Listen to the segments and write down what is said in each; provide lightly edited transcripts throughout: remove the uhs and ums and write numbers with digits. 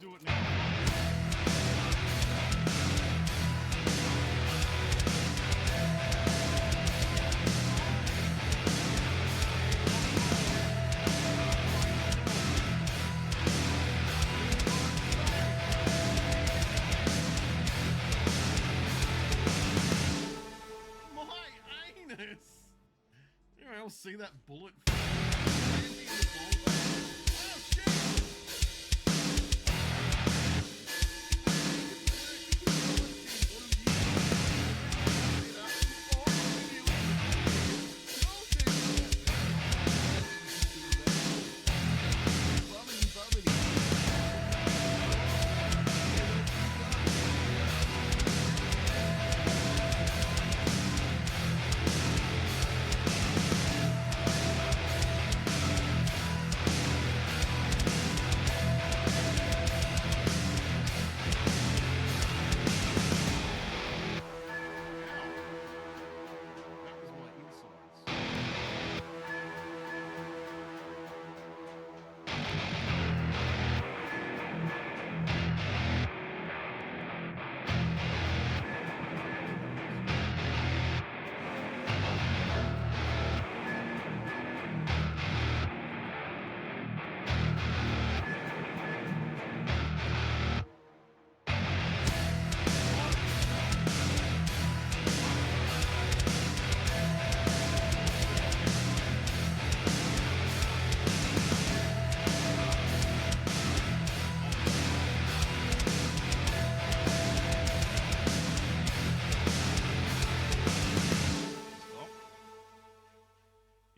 do it now. My anus! Anyone else see that bullet? Oh shit!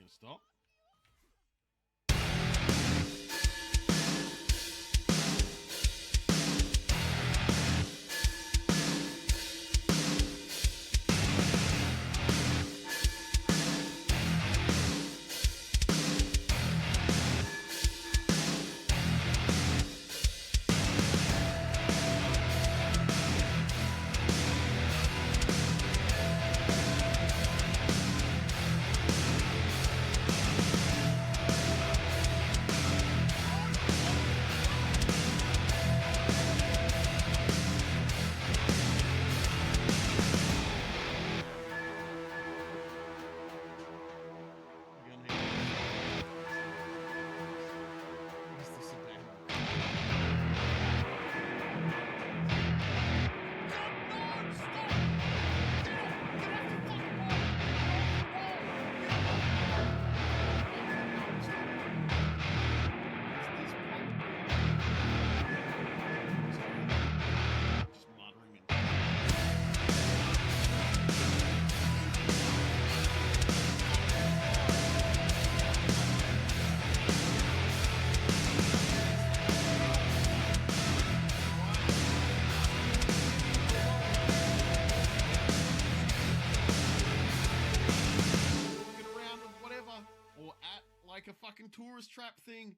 Stop. Or at like a fucking tourist trap thing.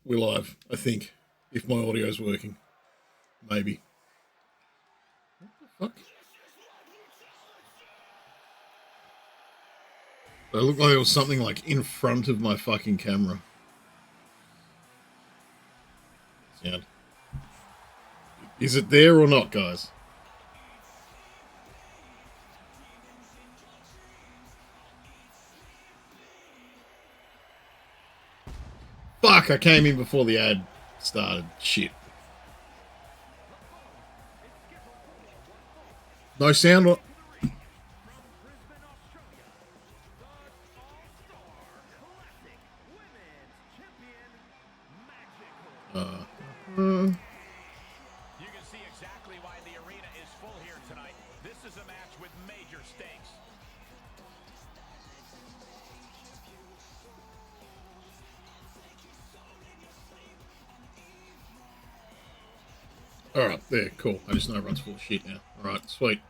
We're live, I think. If my audio's working. Maybe. What the fuck? It looked like there was something like in front of my fucking camera. Sound. Is it there or not, guys? Fuck, I came in before the ad started. Shit. No sound? You can see exactly why the arena is full here tonight. This is a match with major stakes. Alright, there, cool. I just know everyone's full of shit now. Alright, sweet.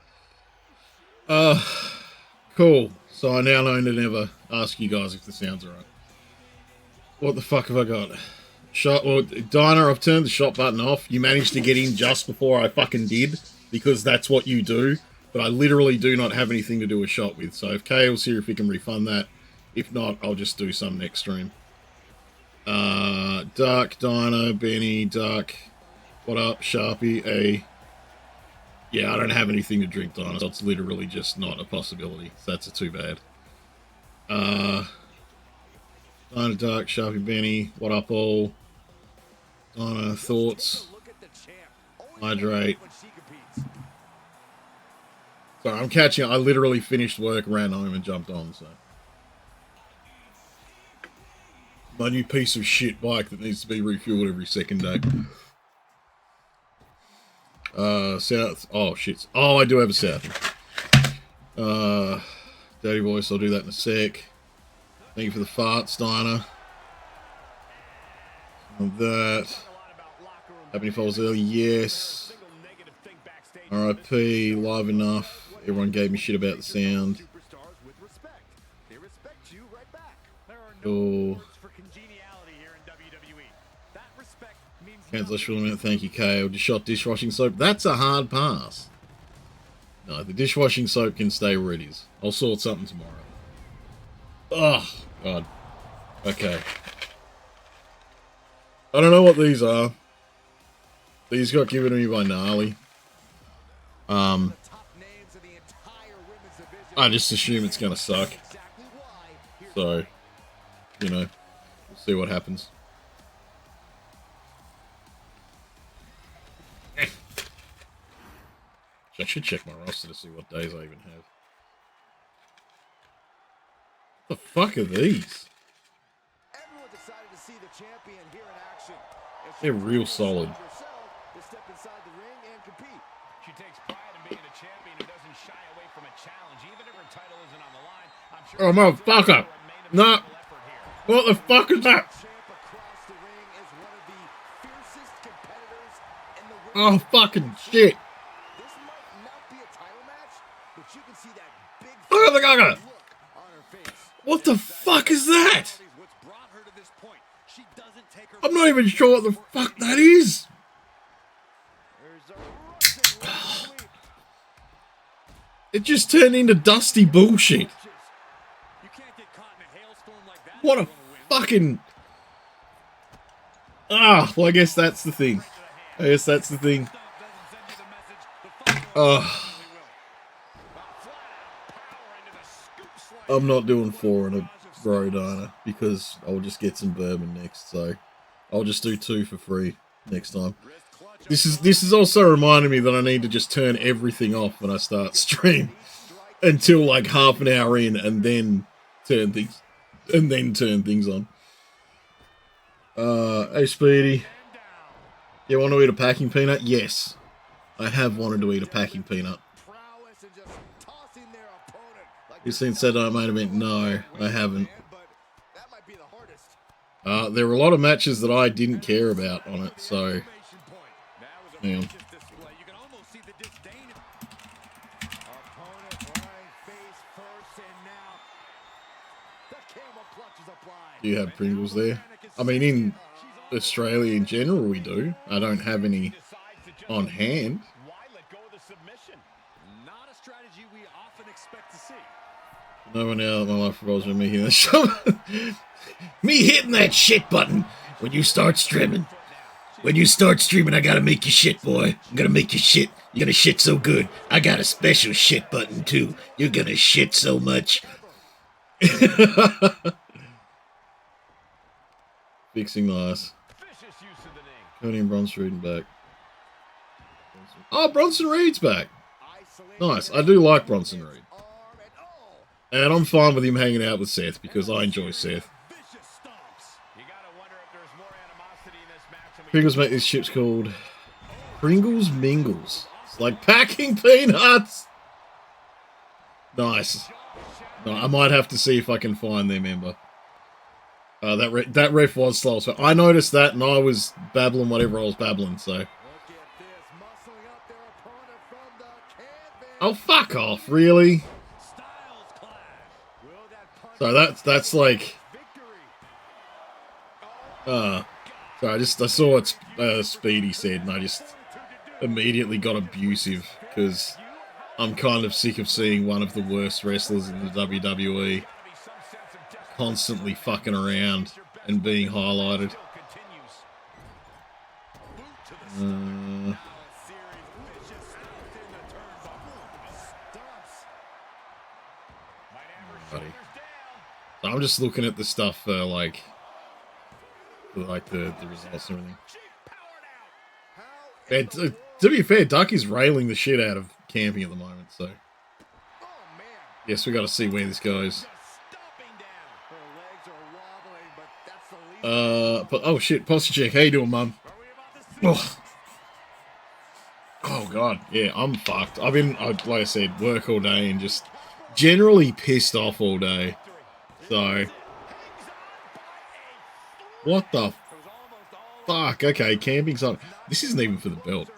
Cool. So I now know to never ask you guys if the sound's alright. What the fuck have I got? Shot, well, Dinah, I've turned the shot button off. You managed to get in just before I fucking did, because that's what you do. But I literally do not have anything to do a shot with. So if Kale's here, if he can refund that. If not, I'll just do some next stream. Duck, Dinah, Benny, Duck. What up, Sharpie? A. Yeah, I don't have anything to drink, Dinah. So it's literally just not a possibility. So that's too bad. Dinah, Duck, Sharpie, Benny. What up, all? Dinah, thoughts? Hydrate. Sorry, I'm catching up. I literally finished work, ran home, and jumped on, so. My new piece of shit bike that needs to be refueled every second day. South. Oh, shit. Oh, I do have a South. Daddy voice, I'll do that in a sec. Thank you for the farts, Dinah. And that. Happening if I was early, yes. RIP, live enough. Everyone gave me shit about the sound. Cool. Cancellation for a minute, thank you, Kale. Just shot dishwashing soap. That's a hard pass. No, the dishwashing soap can stay where it is. I'll sort something tomorrow. Oh, God. Okay. I don't know what these are. These got given to me by Gnarly. I just assume it's gonna suck. So, you know, we'll see what happens. I should check my roster to see what days I even have. What the fuck are these? They're real solid. She takes pride in being a champion who doesn't shy away from a challenge, even if her title isn't on the line. I'm sure Oh, motherfucker! No! What the fuck is that? Oh, fucking shit! Look at the gaga! What the fuck is that? I'm not even sure what the fuck that is! It just turned into dusty bullshit. What a fucking... Ah, well I guess that's the thing. I'm not doing 4 in a row, Dinah, because I'll just get some bourbon next, so I'll just do 2 for free next time. This is also reminding me that I need to just turn everything off when I start stream until like half an hour in, and then turn things on. Hey Speedy, you want to eat a packing peanut? Yes, I have wanted to eat a packing peanut. You seen Said Night Main Event? No, I haven't. There were a lot of matches that I didn't care about on it, so hang on. Do you have Pringles there? I mean, Australia in general, we do. I don't have any on hand. Why let go of the submission? Not a strategy we often expect to see. No one out of my life revolves around me hitting the shit. Me hitting that shit button when you start streaming. When you start streaming, I gotta make you shit, boy. I'm gonna make you shit. You're gonna shit so good. I got a special shit button, too. You're gonna shit so much. Fixing nice. Cody and Bronson Reed back. Oh, Bronson Reed's back. Nice. I do like Bronson Reed. And I'm fine with him hanging out with Seth because I enjoy Seth. Pringles make these chips called Pringles Mingles. It's like packing peanuts. Nice. No, I might have to see if I can find their member. That ref was slow. So I noticed that and I was babbling whatever I was babbling, so. Oh, fuck off, really? So that's like... So I saw what Speedy said and I just immediately got abusive because I'm kind of sick of seeing one of the worst wrestlers in the WWE constantly fucking around and being highlighted. So I'm just looking at the stuff for like the results and everything. To be fair, Ducky's railing the shit out of camping at the moment, so yes, we got to see where this goes. But oh shit, posture check. How you doing, mum? Oh god, yeah, I'm fucked. I've been, like I said, work all day and just generally pissed off all day. So, what the fuck? Okay, camping's on. This isn't even for the belt.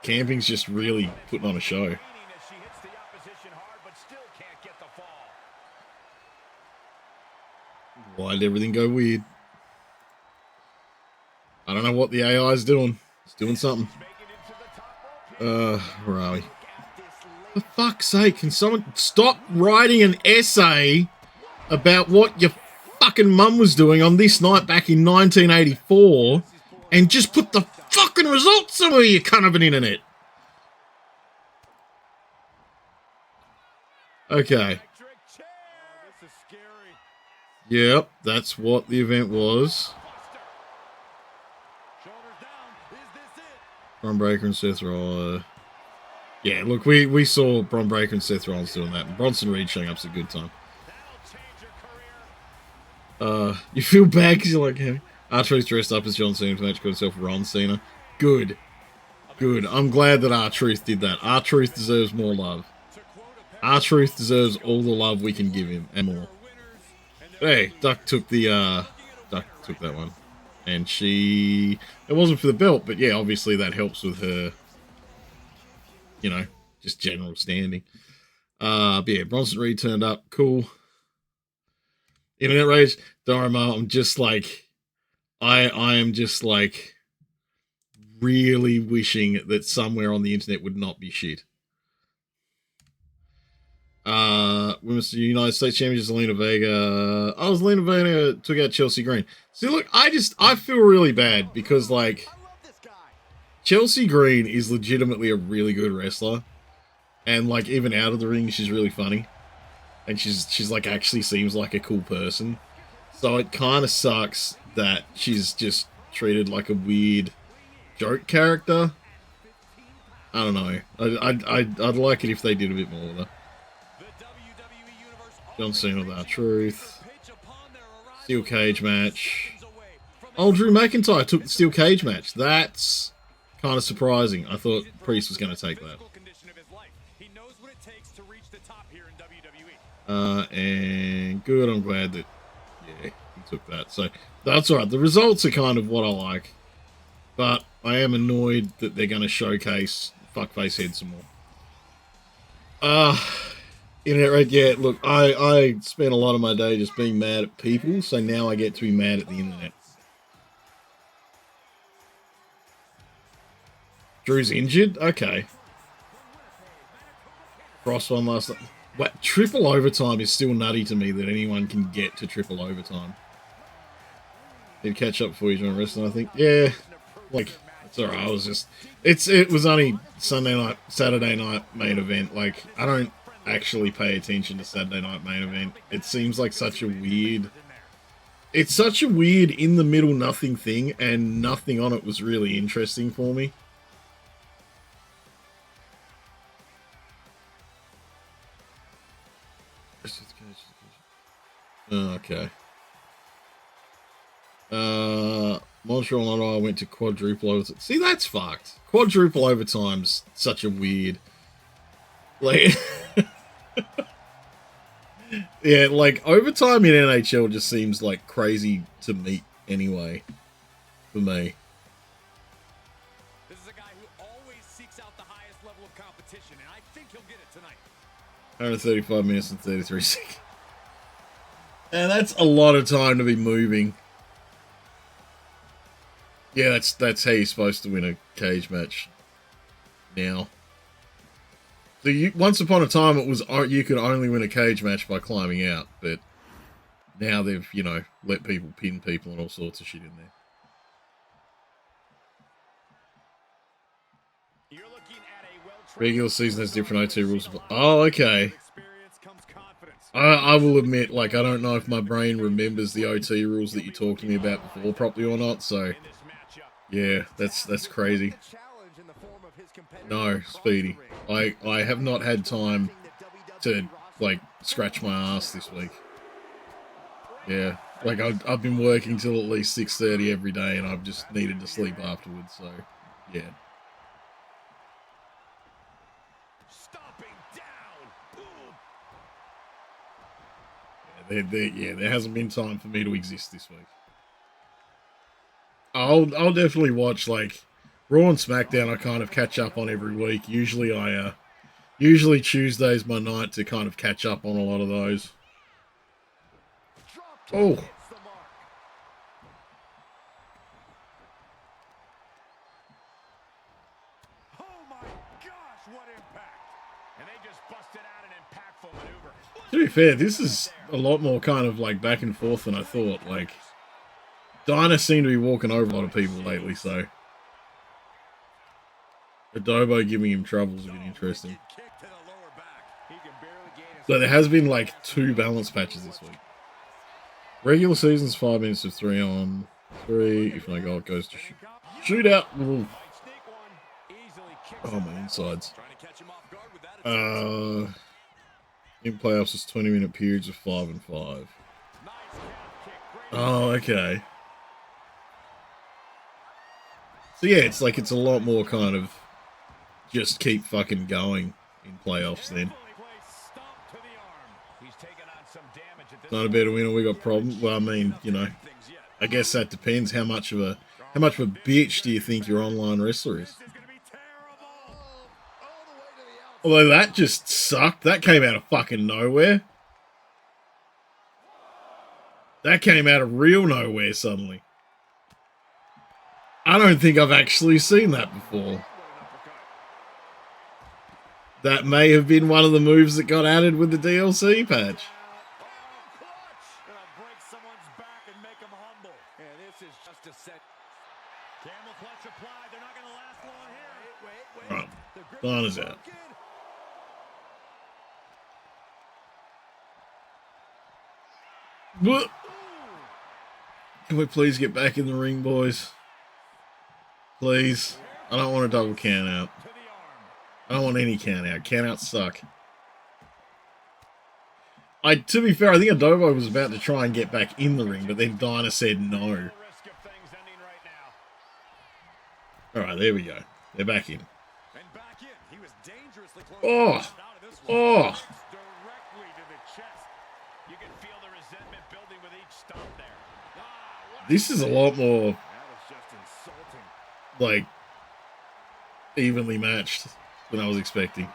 Camping's just really putting on a show. Why did everything go weird? I don't know what the AI is doing. It's doing something. Where are we? For fuck's sake, can someone stop writing an essay about what your fucking mum was doing on this night back in 1984 and just put the fucking results somewhere, you cunt of an internet? Okay. Yep, that's what the event was. Bron Breakker and Seth Rollins. Yeah, look, we saw Bron Breakker and Seth Rollins doing that. Bronson Reed showing up's a good time. You feel bad because you're like him. R-Truth dressed up as John Cena to match called himself Ron Cena. Good. Good. I'm glad that R-Truth did that. R-Truth deserves more love. R-Truth deserves all the love we can give him and more. Hey, Duck took that one. And it wasn't for the belt, but yeah, obviously that helps with her, you know, just general standing. But yeah, Bronson Reed turned up. Cool. Internet rage. Dorimo, I'm just like, I am just like really wishing that somewhere on the internet would not be shit. Women's United States Champion Zelina Vega. Zelina Vega took out Chelsea Green. See, look, I feel really bad because, like, Chelsea Green is legitimately a really good wrestler. And, like, even out of the ring, she's really funny. And she's like, actually seems like a cool person. So it kind of sucks that she's just treated like a weird joke character. I don't know. I'd like it if they did a bit more with her. John Cena with R-Truth. Steel cage match. Oh, Drew McIntyre took the steel cage match. That's kind of surprising. I thought Priest was going to take that. And good. I'm glad that, yeah, he took that. So that's all right. The results are kind of what I like. But I am annoyed that they're going to showcase Fuckface Head some more. Internet rate, yeah, look, I spent a lot of my day just being mad at people, so now I get to be mad at the internet. Drew's injured? Okay. Frost won last night. What, triple overtime is still nutty to me that anyone can get to triple overtime. He'd catch up before you join wrestling, I think. Yeah, like, it's alright. I was just... It was only Saturday night main event. Like, I don't actually pay attention to Saturday night main event. It seems like such a weird... It's such a weird in-the-middle nothing thing, and nothing on it was really interesting for me. Okay. Montreal and I went to quadruple overtime. See, that's fucked. Quadruple overtime's such a weird... Like... Yeah, like, overtime in NHL just seems like crazy to meet anyway. For me. This is a guy who always seeks out the highest level of competition, and I think he'll get it tonight. 135 minutes and 33 seconds. And that's a lot of time to be moving. Yeah, that's how you're supposed to win a cage match now. So once upon a time, it was you could only win a cage match by climbing out, but now they've, you know, let people pin people and all sorts of shit in there. Regular season has different OT rules. Oh, okay. I will admit, like, I don't know if my brain remembers the OT rules that you talked to me about before properly or not, so yeah, that's crazy. No, Speedy. I have not had time to, like, scratch my ass this week. Yeah, like, I've been working till at least 6:30 every day, and I've just needed to sleep afterwards, so, yeah. There hasn't been time for me to exist this week. I'll definitely watch, like, Raw and SmackDown. I kind of catch up on every week. Usually Tuesday's my night to kind of catch up on a lot of those. Oh. To be fair, this is a lot more kind of like back and forth than I thought. Like, Dinah seemed to be walking over a lot of people lately, so Adobo giving him trouble is a bit interesting. So there has been like 2 balance matches this week. Regular season's 5 minutes of 3 on 3. If no goal, it goes to shootout. Ooh. Oh, my insides. In playoffs, it's 20-minute periods of 5 and 5. Oh, okay. So yeah, it's like it's a lot more kind of just keep fucking going in playoffs then. Not a better winner, we got problems. Well, I mean, you know, I guess that depends how much of a bitch do you think your online wrestler is. Although that just sucked. That came out of fucking nowhere. That came out of real nowhere suddenly. I don't think I've actually seen that before. That may have been one of the moves that got added with the DLC patch. Right, Dinah's out. Can we please get back in the ring, boys? Please. I don't want a double count out. I don't want any count out. Count outs suck. To be fair, I think Adobo was about to try and get back in the ring, but then Dinah said no. Alright, there we go. They're back in. Oh! Oh! This is a lot more, like, evenly matched than I was expecting.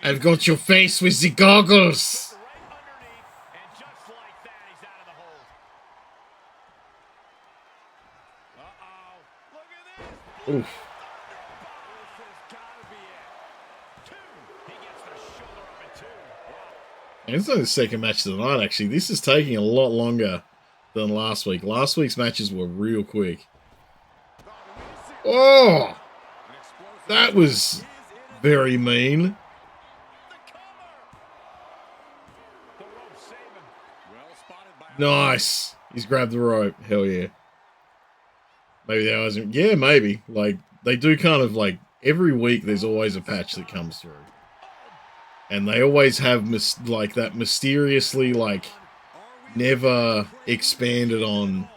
I've got your face with the goggles! Oof. And it's only the second match of the night, actually. This is taking a lot longer than last week. Last week's matches were real quick. Oh! That was very mean. Nice. He's grabbed the rope. Hell yeah. Maybe that wasn't. Yeah, maybe. Like, they do kind of like every week there's always a patch that comes through. And they always have like that mysteriously like never expanded on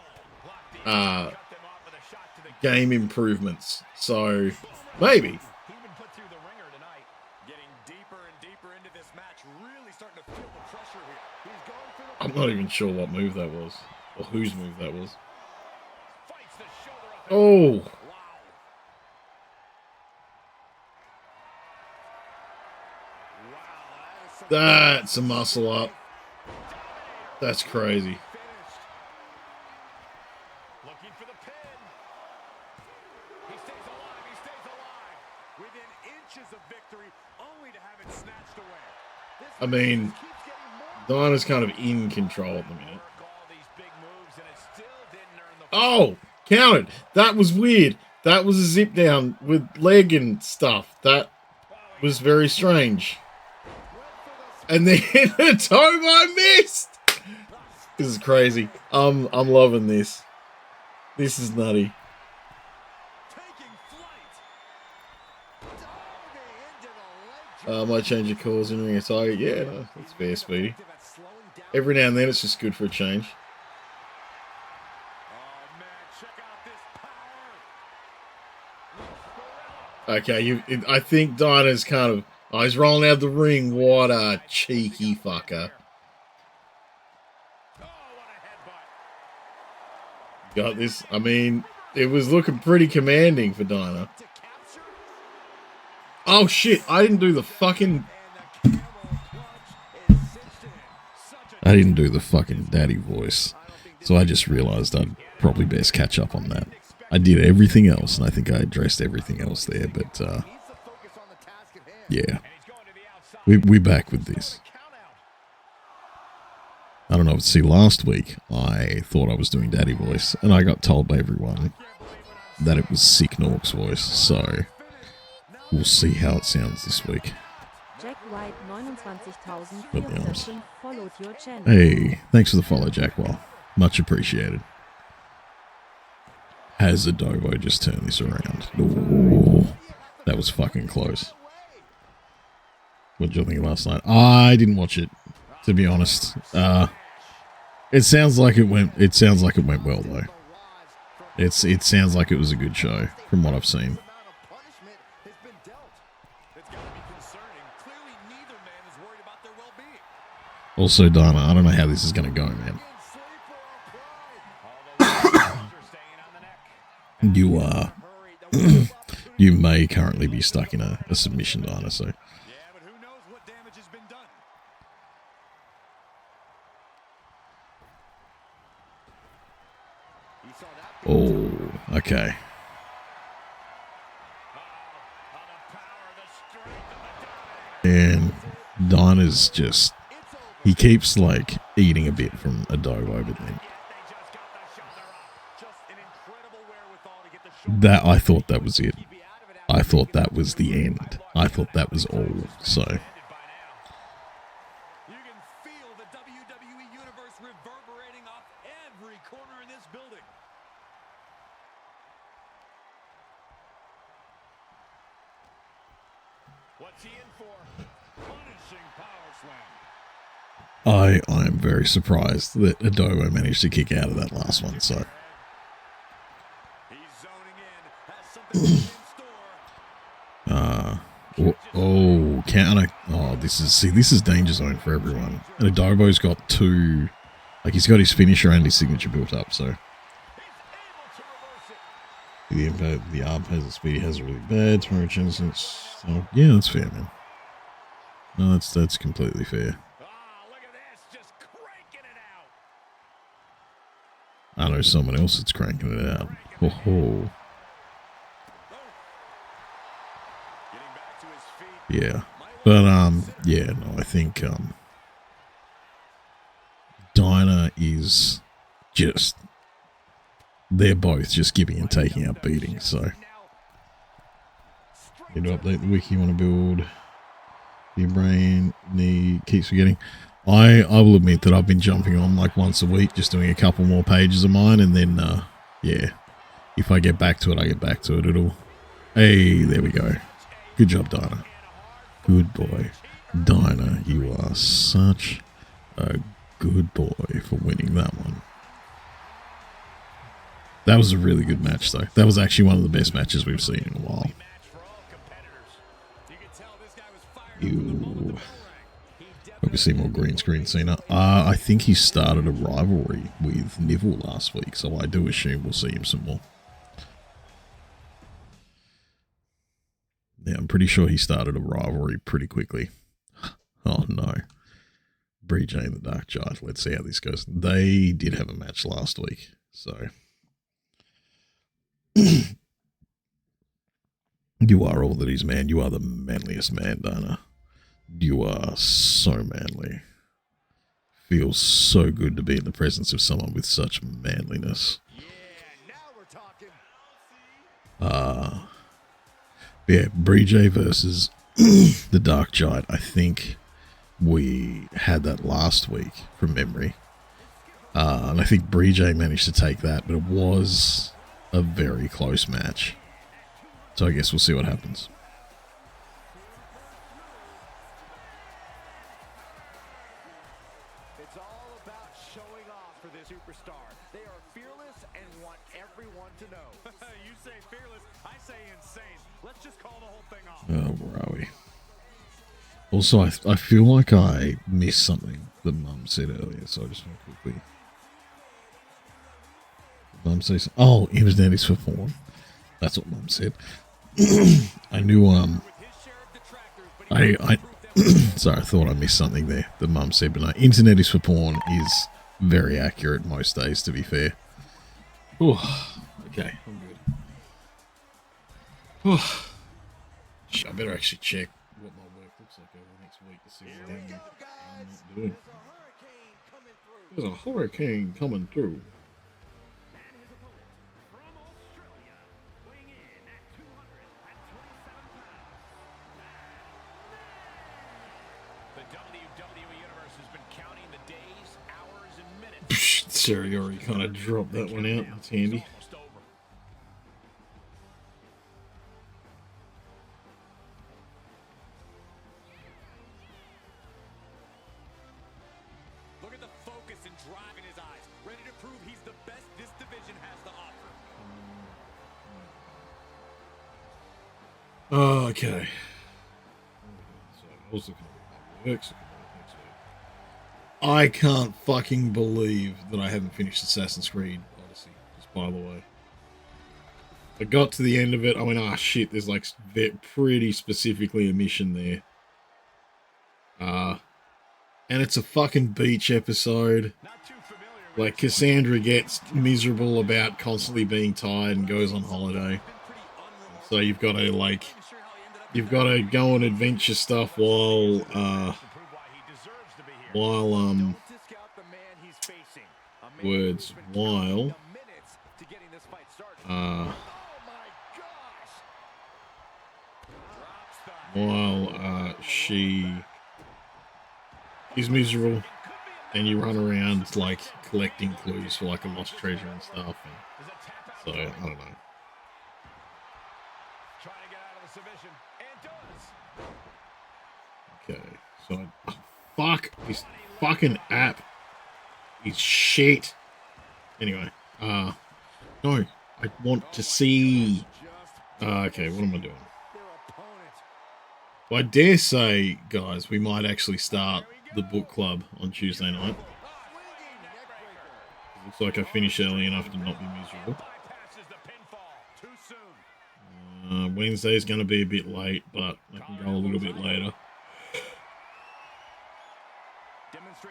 game improvements. So maybe. I'm not even sure what move that was. Or whose move that was. Oh! That's a muscle up. That's crazy. Looking for the pin. He stays alive. He stays alive. Within inches of victory, only to have it snatched away. I mean, Dinah's kind of in control at the minute. Oh, counted. That was weird. That was a zip down with leg and stuff. That was very strange. And then the toe I missed. This is crazy. I'm loving this. This is nutty. Might change your calls in ring a target. Yeah, no, that's fair, Speedy. Every now and then it's just good for a change. Okay, I think Dinah's kind of... Oh, he's rolling out the ring. What a cheeky fucker. Got this. I mean, it was looking pretty commanding for Dinah. Oh, shit. I didn't do the fucking daddy voice. So I just realized I'd probably best catch up on that. I did everything else, and I think I addressed everything else there, but, yeah. We back with this. I don't know. See, last week, I thought I was doing daddy voice, and I got told by everyone that it was sick Norks voice, so we'll see how it sounds this week. Jack White 29,000 followed your channel. Hey, thanks for the follow, Jack. Well, much appreciated. Has Adobo just turned this around? Ooh, that was fucking close. What did you think last night? I didn't watch it, to be honest. It sounds like it went. It sounds like it went well, though. It sounds like it was a good show from what I've seen. Also, Dana, I don't know how this is going to go, man. You are. You may currently be stuck in a submission, Dana, so. Oh, okay. And Dinah's just, he keeps like eating a bit from Adobo, but then that, I thought that was it. I thought that was the end. I thought that was all, so. I am very surprised that Adobo managed to kick out of that last one, so. Counter. Oh, this is danger zone for everyone. And Adobo's got two, like he's got his finisher and his signature built up, so. The arm has a Speedy has a really bad torch instance. So yeah, that's fair, man. No, that's completely fair. I know someone else that's cranking it out. Oh ho. Yeah. But, yeah, no, I think, Dinah is just, they're both just giving and taking out beatings, so. Need to update the wiki, you want to build your brain, keeps forgetting. I will admit that I've been jumping on like once a week, just doing a couple more pages of mine, and then, yeah, if I get back to it, I get back to it. Hey, there we go. Good job, Dinah. Good boy. Dinah, you are such a good boy for winning that one. That was a really good match, though. That was actually one of the best matches we've seen in a while. Ew. Hope we see more green screen Cena. I think he started a rivalry with Neville last week, so I do assume we'll see him some more. Yeah, I'm pretty sure he started a rivalry pretty quickly. Oh no. Bree J and the Dark Giant. Let's see how this goes. They did have a match last week, so. You are all that is, man. You are the manliest man, Dana. You are so manly. Feels so good to be in the presence of someone with such manliness. Yeah, Bree J versus the Dark Giant. I think we had that last week from memory. And I think Bree J managed to take that, but it was a very close match. So I guess we'll see what happens. It's all about showing off for this superstar. They are fearless and want everyone to know. You say fearless, I say insane. Let's just call the whole thing off. Oh, where are we? Also, I feel like I missed something that Mum said earlier, so I just want to quickly. Mum says, "Oh, internet is for porn." That's what Mum said. I knew. I sorry, I thought I missed something there. The Mum said, but no, internet is for porn is very accurate most days. To be fair. Oh, okay, I'm good. I better actually check what my work looks like over the next week to see what I'm doing. There's a hurricane coming through. Siri already kind of dropped that one out. That's handy. Look at the focus and drive in his eyes, ready to prove he's the best this division has to offer. Okay. So I was looking at my works. I can't fucking believe that I haven't finished Assassin's Creed Odyssey, just by the way. I got to the end of it, I went, shit, there's like pretty specifically a mission there. And it's a fucking beach episode. Like, Cassandra gets miserable about constantly being tired and goes on holiday. So you've got to, like, go on adventure stuff while, she is miserable, and you run around, like, collecting clues for, like, a lost treasure and stuff, and so, I don't know. Okay, so, fuck, this fucking app is shit. Anyway, no, I want to see, okay, what am I doing? Well, I dare say, guys, we might actually start the book club on Tuesday night. Looks like I finish early enough to not be miserable. Wednesday's going to be a bit late, but I can go a little bit later.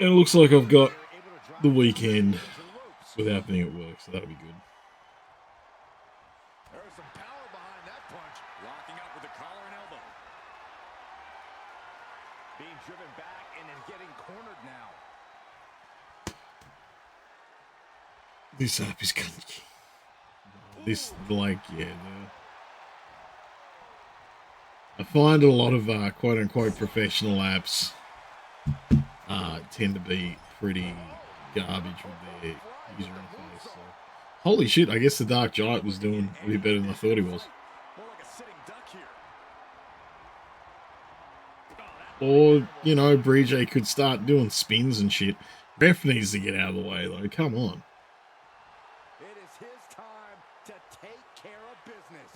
And it looks like I've got the weekend without being at work, so that'll be good. There's some power behind that punch, locking up with the collar and elbow. Being driven back and then getting cornered now. This app is gonna. This, like, yeah. I find a lot of quote unquote professional apps tend to be pretty garbage with their user interface. So. Holy shit, I guess the Dark Giant was doing a bit better than I thought he was. More like a sitting duck here. Or, you know, Bree could start doing spins and shit. Ref needs to get out of the way, though. Come on. It is his time to take care of business.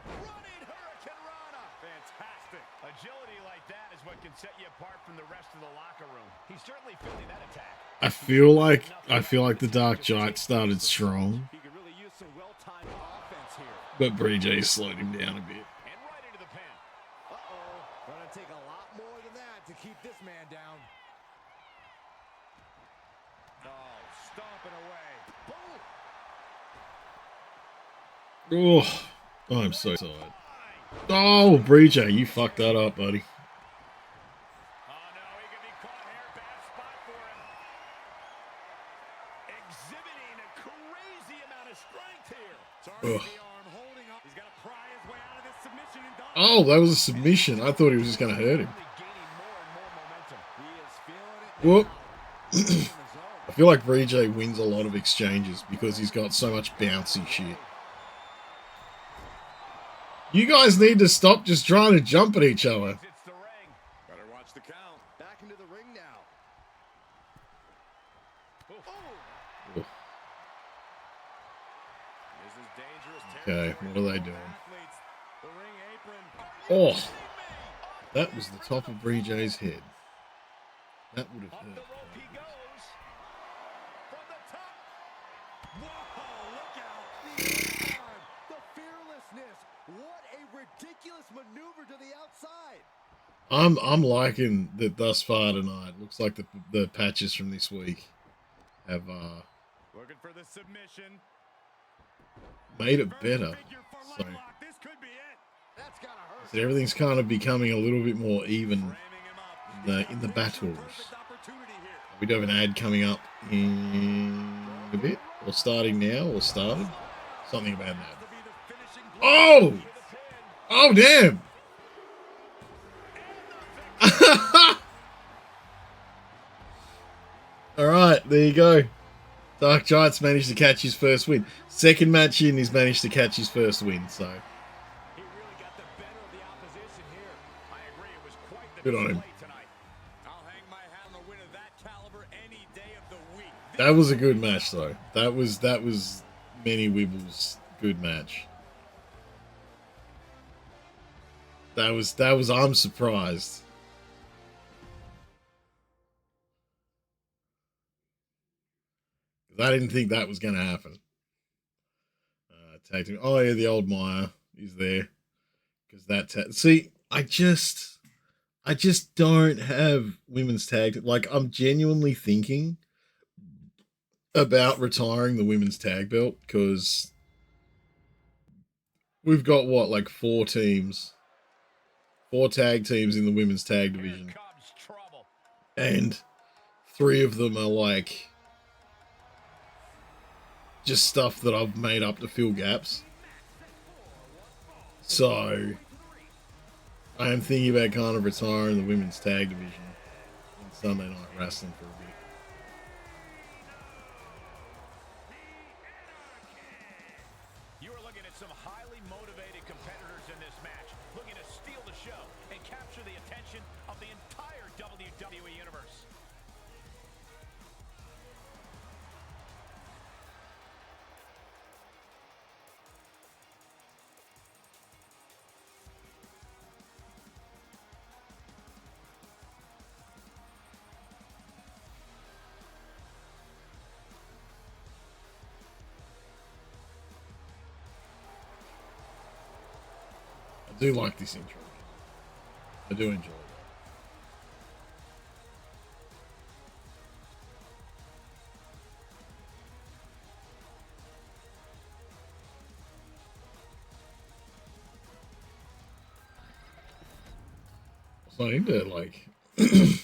Running Hurricane Rana. Fantastic. Agility like that is what can set you apart from the rest of the locker room. He's certainly feeling that attack. I feel like the Dark Giant started strong, He could really use some well-timed offense here. but Bree slowed him down a bit. And right into the pin. Uh-oh. Gonna take a lot more than that to keep this man down. Oh, stomping away. Boom. Oh, I'm so tired. Oh, Bree, you fucked that up, buddy. Oh, no, he could be caught here. Bad spot for him. Exhibiting a crazy amount of strength here. Targeting the arm, holding up. He's got to pry his way out of this submission. And Oh, that was a submission. I thought he was just going to hurt him. gaining more and more momentum. He is feeling it. Whoop. Now. I feel like Bree wins a lot of exchanges because he's got so much bouncy shit. You guys need to stop just trying to jump at each other. It's the ring. Better watch the count. Back into the ring now. Oh. Oof. This is dangerous Okay, territory. what are they doing? Athletes, the ring apron. Oh, that was the top of Bree head. That would have Up the hurt. rope he goes. From the top. Whoa, look out. The arm, the fearlessness. What a ridiculous maneuver to the outside. I'm liking that thus far tonight. Looks like the patches from this week have Looking for the submission. made it better. So, This could be it. That's gotta hurt. so everything's kind of becoming a little bit more even Framing him up. in the battles. Perfect opportunity here. We do have an ad coming up in a bit, or starting now, or started. Something about that. To be the finishing blow. Oh! With a pin. Oh, damn! Alright, there you go. Dark Giant's managed to catch his first win. Second match in, he's managed to catch his first win, so He really got the better of the opposition here. I agree, it was quite the good on him. display tonight. I'll hang my hat on a win of that caliber any day of the week. That was a good match, though. That was Manny Wibble's good match. That was I'm surprised. I didn't think that was going to happen. Tag team. Oh yeah, the old Maya is there because see, I just don't have women's tag. Like, I'm genuinely thinking about retiring the women's tag belt because we've got what, like 4 teams, 4 tag teams in the women's tag division, Here comes trouble. and 3 of them are like just stuff that I've made up to fill gaps. So I am thinking about kind of retiring the women's tag division in Sunday Night Wrestling for a bit. You are looking at some highly motivated competitors in this match, looking to steal the show and capture the attention of the entire WWE Universe. I do like this intro. I do enjoy it. So I need to, like, I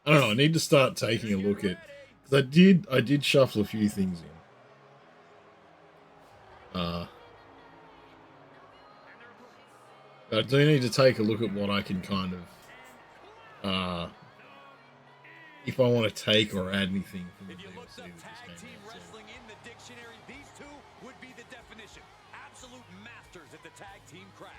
don't know. I need to start taking a look at, because I did shuffle a few things in. I do need to take a look at what I can kind of, if I want to take or add anything from the If you looked DLC up that tag just came team out. So. wrestling in the dictionary, these two would be the definition. Absolute masters at the tag team craft.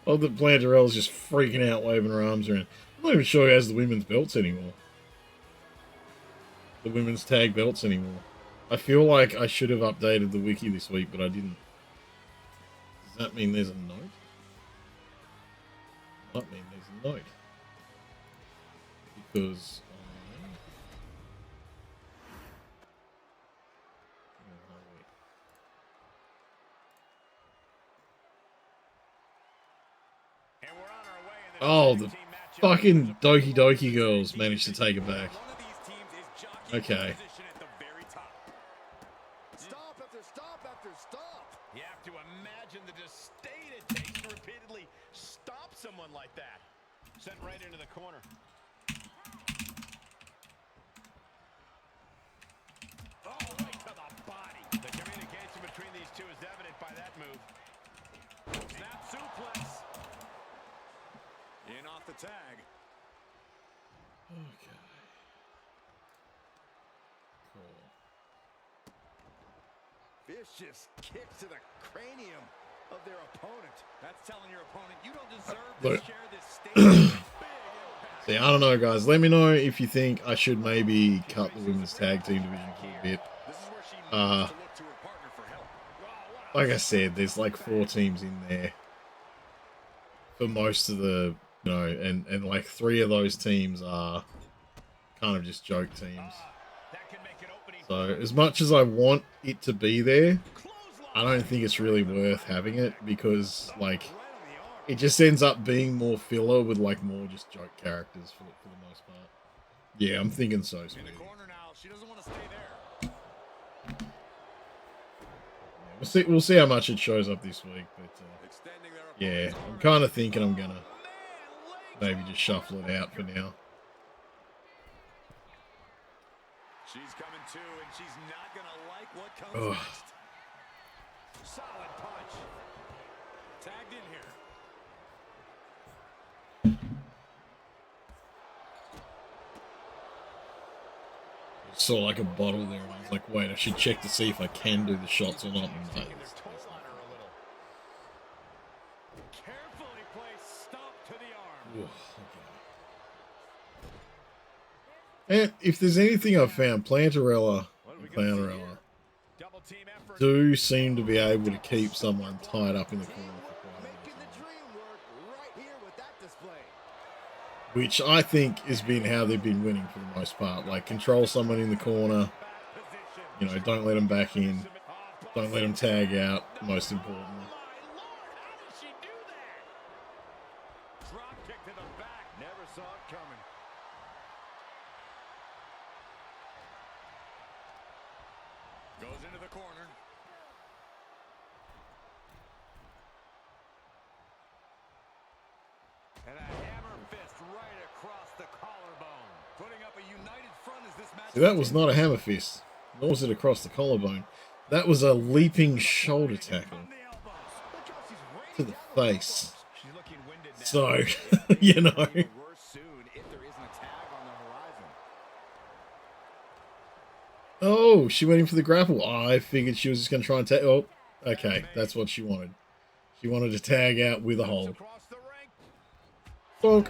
Oh, the Plantarella's just freaking out, waving her arms around. I'm not even sure he has the women's belts anymore. The women's tag belts anymore. I feel like I should have updated the wiki this week, but I didn't. Does that mean there's a note? Might mean there's a note. Because oh, the fucking Doki Doki girls managed to take it back. Okay. Stop after stop after stop. You have to imagine the disdain it takes to repeatedly stop someone like that. Sent right into the corner. Oh, right to the body. The communication between these two is evident by that move. Snap suplex. In off the tag. Okay. Cool. Vicious kicks to the cranium of their opponent. That's telling your opponent you don't deserve Look. to share this stage. See, I don't know, guys. Let me know if you think I should maybe cut the women's tag team division for a bit. Like I said, there's like 4 teams in there for most of the, you know, and like 3 of those teams are kind of just joke teams. So as much as I want it to be there, I don't think it's really worth having it because like it just ends up being more filler with like more just joke characters for the most part. Yeah, I'm thinking so. Sweetie. She doesn't want to stay there. We'll see how much it shows up this week, but yeah, I'm kind of thinking I'm gonna maybe just shuffle it out for now. She's coming too, and she's not gonna like what comes next. Solid punch. Tagged in here. Saw like a bottle there, and I was like, wait, I should check to see if I can do the shots or not. And no, Carefully placed stop to the arm. okay. And if there's anything I've found, Plantarella do seem to be able to keep someone tied up in the corner for quite a long time. Which I think has been how they've been winning for the most part. Like, control someone in the corner, you know, don't let them back in, don't let them tag out, most importantly. Drop kick to the back. Never saw it coming. Goes into the corner. And a hammer fist right across the collarbone. Putting up a united front as this match. See, that was not a hammer fist, nor was it across the collarbone. That was a leaping shoulder tackle to the face. So, you know. Oh, she went in for the grapple. Oh, I figured she was just going to try and tag. Oh, okay. That's what she wanted. She wanted to tag out with a hold. Fuck.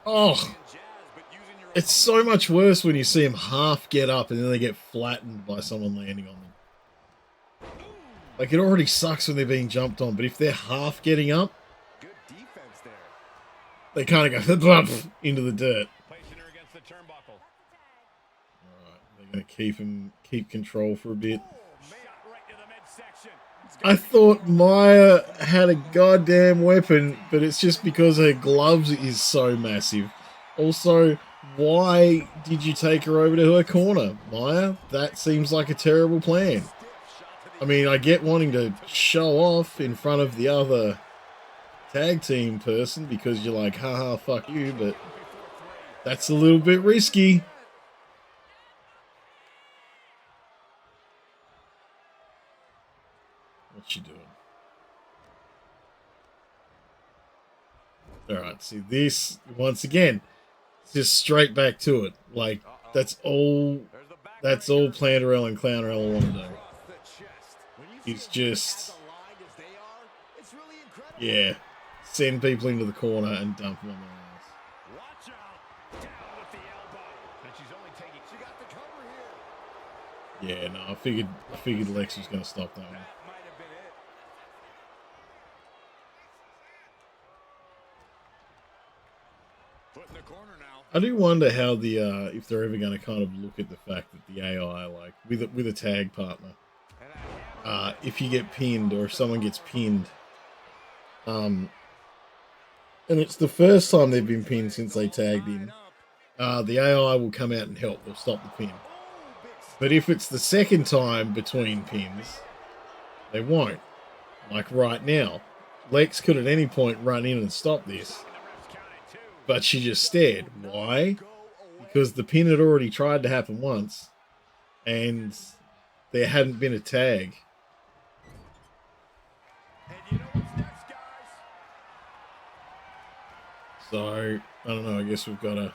Oh. It's so much worse when you see them half get up and then they get flattened by someone landing on them. Like, it already sucks when they're being jumped on, but if they're half getting up, they kind of go into the dirt. Gonna keep control for a bit. I thought Maya had a goddamn weapon, but it's just because her gloves is so massive. Also, why did you take her over to her corner, Maya? That seems like a terrible plan. I mean, I get wanting to show off in front of the other tag team person because you're like, haha, fuck you, but that's a little bit risky. What's she doing? Alright, see this, once again, just straight back to it. Like, that's all Plantarell and Clownarella want to do. It's just, yeah, send people into the corner and dump them on their ass. Yeah, no, I figured Lex was going to stop that one. I do wonder how the if they're ever going to kind of look at the fact that the AI, like with a tag partner, if you get pinned or if someone gets pinned, and it's the first time they've been pinned since they tagged in, the AI will come out and help. They'll stop the pin. But if it's the second time between pins, they won't. Like right now, Lex could at any point run in and stop this. But she just stared. Why? Because the pin had already tried to happen once, and there hadn't been a tag. So, I don't know, I guess we've got to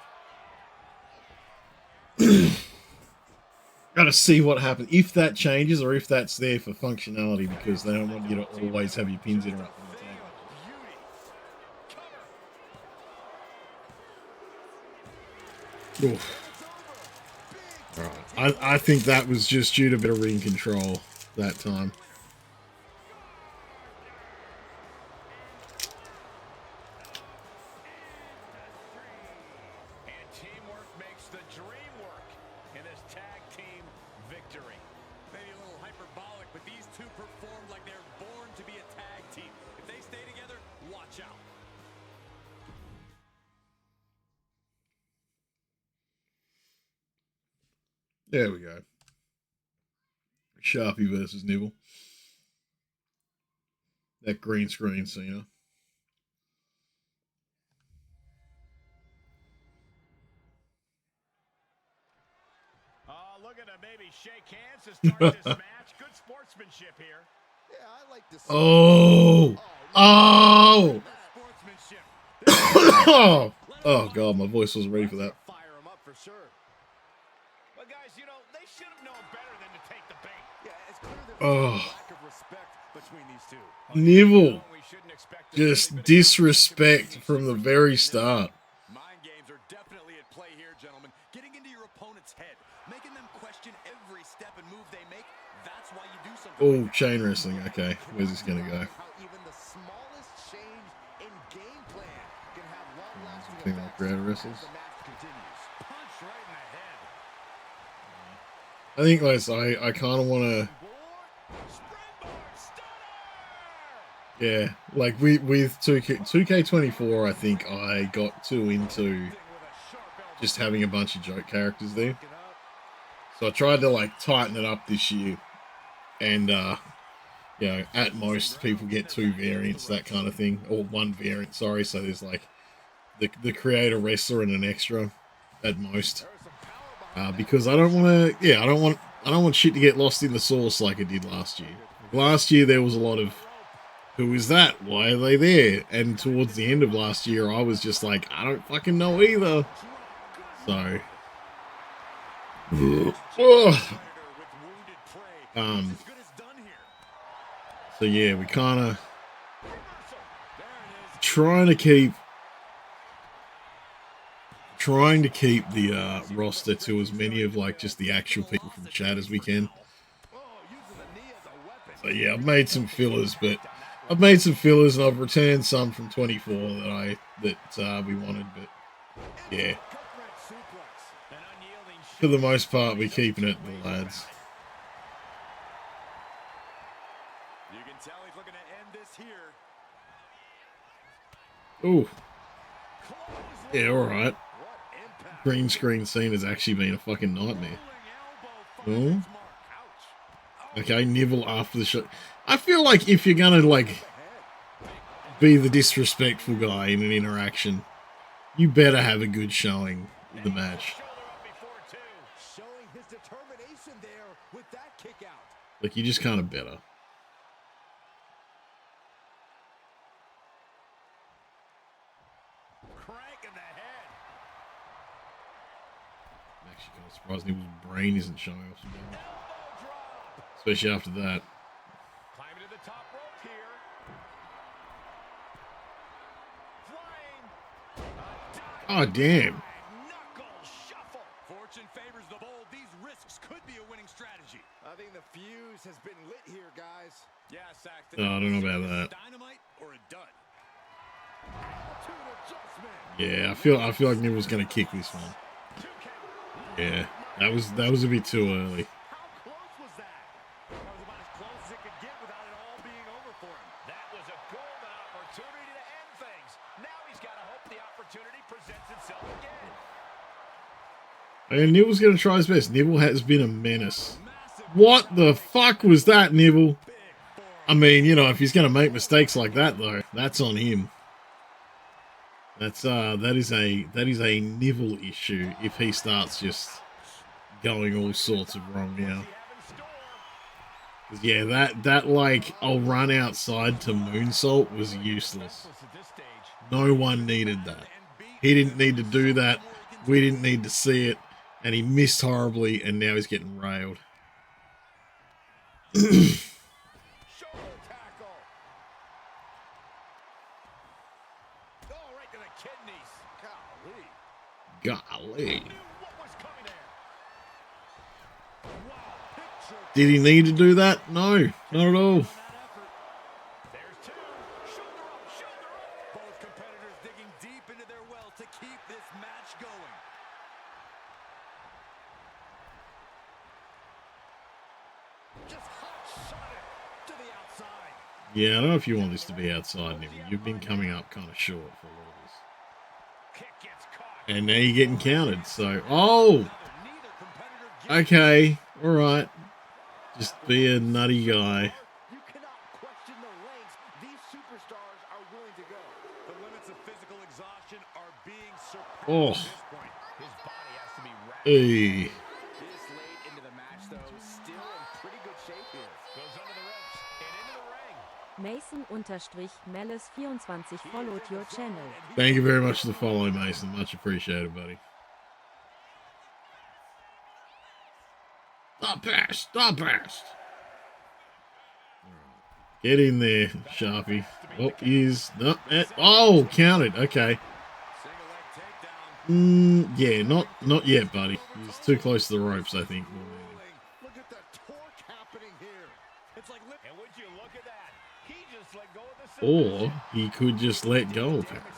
gotta see what happens. If that changes or if that's there for functionality, because they don't want you to always have your pins interrupted. Right. I think that was just due to better ring control that time. And teamwork makes the dream work in this tag team victory. Maybe a little hyperbolic, but these two performed like they're born to be a tag team. If they stay together, watch out. There we go. Sharpie versus Nibble. That green screen scene. Looking to maybe shake hands to start this match. Good sportsmanship here. Yeah, I like to see Oh god, my voice wasn't ready for that. Fire him up for sure. But guys, you know, they should have known better than to take the bait. Yeah, it's clear there's a lack of respect between these two. Nibble. Just disrespect from the very start. Mind games are definitely at play here, gentlemen. Getting into your opponent's head, making them question every step and move they make. That's why you do something. Oh, chain wrestling. Okay, where's this gonna go? Even the smallest change in game plan can have long-lasting Think like crowd wrestles. Punch right in the head. I think I kind of want to. Yeah, like with 2K24, I think I got too into just having a bunch of joke characters there. So I tried to like tighten it up this year, and you know, at most people get 2 variants, that kind of thing, or 1 variant. Sorry, so there's like the creator wrestler and an extra at most, because I don't want to. Yeah, I don't want shit to get lost in the sauce like it did last year. Last year there was a lot of, who is that? Why are they there? And towards the end of last year, I was just like, I don't fucking know either. So, so yeah, we kind of trying to keep the roster to as many of like just the actual people from chat as we can. So yeah, I've made some fillers, and I've returned some from 24 that we wanted, but yeah. For the most part, we're keeping it, the lads. You can tell he's looking to end this here. Ooh. Yeah, alright. Green screen scene has actually been a fucking nightmare. Oh. Okay, Neville after the shot. I feel like if you're gonna, like, be the disrespectful guy in an interaction, you better have a good showing in the match. Showing his determination there with that kick out. Like, you just kind of better. Crank in the head. I'm actually kind of surprised Neville's brain isn't showing off some damage. Especially after that. Climbing to the top rope here. Flying. Oh, damn. Knuckle shuffle. Fortune favors the bold. These risks could be a winning strategy. I think the fuse has been lit here, guys. Yeah, Saxton. No, I don't know about that. Dynamite or a dud. Altitude adjustment. Yeah, I feel like Neville's gonna kick this one. Yeah, that was a bit too early. How close was that? That was about as close as it could get without it all being over for him. That was a golden opportunity to end things. Now he's got to hope the opportunity presents itself again. And Neville's gonna try his best. Neville has been a menace. What the fuck was that, Neville? I mean, you know, if he's gonna make mistakes like that, though, that's on him. That is a Neville issue if he starts just going all sorts of wrong now. Yeah, that like I'll run outside to moonsault was useless. No one needed that. He didn't need to do that. We didn't need to see it, and he missed horribly, and now he's getting railed. Golly. Did he need to do that? No, not at all. Both competitors digging deep into their well to keep this match going. Just hot shot it to the outside. Yeah, I don't know if you want this to be outside, Neville. You've been coming up kind of short for a lot of this. And now you're getting counted, so... Oh! Okay, alright. Just be a nutty guy. You cannot question the lengths these superstars are willing to go. The limits of physical exhaustion are being surpassed Oh. at this point. His body has to be wrapped. Hey. This late into the match, though, still in pretty good shape here. Goes under the ropes and into the ring. Mason_Mellis24 followed your channel. Thank you very much for the follow, Mason. Much appreciated, buddy. Stop past. Get in there, Sharpie. Oh, he's not. Oh, counted. Okay. Yeah, not yet, buddy. He's too close to the ropes, I think. Look at the torque happening here. It's like, and would you look at that? He just let go of the Or he could just let go, apparently.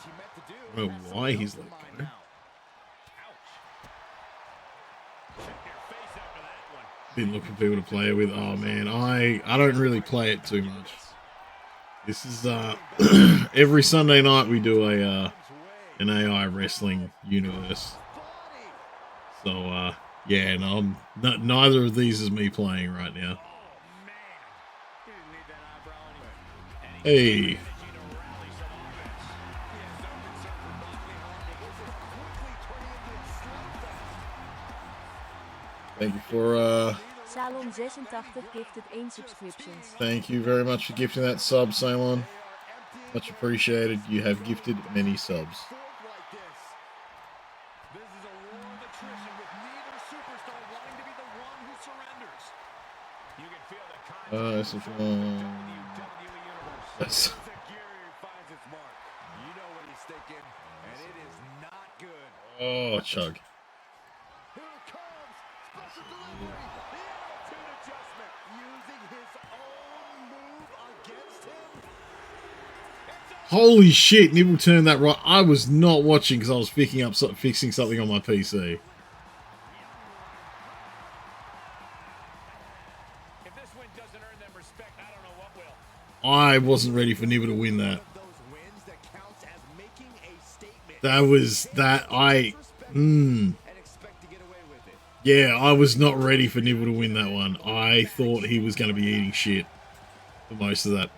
I don't know why he's let go. Been looking for people to play it with. Oh man, I don't really play it too much. This is every Sunday night we do a an AI wrestling universe. So yeah, no, neither of these is me playing right now. Hey. Thank you for Salon86 gifted 1 subscriptions. Thank you very much for gifting that sub, Salon. Much appreciated. You have gifted many subs. This is a war of attrition with neither superstar wanting to be the one who surrenders. You can feel the conflict This is WWE universe. Yes. Security finds its mark. You know what he's thinking, and it is not good. Oh, chug. Here it comes. Special delivery. The attitude adjustment. Using his own move against him. Holy shit, Nibble turned that right. I was not watching because I was fixing something on my PC. I wasn't ready for Nibble to win that. Yeah, I was not ready for Nibble to win that one. I thought he was going to be eating shit for most of that.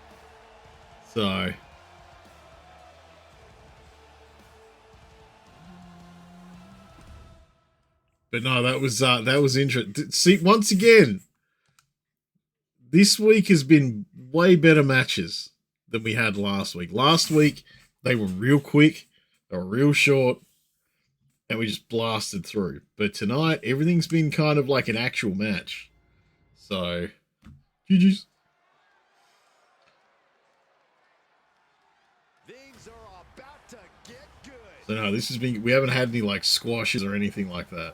So... But no, that was interesting. See, once again, this week has been way better matches than we had last week. Last week, they were real quick, they were real short, and we just blasted through. But tonight, everything's been kind of like an actual match. So, GG's. Things are about to get good. So no, this has been, we haven't had any like squashes or anything like that.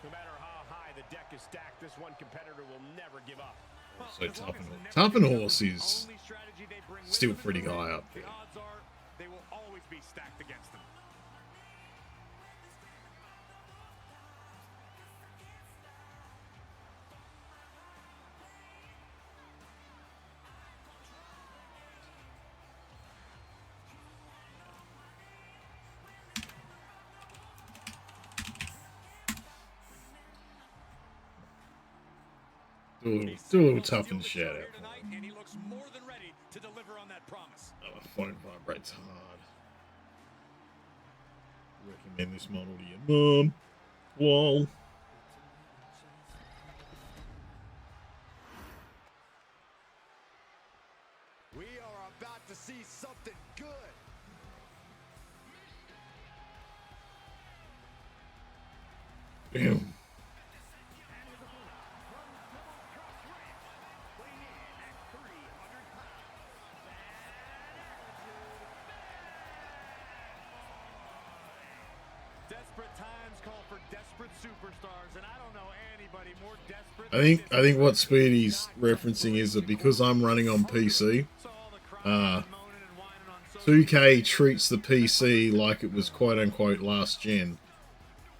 No matter how high the deck is stacked, this one competitor will never give up. So Tough and Horse is still pretty high up there. The odds are they will always be stacked against them. Do a little Tough and shout out. And he looks more than ready to deliver on that promise. Oh, phone vibrates hard. Recommend this model to your mom. Wall. We are about to see something good. Damn. Desperate times call for desperate superstars, and I don't know anybody more desperate. I think what Speedy's referencing is that because I'm running on PC, 2K treats the PC like it was quote unquote last gen.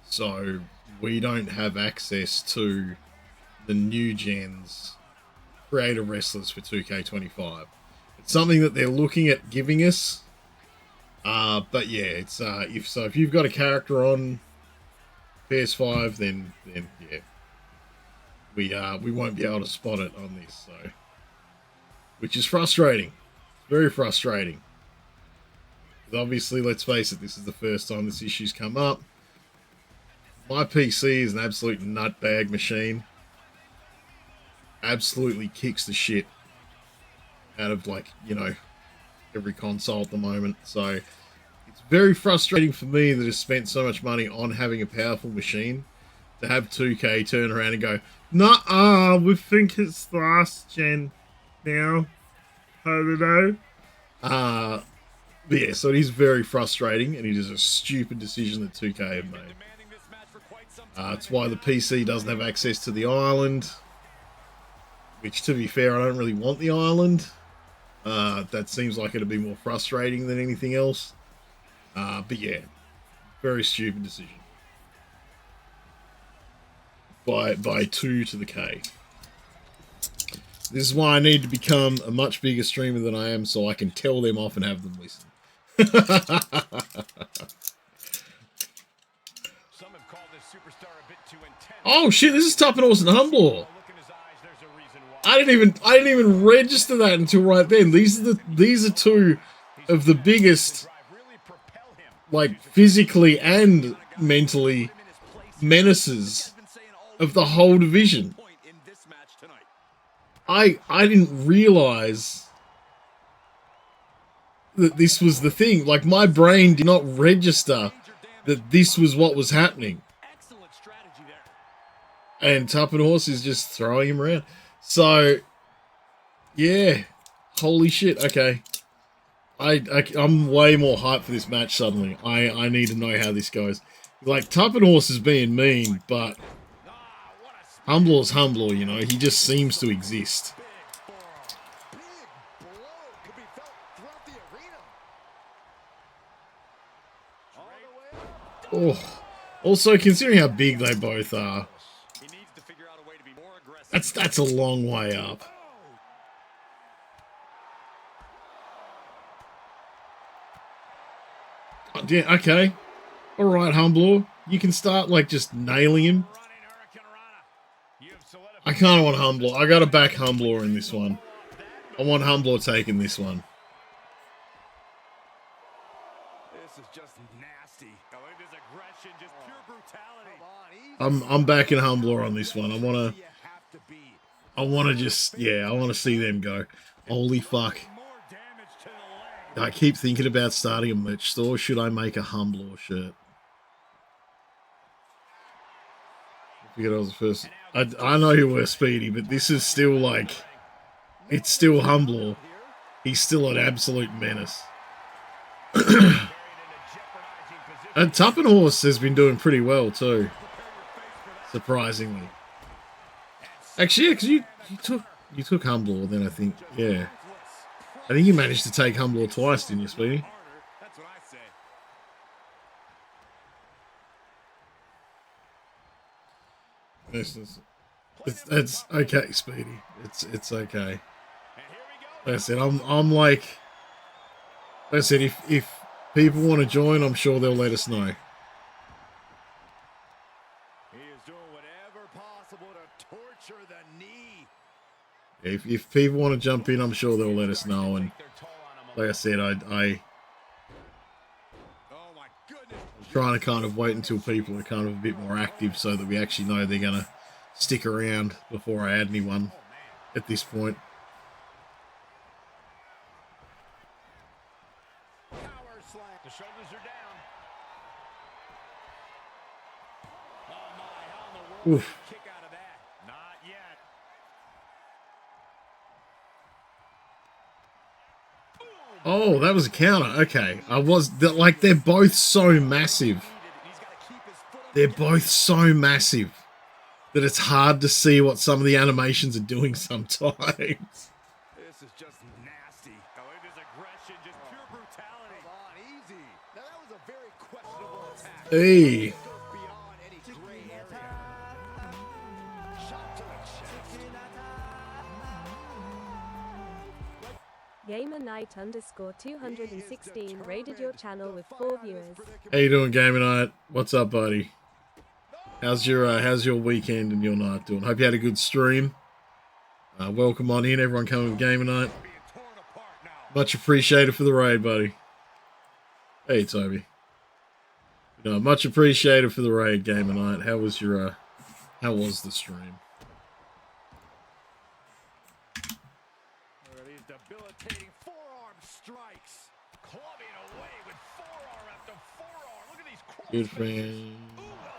So we don't have access to the new gen's creator wrestlers for 2K25. It's something that they're looking at giving us. But yeah, it's if you've got a character on PS5, then yeah, we won't be able to spot it on this, so which is frustrating, very frustrating. Because obviously, let's face it, this is the first time this issue's come up. My PC is an absolute nutbag machine. Absolutely kicks the shit out of, like, you know, every console at the moment. So it's very frustrating for me that has spent so much money on having a powerful machine to have 2K turn around and go, "Nuh-uh, we think it's last gen now." I don't know. But yeah, so it is very frustrating, and it is a stupid decision that 2K have made. It's why the PC doesn't have access to the island, which, to be fair, I don't really want the island. That seems like it'd be more frustrating than anything else. But yeah, very stupid decision. By 2 to the K. This is why I need to become a much bigger streamer than I am, so I can tell them off and have them listen. Some have called this superstar a bit too intense. Oh shit! This is Tough and Awesome Humble. I didn't even register that until right then. These are two of the biggest, like, physically and mentally, menaces of the whole division. I didn't realize that this was the thing. Like, my brain did not register that this was what was happening. And Tough and Horse is just throwing him around. So, yeah. Holy shit, okay. I'm way more hyped for this match suddenly. I need to know how this goes. Like, Tough and Horse is being mean, but Humbler's Humbler, you know. He just seems to exist. Oh. Also, considering how big they both are, He needs to figure out a way to be more aggressive. that's a long way up. Oh, yeah, okay. All right, Humbler. You can start, like, just nailing him. I kind of want Humbler. I got to back Humbler in this one. I want Humbler taking this one. This is just nasty. His aggression, just pure brutality. I'm backing Humbler on this one. I want to just, yeah, I want to see them go. Holy fuck. I keep thinking about starting a merch store. Should I make a Humbler shirt? I forget I was the first. I know you were Speedy, but this is still like, it's still Humbler. He's still an absolute menace. And Tuppenhorse has been doing pretty well too, surprisingly. Actually, yeah, because you took Humbler, then I think, yeah. I think you managed to take Humbler twice, didn't you, Speedy? That's what I say. It's okay, Speedy. It's okay. Like I said, I'm like, like I said, if people want to join, I'm sure they'll let us know. He is doing whatever possible to torture the knee. If people want to jump in, I'm sure they'll let us know. And like I said, I'm trying to kind of wait until people are kind of a bit more active so that we actually know they're gonna stick around before I add anyone at this point. Power slam. The shoulders are down. Oh my, how in the world Oof. kick out of that? Not yet. Oh, that was a counter. Okay, like they're both so massive. They're both so massive that it's hard to see what some of the animations are doing sometimes. This is just nasty. His aggression, just pure brutality. Come on, easy. Now that was a very questionable attack. Hey. Goes beyond any gray area. Shot to the chest. Gamernight_216 rated your channel with 4 viewers. How you doing, Gamer Night? What's up, buddy? How's your weekend and your night doing? Hope you had a good stream. Welcome on in, everyone coming with Gamer Night. Much appreciated for the raid, buddy. Hey, Toby. No, much appreciated for the raid, Gamer Night. How was the stream? These debilitating forearm strikes. Clubbing away with forearm after forearm. Look at these cross Good friend.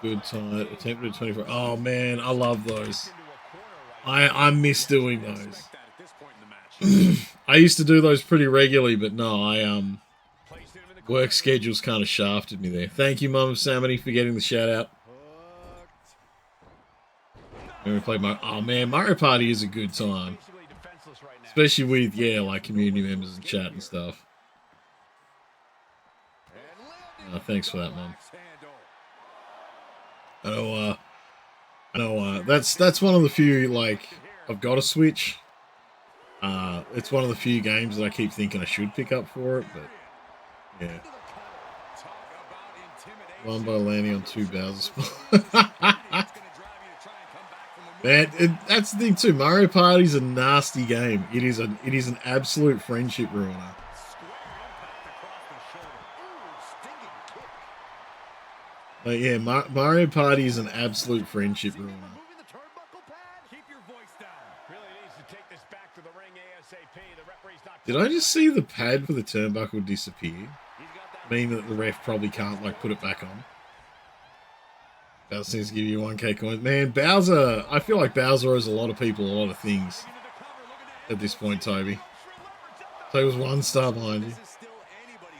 Good time. Attempted 24. Oh man, I love those. I miss doing those. I used to do those pretty regularly, but no, work schedules kind of shafted me there. Thank you, Mum of Samity, for getting the shout out. When we played Mario Party is a good time. Especially with, yeah, like community members and chat and stuff. Thanks for that, Mum. I know, that's one of the few, like, I've got a Switch. It's one of the few games that I keep thinking I should pick up for it, but, yeah. One by landing on 2 Bowser. Man, that's the thing too. Mario Party's a nasty game. It is an absolute friendship ruiner. But yeah, Mario Party is an absolute friendship ruiner. Did I just see the pad for the turnbuckle disappear? Meaning that the ref probably can't like put it back on. Bowser seems to give you 1k coins. Man, Bowser, I feel like Bowser owes a lot of people a lot of things at this point, Toby. So he was 1 star behind you.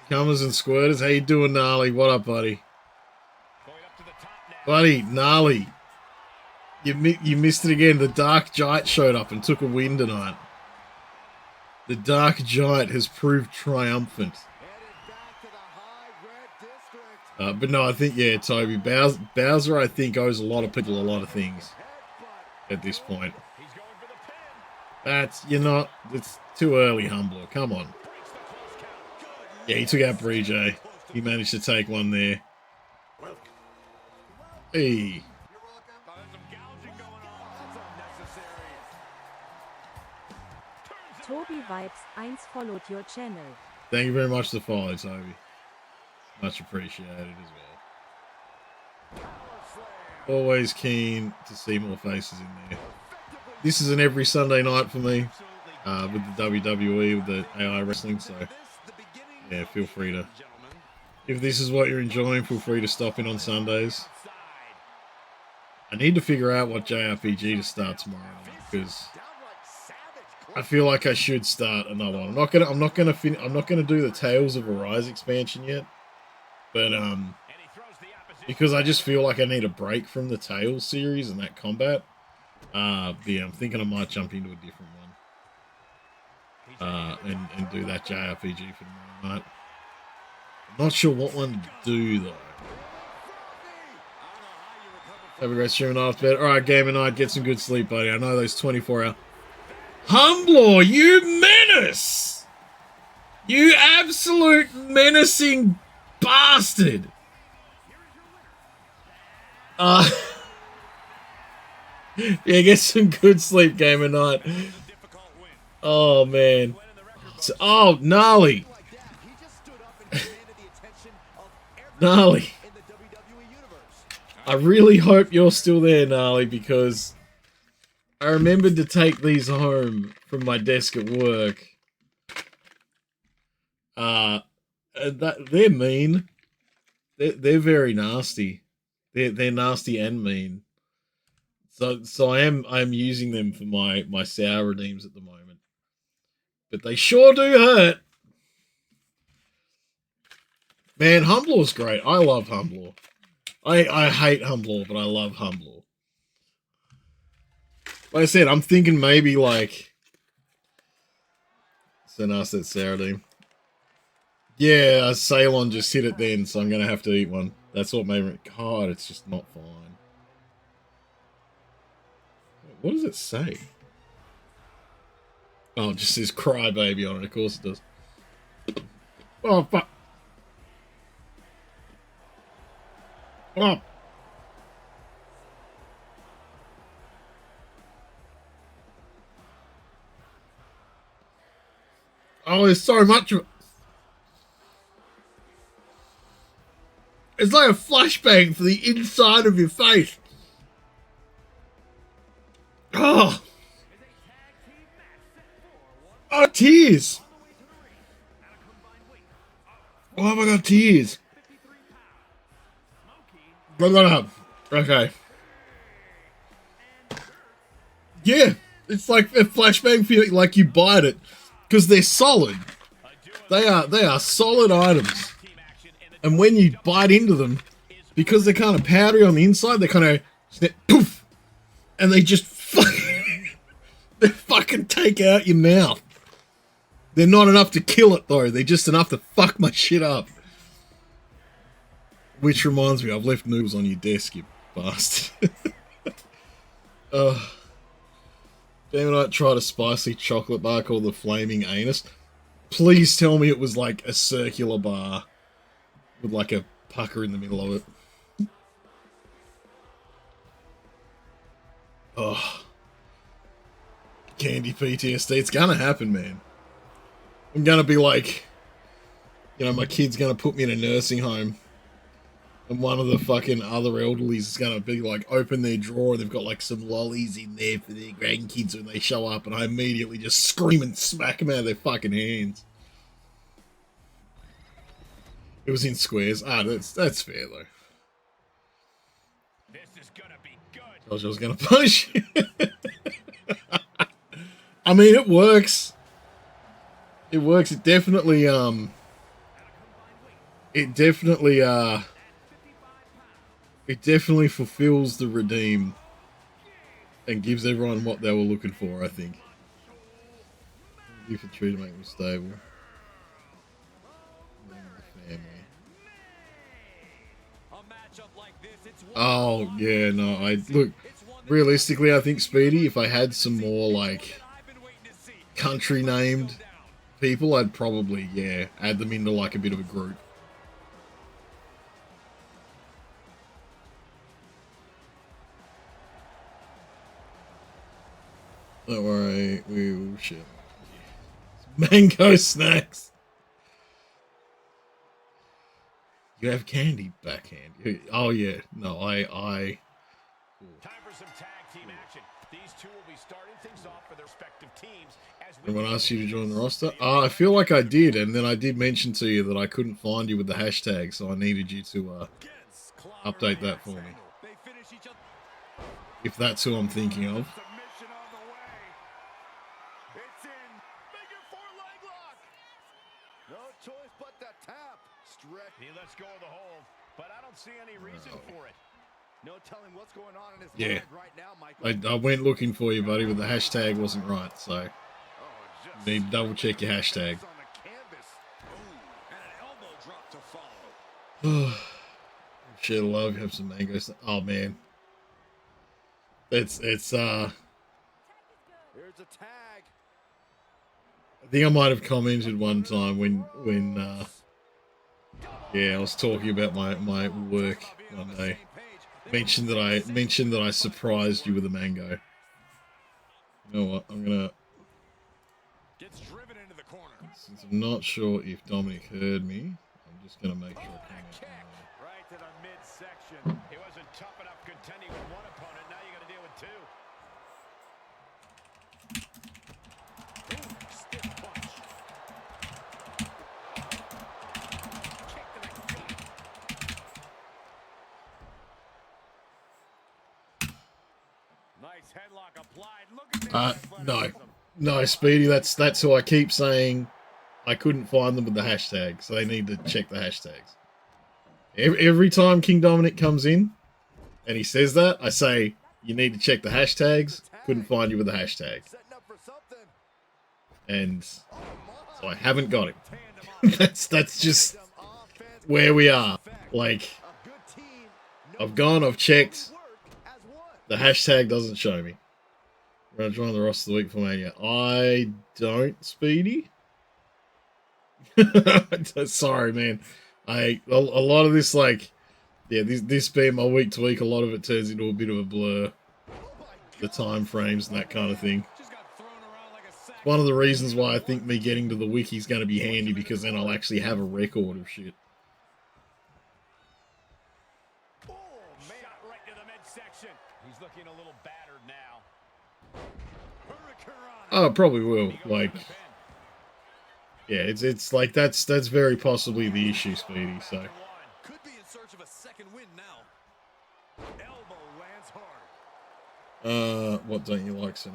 Comers and Squirters, how you doing, Gnarly? What up, buddy? Buddy, Gnarly. You missed it again. The Dark Giant showed up and took a win tonight. The Dark Giant has proved triumphant. But no, I think, yeah, Toby. Bowser, I think, owes a lot of people a lot of things at this point. It's too early, Humbler. Come on. Yeah, he took out Bree. He managed to take one there. Hey. Toby Vibes 1 followed your channel. Thank you very much for the follow, Toby. Much appreciated as well. Always keen to see more faces in there. This is an every Sunday night for me with the WWE, with the AI wrestling, so yeah, feel free to, if this is what you're enjoying, feel free to stop in on Sundays. I need to figure out what JRPG to start tomorrow because I feel like I should start another one. I'm not gonna do the Tales of Arise expansion yet, but because I just feel like I need a break from the Tales series and that combat. Yeah, I'm thinking I might jump into a different one and do that JRPG for tomorrow night. I'm not sure what one to do though. Have a great stream after bed. Alright, gamer night, get some good sleep, buddy. I know those 24-hour. Humblor, you menace! You absolute menacing bastard! Yeah, get some good sleep, gamer night. Oh, man. Oh, gnarly. Gnarly. I really hope you're still there, Gnarly, because I remembered to take these home from my desk at work. They're mean. They're very nasty. They're nasty and mean. So I'm using them for my sour redeems at the moment. But they sure do hurt. Man, Humblor's great. I love Humblor. I hate Humblor, but I love Humblor. Like I said, I'm thinking maybe like so nice that Saturday. Yeah, Ceylon just hit it then, so I'm gonna have to eat one. That's what made me. God, it's just not fine. What does it say? Oh, it just says "Crybaby" on it. Of course it does. Oh fuck! Oh. Oh, there's so much of it. It's like a flashbang for the inside of your face. Oh. Oh, tears. Why have I got tears? Okay. Yeah, it's like a flashbang feeling, like you bite it, because they're solid. They are solid items, and when you bite into them, because they're kind of powdery on the inside, they kind of poof, and they just fucking take out your mouth. They're not enough to kill it though. They're just enough to fuck my shit up. Which reminds me, I've left noodles on your desk, you bastard. Damn it, I tried a spicy chocolate bar called the Flaming Anus. Please tell me it was like a circular bar with like a pucker in the middle of it. Oh. Candy PTSD. It's gonna happen, man. I'm gonna be like, my kid's gonna put me in a nursing home. And one of the fucking other elderlies is going to be like, open their drawer and they've got like some lollies in there for their grandkids when they show up. And I immediately just scream and smack them out of their fucking hands. It was in squares. That's fair though. This is gonna be good. I was going to punish you. I mean, it works. It works. It definitely fulfills the redeem and gives everyone what they were looking for, I think. Give a tree to make them stable. Family. Oh, yeah, no, look, realistically, I think, Speedy, if I had some more, like, country-named people, I'd probably, yeah, add them into, like, a bit of a group. Don't worry, we will share. Mango snacks! You have candy backhand. Oh, yeah, no, Time for some tag team action. These two will be starting things off for their respective teams. Anyone asked you to join the roster? I feel like I did, and then I did mention to you that I couldn't find you with the hashtag, so I needed you to update that for me. If that's who I'm thinking of. No choice but to tap. He lets go of the hold, but I don't see any reason for it. No telling what's going on in his mind right now, Michael. I went looking for you, buddy, but the hashtag wasn't right, so you need to double check your hashtag. Share the love, have some mangoes. Oh man. Here's a tag. I think I might have commented one time when I was talking about my work one day. Mentioned that I surprised you with a mango. You know what? I'm gonna. Since I'm not sure if Dominic heard me, I'm just gonna make sure. Right to the midsection. It wasn't tough enough contending with one opponent. Now you got to deal with two. Ooh, stiff punch. Kick to the feet. Nice headlock applied. Look at that. No, Speedy. That's who I keep saying. I couldn't find them with the hashtag, so they need to check the hashtags. Every time King Dominic comes in and he says that, I say, you need to check the hashtags. Couldn't find you with the hashtag. And so I haven't got him. that's just where we are. Like, I've checked. The hashtag doesn't show me. We're going to join the roster of the week for Mania. I don't, Speedy. Sorry, man. A lot of this, like, yeah, this being my week to week, a lot of it turns into a bit of a blur. The time frames and that kind of thing. One of the reasons why I think me getting to the wiki is going to be handy, because then I'll actually have a record of shit. He's looking a little battered now. Oh, probably will. Like, yeah, it's like that's very possibly the issue, Speedy. So. Could be in search of a second win now. Elbow lands hard. What don't you like, so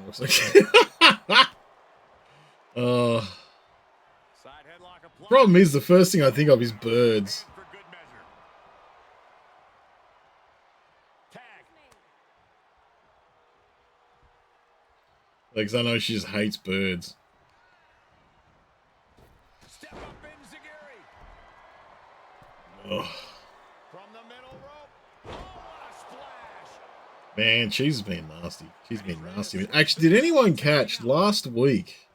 Like, problem is, the first thing I think of is birds. Like, 'cause I know she just hates birds. Step up in Ugh. from the middle rope. Oh, what a splash. Man, she's been nasty. She's been nasty. Actually, did anyone catch last week?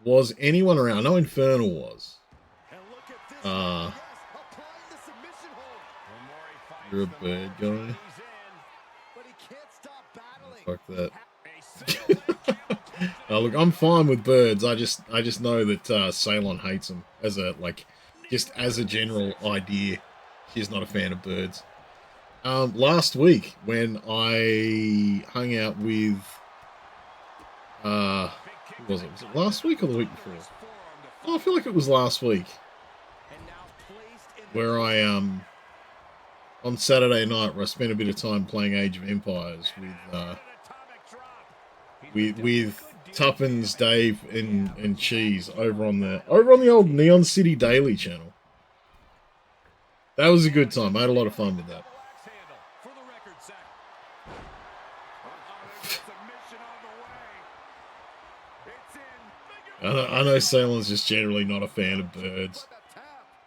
Was anyone around? I know Infernal was. You're a bird guy. Fuck that. Look, I'm fine with birds. I just know that Ceylon hates them as a just as a general idea. She's not a fan of birds. Last week when I hung out with who was it? Was it last week or the week before? Oh, I feel like it was last week. Where I on Saturday night, where I spent a bit of time playing Age of Empires with Tuppence, Dave, and Cheese over on the old Neon City Daily channel. That was a good time. I had a lot of fun with that. I know Ceylon's just generally not a fan of birds.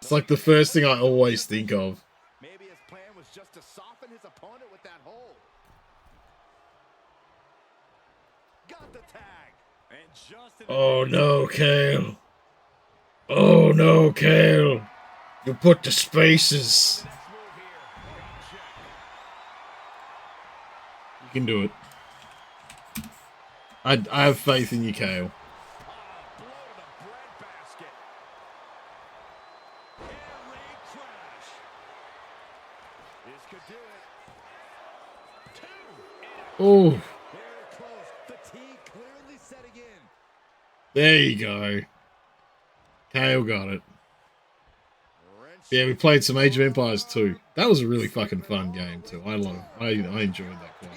It's like the first thing I always think of plan was just to soften his opponent with that hold. Got the tag. And just Oh no, Kale. Oh no, Kale. You put the spaces. You can do it. I have faith in you, Kale. Oh. There you go. Kale got it. Yeah, we played some Age of Empires 2. That was a really fucking fun game too. I enjoyed that quite a bit.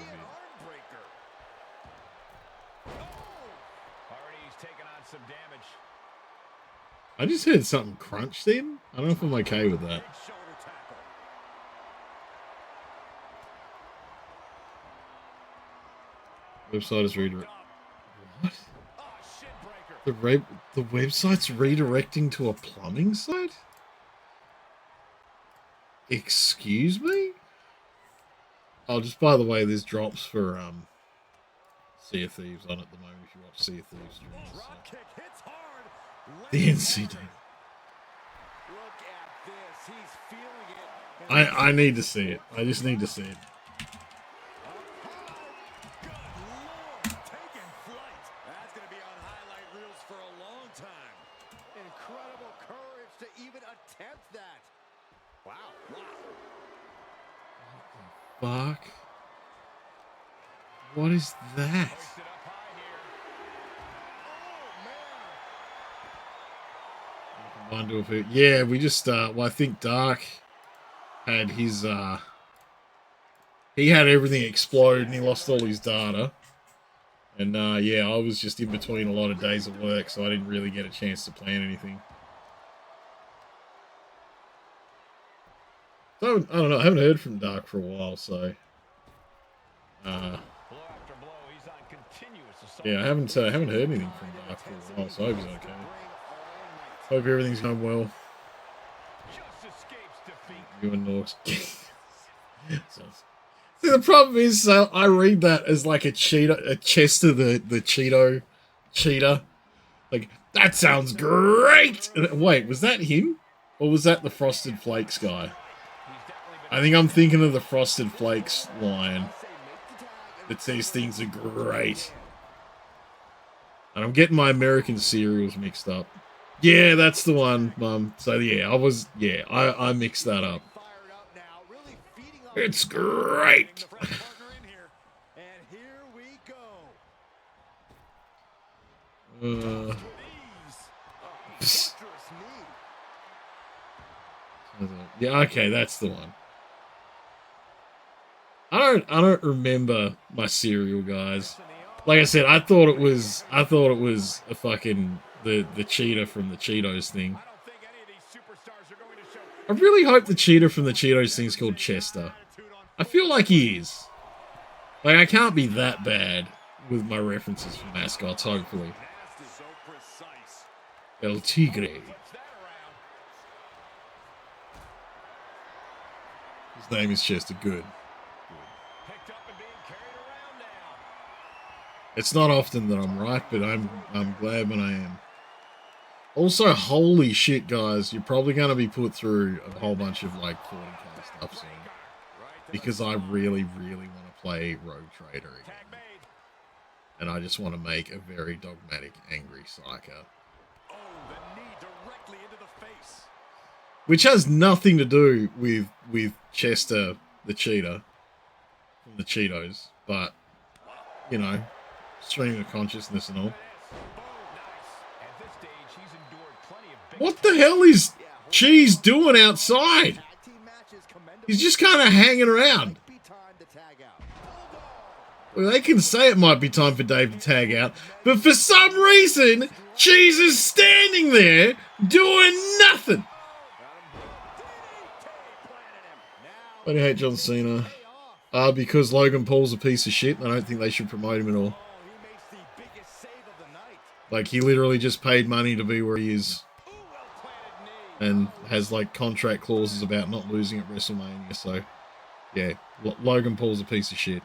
I just heard something crunch then. I don't know if I'm okay with that. Website is redirecting. What? The website's redirecting to a plumbing site? Excuse me? Oh, just by the way, there's drops for Sea of Thieves on at the moment if you watch Sea of Thieves streams. So. The NCD. I need to see it. I just need to see it. Fuck. What is that? Yeah, we just well, I think Dark had his he had everything explode and he lost all his data. And yeah, I was just in between a lot of days of work, so I didn't really get a chance to plan anything. So I don't know, I haven't heard from Dark for a while, so yeah, I haven't heard anything from Dark for a while, so I hope he's okay. Hope everything's going well. You and Norks. See, the problem is, I read that as like a Chester the Cheeto cheetah. Like, that sounds great! And, wait, was that him? Or was that the Frosted Flakes guy? I think I'm thinking of the Frosted Flakes line that says things are great. And I'm getting my American cereals mixed up. Yeah, that's the one, Mum. So yeah, I mixed that up. It's great. Yeah, okay, that's the one. I don't remember my cereal, guys. Like I said, I thought it was a fucking the cheetah from the Cheetos thing. I really hope the cheetah from the Cheetos thing's called Chester. I feel like he is. Like, I can't be that bad with my references for mascots, hopefully. El Tigre. His name is Chester. Good. It's not often that I'm right, but I'm glad when I am. Also, holy shit, guys, you're probably going to be put through a whole bunch of, like, 40k stuff soon. Because I really, really want to play Rogue Trader again. And I just want to make a very dogmatic, angry psycho. Which has nothing to do with Chester the Cheetah from the Cheetos. But, you know, stream of consciousness and all. What the hell is Cheese doing outside? He's just kind of hanging around. Well, they can say it might be time for Dave to tag out, but for some reason, Cheese is standing there doing nothing. Why do you hate John Cena? Because Logan Paul's a piece of shit, and I don't think they should promote him at all. Like, he literally just paid money to be where he is. and has like contract clauses about not losing at WrestleMania. So yeah, Logan Paul's a piece of shit.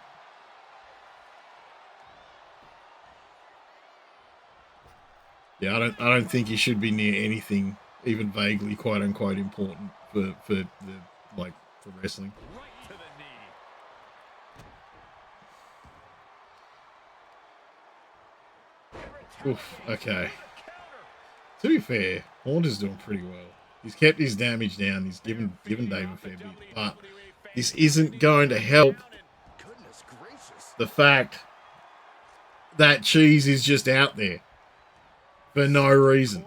Yeah, I don't think he should be near anything even vaguely quote unquote important for the like for wrestling. Right to the knee. Oof, okay. To be fair, Hunter's doing pretty well. He's kept his damage down. He's given Dave a fair bit, but this isn't going to help the fact that Cheese is just out there for no reason.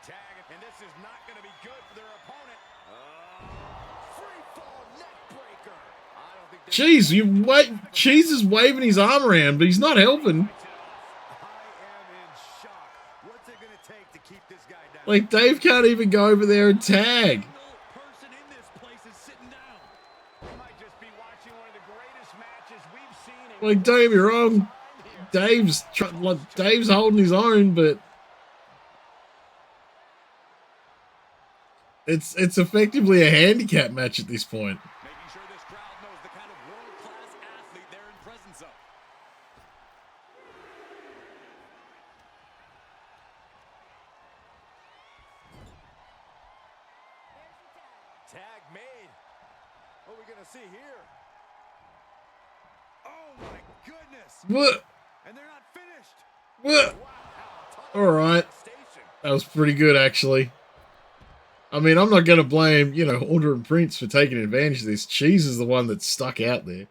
And this is not going to be good for their opponent. Free fall neck breaker. I don't think Cheese, Cheese is waving his arm around, but he's not helping. I am in shock. What's it going to take to keep this guy down? Like, Dave can't even go over there and tag. Person in this place is sitting down. We might just be watching one of the greatest matches we've seen. Like, don't get me wrong, Dave's holding his own, but it's effectively a handicap match at this point. Making sure this crowd knows the kind of world-class athlete they're in presence of. Tag made. What are we gonna see here? Oh my goodness! What? And they're not finished. What? Wow. All right, that was pretty good actually. I mean, I'm not going to blame, Hunter and Prince for taking advantage of this. Cheese is the one that stuck out there.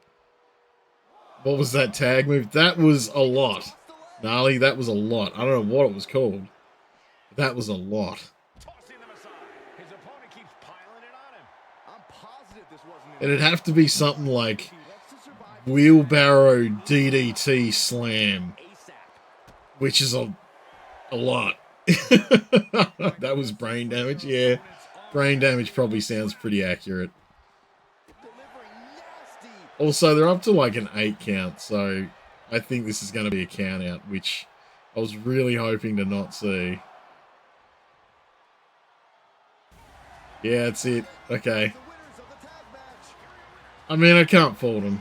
What was that tag move? That was a lot. Gnarly, that was a lot. I don't know what it was called. But that was a lot. Tossing them aside. His opponent keeps piling it on him. I'm positive this wasn't. It'd have to be something like wheelbarrow DDT slam, which is a lot. That was brain damage, yeah. Brain damage probably sounds pretty accurate. Also, they're up to like an 8 count, so I think this is going to be a count out, which I was really hoping to not see. Yeah, that's it. Okay. I mean, I can't fault them.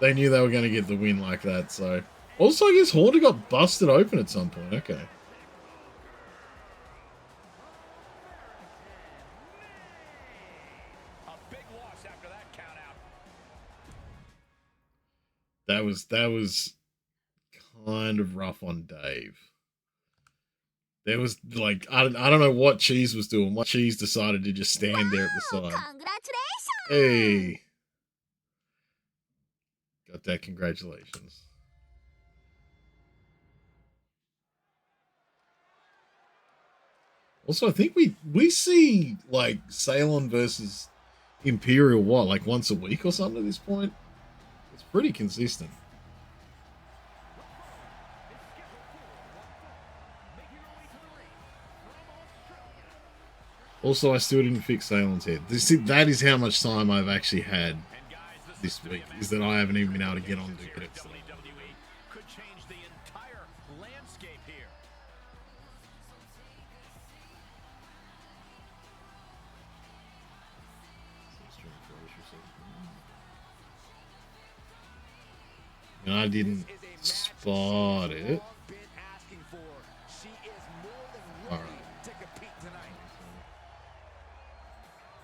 They knew they were going to get the win like that, so. Also, I guess Hunter got busted open at some point. Okay. A big loss after that count out. That was kind of rough on Dave. There was like I don't know what Cheese was doing. What Cheese decided to just stand there at the side. Congratulations! Hey, got that? Congratulations. Also, I think we see like Ceylon versus Imperial like once a week or something at this point. It's pretty consistent. Also, I still didn't fix Ceylon's head. That is how much time I've actually had this week, is that I haven't even been able to get on to get it. Could change the entire landscape here. And I didn't spot it. Alright.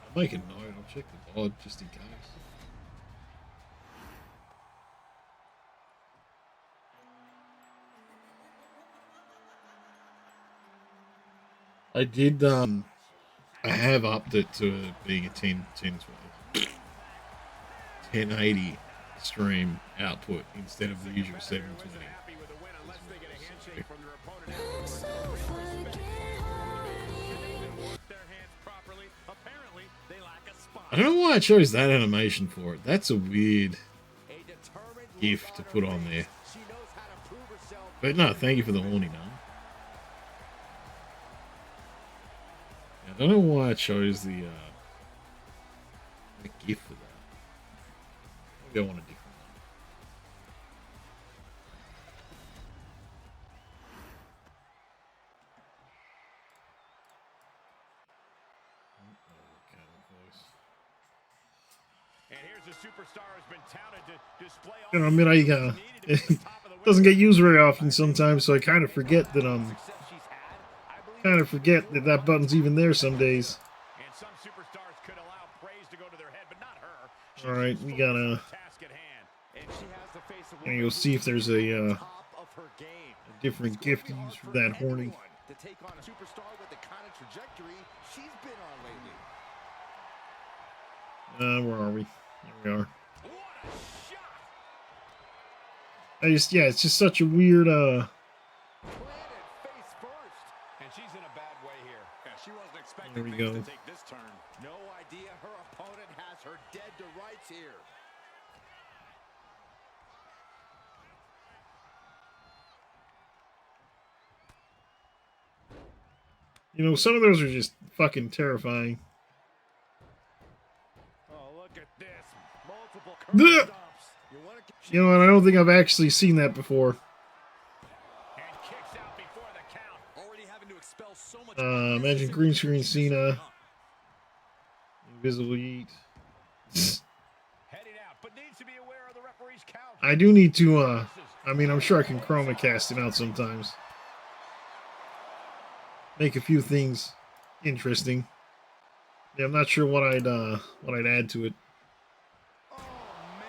I'll make a note. I'll check the bod just in case. I did, I have upped it to being a 1080 stream output instead of the usual 720. I don't know why I chose that animation for it. That's a weird GIF to put on there. But no, thank you for the horny gnome. I don't know why I chose the GIF for that. Maybe I want a different one. And here's a superstar who's been touted to display all You know, I mean, it doesn't get used very often sometimes, so I kind of forget that that button's even there some days. And some superstars could allow praise to go to their head, but not her. All right, we gotta. And you'll see if there's a different gift to use for that horny. To take on a superstar with the kind of trajectory she's been on lately. Where are we? There we are. What a shot! It's just such a weird, Planted face first. And she's in a bad way here. Yeah, she wasn't expecting There we things go. to take this turn. No idea her opponent has her dead to rights here. You know, some of those are just fucking terrifying. Oh, look at this. Multiple Blech! curve stops. You know, and I don't think I've actually seen that before. And kicks out before the count. Already having to expel so much Imagine green screen Cena. Invisible Yeet. heading out, but needs to be aware of the referee's count. I do need to, I mean, I'm sure I can chroma cast him out sometimes. Make a few things interesting. Yeah, I'm not sure what I'd add to it.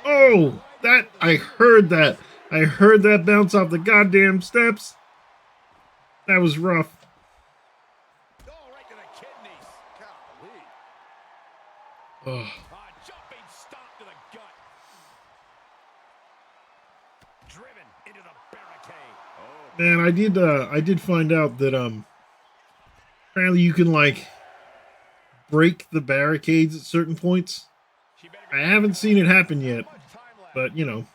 Oh, I heard that. I heard that bounce off the goddamn steps. That was rough. Oh, right to the kidneys. Golly. Oh. Jumping stomp to the gut. Driven into the barricade. Oh. Man, I did find out that apparently you can like break the barricades at certain points. I haven't seen it happen yet, but you know.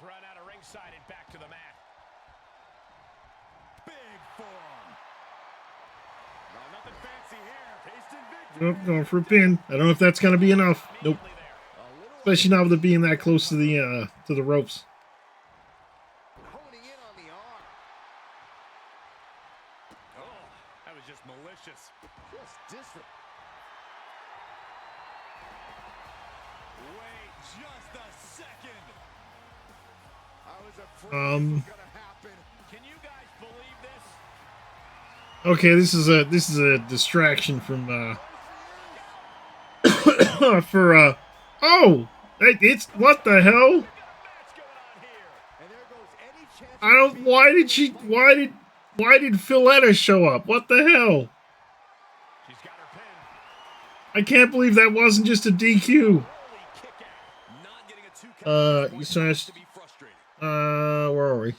Run out of ringside and back to the mat. Big forearm. No, nothing fancy here. Tasting victory. Nope, going for a pin. I don't know if that's gonna be enough. Nope. Especially not with it being that close to the ropes. Honing in on the arm. Oh, that was just malicious. Just distant. Wait just a second. I was afraid this was gonna happen. Can you guys believe this? Okay, this is a distraction from it's what the hell? I don't why did Philetta show up? What the hell? She's got her pin. I can't believe that wasn't just a DQ. You smashed where are we?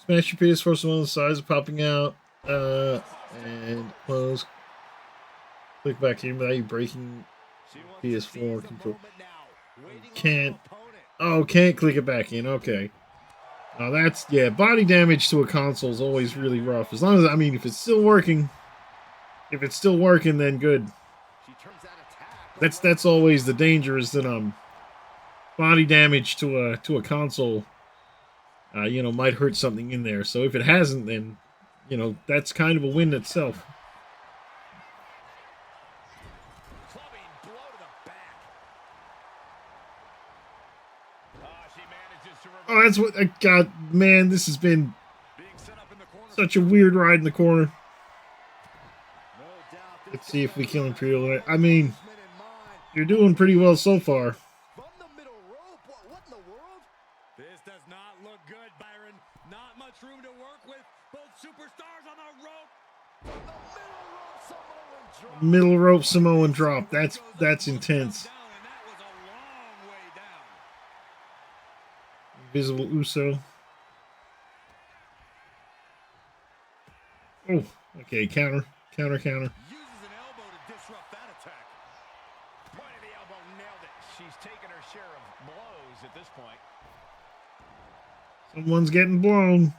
Smash your PS first one on the sides popping out. And close. Click back here without you breaking PS4 control. Can't. Oh, can't click it back in. Okay. Now that's, yeah, body damage to a console is always really rough. As long as, I mean, if it's still working, then good. That's always the danger is that, body damage to a console, you know, might hurt something in there. So if it hasn't, then, you know, that's kind of a win itself. Oh, that's what, God, man, this has been such a weird ride in the corner. Let's see if we kill Imperial. I mean, you're doing pretty well so far. What in the world? This does not look good, Byron. Not much room to work with. Both superstars on the rope. Middle rope Samoan drop. That's intense. Invisible Uso. Oh, okay. Counter. Uses an elbow to disrupt that attack. Point of the elbow, nailed it. She's taken her share of blows at this point. Someone's getting blown.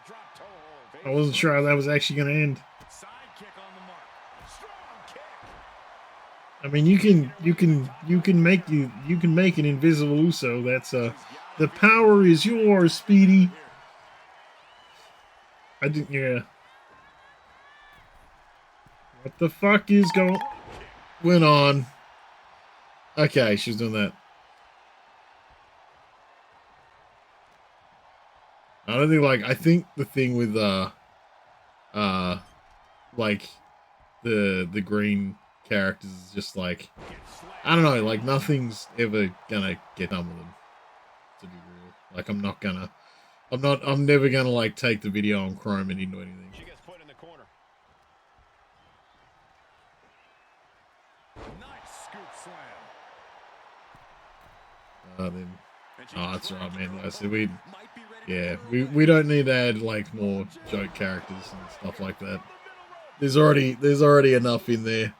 Drop toe hold. I wasn't sure how that was actually going to end. Side kick on the mark. Strong kick. I mean, you can make an invisible Uso. That's the power is yours, Speedy. I didn't, yeah. What the fuck is going on? Okay, she's doing that. I don't think, like, I think the thing with, like, the green characters is just, like, I don't know, like, nothing's ever gonna get done with them, to be real. Like, I'm never gonna, like, take the video on Chrome and into anything. She gets put in the corner. Nice scoop slam. Then, oh, that's right, man. Like I said, we don't need to add, like, more joke characters and stuff like that. There's already enough in there.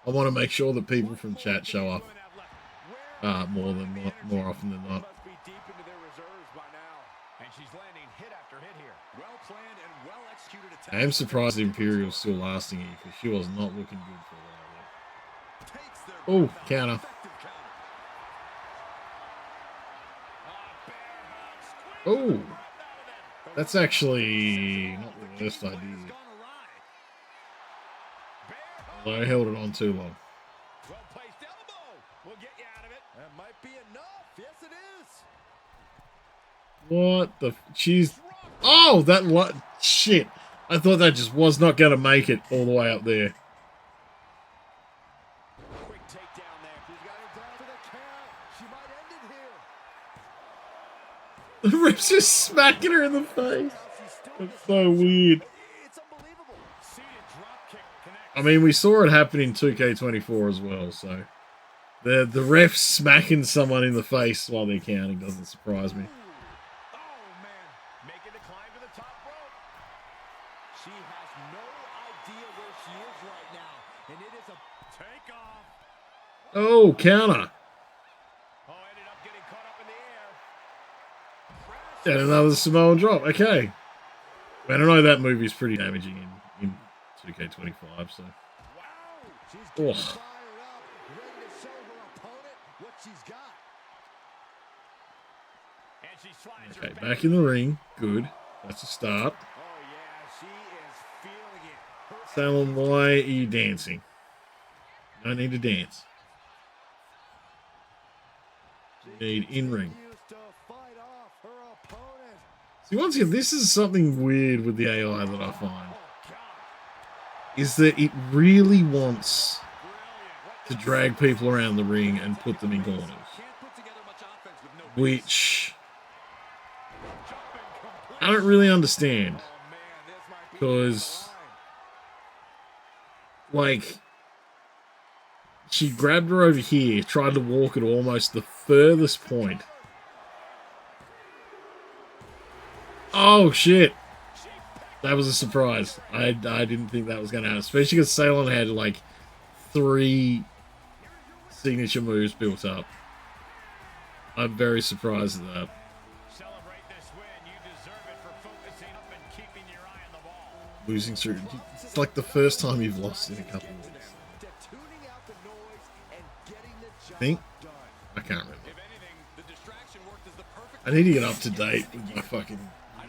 I want to make sure that people from chat show up more often than not. I am surprised the Imperial's still lasting here because she was not looking good for a while there. Oh, counter. Oh, that's actually not the worst idea. Although I held it on too long. Well placed elbow will get you out of it. That might be enough. Yes, it is. What the? She's. Oh, that shit. I thought that just was not going to make it all the way up there. Quick takedown there. She's got it down to the count. She might end it here. The ref's just smacking her in the face. That's so weird. It's unbelievable. Seated drop kick connects. I mean, we saw it happen in 2K24 as well, so the ref smacking someone in the face while they're counting doesn't surprise me. Oh man, making the climb to the top rope. She has no idea where she is right now, and it is a takeoff. Oh, counter. Oh, ended up getting caught up in the air. And another Samoan drop. Okay. I don't know, that movie's pretty damaging in 2K25, so. Wow, she's Oh. getting fired up, ready to show her opponent what she's got. And she slides her Okay, back in the ring. Good. That's a start. Oh yeah, she is feeling it. Her Salem, why are you dancing? You don't need to dance. You need in-ring. continues to fight off her opponent. See, once again, this is something weird with the AI that I find. Is that it really wants to drag people around the ring and put them in corners. Which I don't really understand. Because, like, she grabbed her over here, tried to walk at almost the furthest point. Oh, shit. That was a surprise. I didn't think that was going to happen. Especially because Ceylon had, like, 3 signature moves built up. I'm very surprised at that. Celebrate this win. You deserve it for focusing up and keeping your eye on the ball. Losing through. It's like the first time you've lost in a couple of weeks. Tuning out the noise and getting the job Think? done. I can't remember. If anything, the distraction worked as the perfect. I need to get up to date with my fucking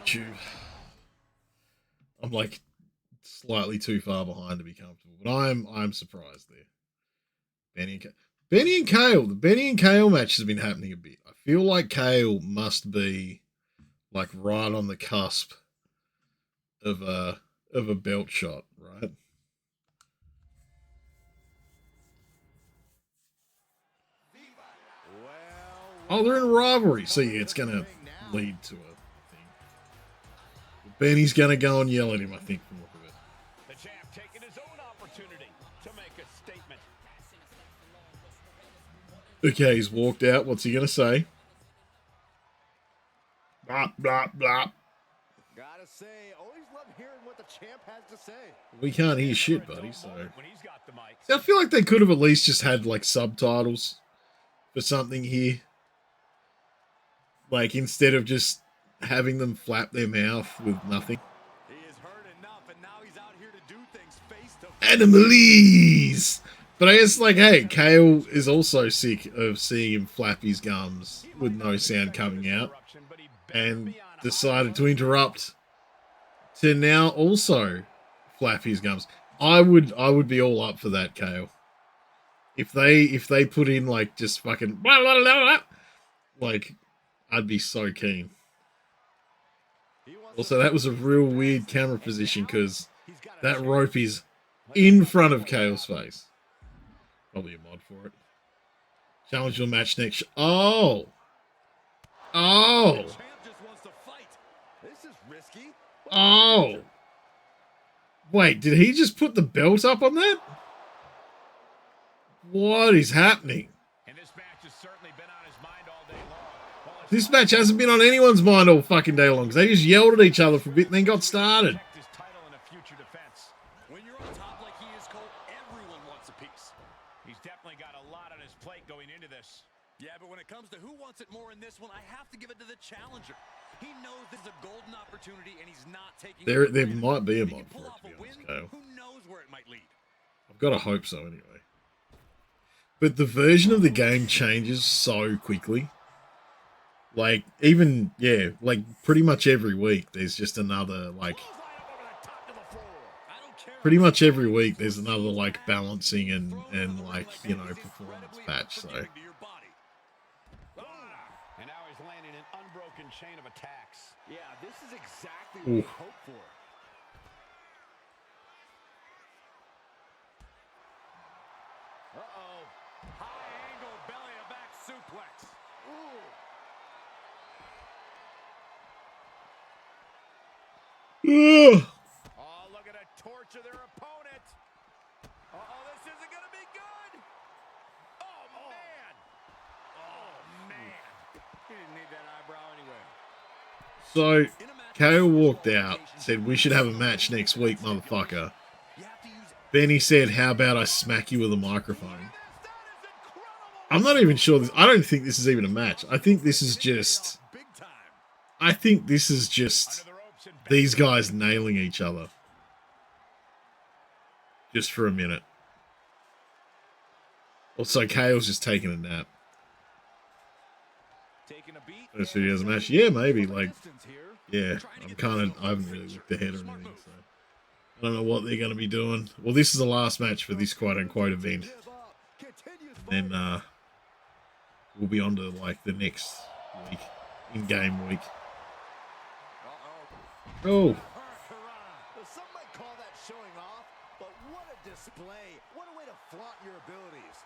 YouTube. I'm like slightly too far behind to be comfortable, but I'm surprised there. Benny and Kale. The Benny and Kale match has been happening a bit. I feel like Kale must be like right on the cusp of a belt shot, right? Oh, they're in a rivalry, so yeah, it's gonna lead to a thing. Benny's gonna go and yell at him, I think, from the look of it. The champ taking his own opportunity to make a statement. Okay, he's walked out. What's he gonna say? Blah blah blah. Gotta say, always love hearing what the champ has to say. We can't hear shit, buddy. So When he's got the mic. see, I feel like they could have at least just had like subtitles for something here. Like instead of just having them flap their mouth with nothing. He has heard enough, and now he's out here to do things face to face. Animalese! But I guess, like, hey, Kale is also sick of seeing him flap his gums with no sound coming out and decided to interrupt to now also flap his gums. I would be all up for that, Kale. If they put in like just fucking blah, blah, blah, blah, like I'd be so keen. Also, that was a real weird camera position because that rope is in front of Kale's face. Probably a mod for it. Challenge your match next. Oh. Oh. Oh. Wait, did he just put the belt up on that? What is happening? This match hasn't been on anyone's mind all fucking day long because they just yelled at each other for a bit and then got started. When you're on top like he is, Cole, everyone wants a piece. He's definitely got a lot on his plate going into this. Yeah, but when it comes to who wants it more in this one, I have to give it to the challenger. He knows this is a golden opportunity and he's not taking There might be a mod for it, to be honest, Kale. Who knows where it might lead? I've got to hope so anyway. But the version of the game changes so quickly. Like, even, yeah, like pretty much every week there's just another, like, pretty much every week there's another, like, balancing and like, you know, performance patch, so. And now he's landing an unbroken chain of attacks. Yeah, this is exactly what we hope for. Uh-oh. High angle belly to back suplex. Ooh. Oh, look at a torture their opponent. Uh-oh, this isn't going to be good. Oh, man. Oh, man. He didn't need that eyebrow anyway. So, Kale walked out, said, we should have a match next week, motherfucker. Benny said, how about I smack you with a microphone? I'm not even sure. I don't think this is even a match. I think this is just these guys nailing each other. Just for a minute. Also, Kale's just taking a nap. First video as a match. Yeah, maybe. Like, yeah, I haven't really looked ahead or anything, so. I don't know what they're going to be doing. Well, this is the last match for this quote-unquote event. Then, we'll be on to, like, the next week. In-game week. Oh. Some might call that showing off, but what a display. What a way to flaunt your abilities.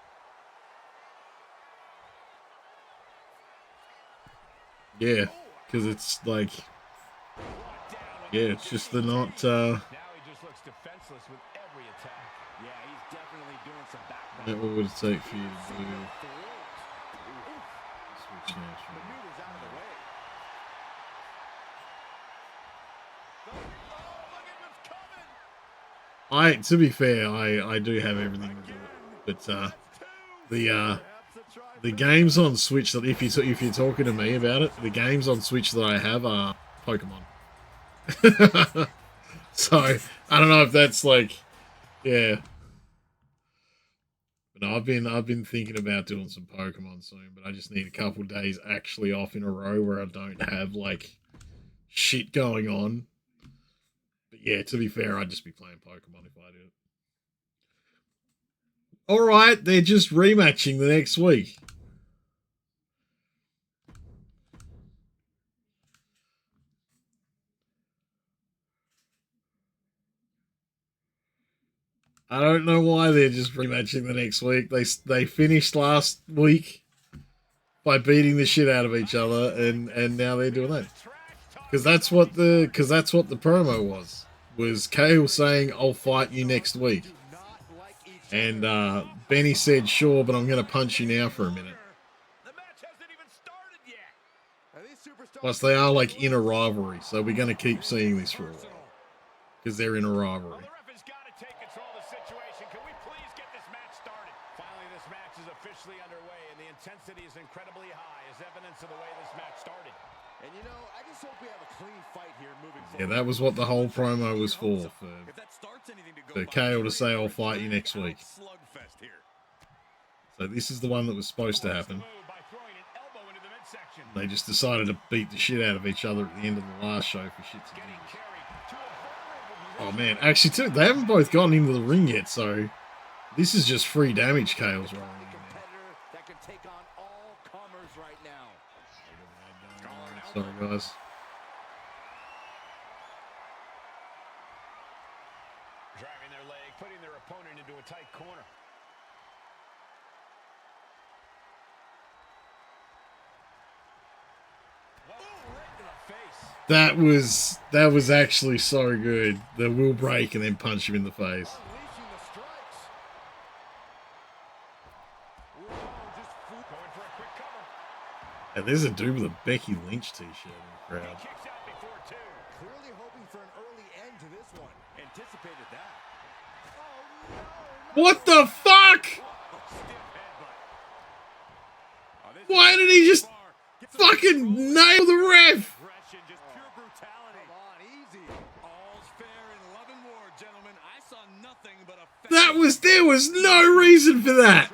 Yeah, because it's like, yeah, it's just they're not, Now he just looks defenseless with every attack. Yeah, he's definitely doing some background. what would it take for you to do? Switch now, The meat is out of the way. To be fair, I do have everything to do it, but the games on Switch that if you're talking to me about it, the games on Switch that I have are Pokemon. So I don't know if that's like, yeah. But no, I've been thinking about doing some Pokemon soon, but I just need a couple days actually off in a row where I don't have like shit going on. But yeah, to be fair, I'd just be playing Pokemon if I did it. Alright, they're just rematching the next week. I don't know why they're just rematching the next week. They finished last week by beating the shit out of each other, and now they're doing that. Because that's what the promo was Kale saying, I'll fight you next week. And Benny said, sure, but I'm going to punch you now for a minute. Plus, they are like in a rivalry, so we're going to keep seeing this for a while. Because they're in a rivalry. Intensity is incredibly high as evidence of the way this match started. And you know, I just hope we have a clean fight here moving forward. Yeah, that was what the whole promo was for Kale to say, I'll fight you next week. So this is the one that was supposed to happen. They just decided to beat the shit out of each other at the end of the last show for shits and gigs. Oh man, actually, too, they haven't both gotten into the ring yet, so this is just free damage. Kale's rolling in now. That can take on all comers right now. Sorry, guys. Driving their leg, putting their opponent into a tight corner. That was actually so good. The will break and then punch him in the face. And there's a dude with a Becky Lynch t-shirt in the crowd. Clearly hoping for an early end to this one. Anticipated that. What the fuck? Why did he just fucking nail the ref? There was no reason for that.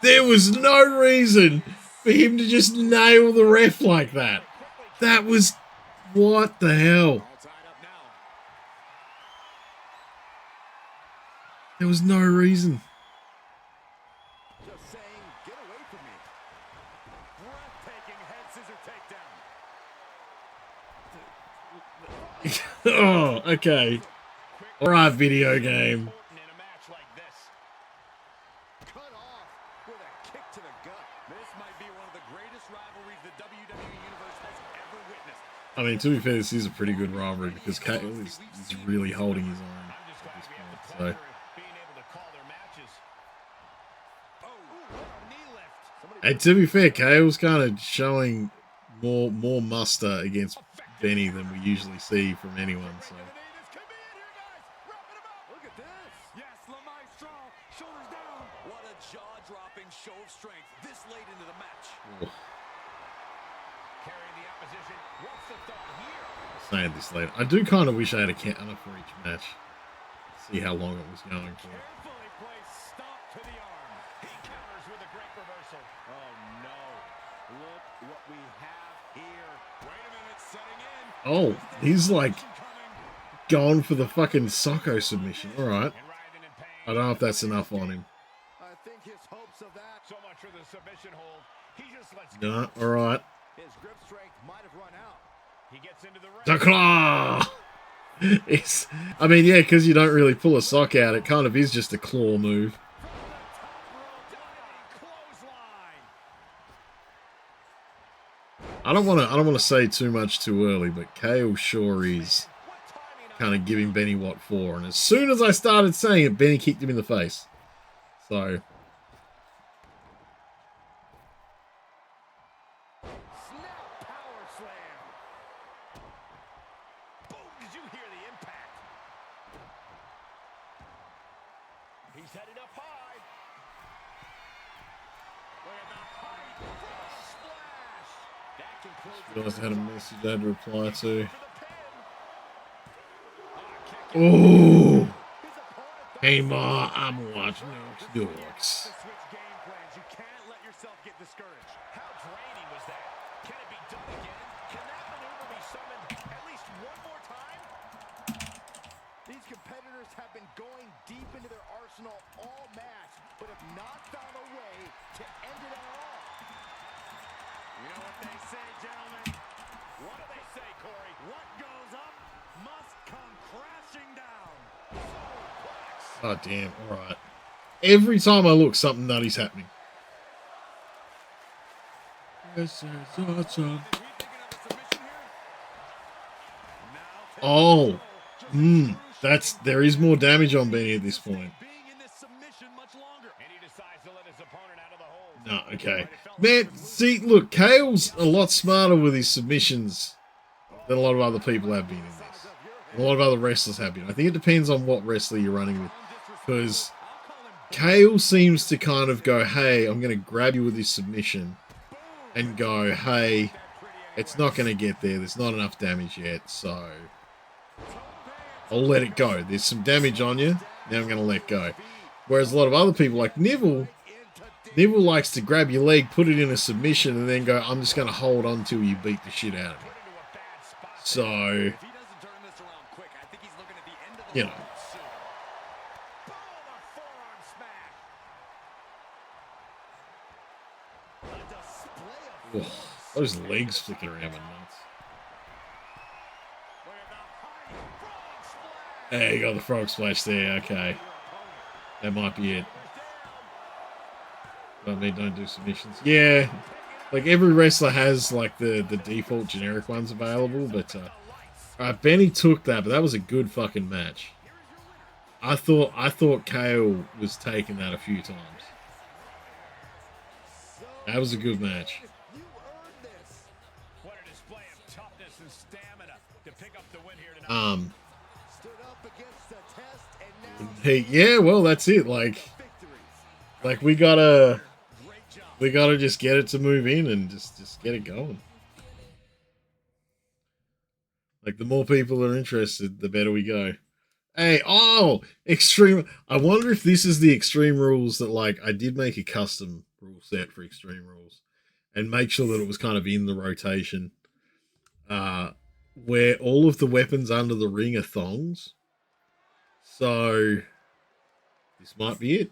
There was no reason for him to just nail the ref like that. That was, what the hell? There was no reason. Just saying, get away from me. Breathtaking head scissor takedown. Oh, okay. Alright, video game. Cut off with a kick to the gut. This might be one of the greatest rivalries the WWE Universe has ever witnessed. I mean, to be fair, this is a pretty good rivalry because Kale is really holding his own at this point. So. And to be fair, Kale's kind of showing more muster against Benny than we usually see from anyone. So. Saying this later, I do kind of wish I had a counter for each match. See how long it was going for. Oh, he's like going for the fucking Socko submission. All right, I don't know if that's enough on him. I think his hopes of that so much for the submission hold. He just lets No, all right. His grip strength might have run out. He gets into the ring. The claw. I mean, yeah, because you don't really pull a sock out. It kind of is just a claw move. I don't want to say too much too early, but Kale sure is kind of giving Benny what for. And as soon as I started saying it, Benny kicked him in the face. So. Realized I had a message I had to reply to. Oh! Hey Ma, I'm watching NorksNorks. You can't let yourself get discouraged. How draining was that? Can it be done again? Can that maneuver be summoned at least one more time? These competitors have been going deep into their arsenal all match, but have not found a way to end it at all. You know what they say, gentlemen? What do they say, Corey? What goes up must come crashing down. Oh, damn. All right. Every time I look, something nutty's happening. This is awesome. Oh. There is more damage on Benny at this point. No, okay. Man, see, look, Kale's a lot smarter with his submissions than a lot of other people have been in this. And a lot of other wrestlers have been. I think it depends on what wrestler you're running with. Because Kale seems to kind of go, hey, I'm going to grab you with this submission. And go, hey, it's not going to get there. There's not enough damage yet, so I'll let it go. There's some damage on you. Now I'm going to let go. Whereas a lot of other people, like Neville likes to grab your leg, put it in a submission, and then go, I'm just going to hold on till you beat the shit out of me. So, you know. Ugh, those legs flicking around my nuts. Hey, you got the frog splash there. Okay, that might be it. I mean, don't do submissions. Yeah, like every wrestler has like the default generic ones available, but Benny took that, but that was a good fucking match. I thought Kale was taking that a few times. That was a good match. Hey, yeah, well, that's it. Like we gotta just get it to move in and just get it going. Like the more people are interested, the better we go. Hey, oh, Extreme. I wonder if this is the Extreme Rules that, like, I did make a custom rule set for Extreme Rules and make sure that it was kind of in the rotation. Where all of the weapons under the ring are thongs. So, this might be it.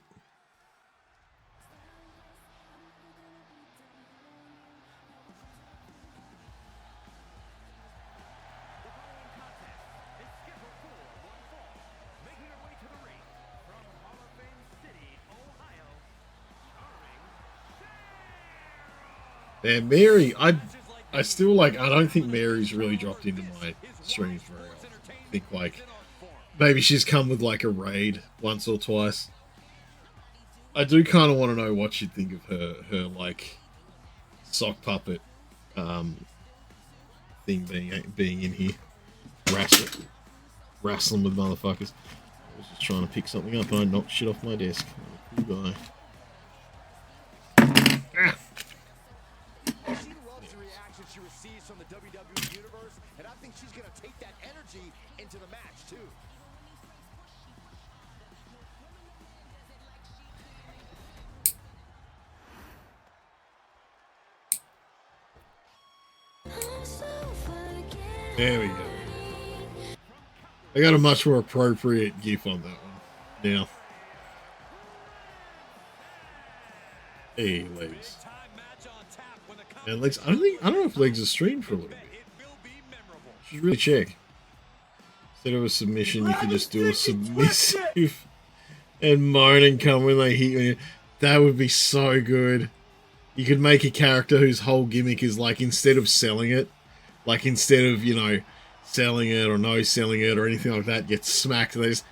And Mary, I still like, I don't think Mary's really dropped into my streams very often. I think like maybe she's come with like a raid once or twice. I do kind of want to know what she'd think of her like sock puppet thing being in here. Wrestling with motherfuckers. I was just trying to pick something up and I knocked shit off my desk. Cool guy. Ah. She receives from the WWE Universe, and I think she's going to take that energy into the match, too. There we go. I got a much more appropriate gif on that one. Now. Hey, legs. And legs, I don't know if legs are streamed for a little bit. Should really check. Instead of a submission, you can just do a submissive and moan and come when they hit you. That would be so good. You could make a character whose whole gimmick is like, instead of selling it, like instead of, you know, selling it or no selling it or anything like that, get smacked and they just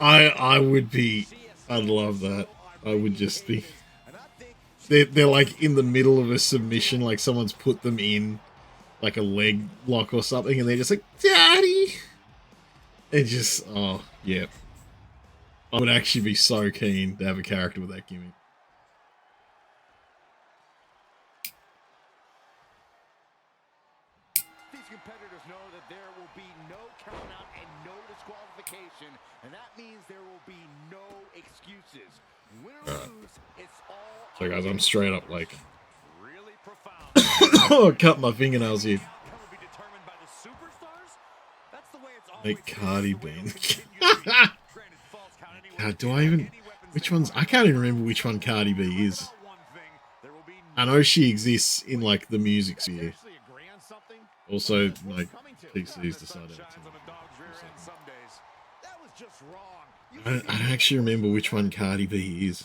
I'd love that. I would just be. They're like in the middle of a submission, like someone's put them in like a leg lock or something, and they're just like, Daddy! And just, oh, yeah. I would actually be so keen to have a character with that gimmick. These competitors know that there will be no countout and no disqualification, and that means there will be no excuses. Win or lose, it's all. So guys, I'm straight up like really profound. Cut my fingernails here. Make Cardi B. God, do I even? Which ones? I can't even remember which one Cardi B is. I know she exists in like the music sphere. Also, like PC's decided to. I don't actually remember which one Cardi B is.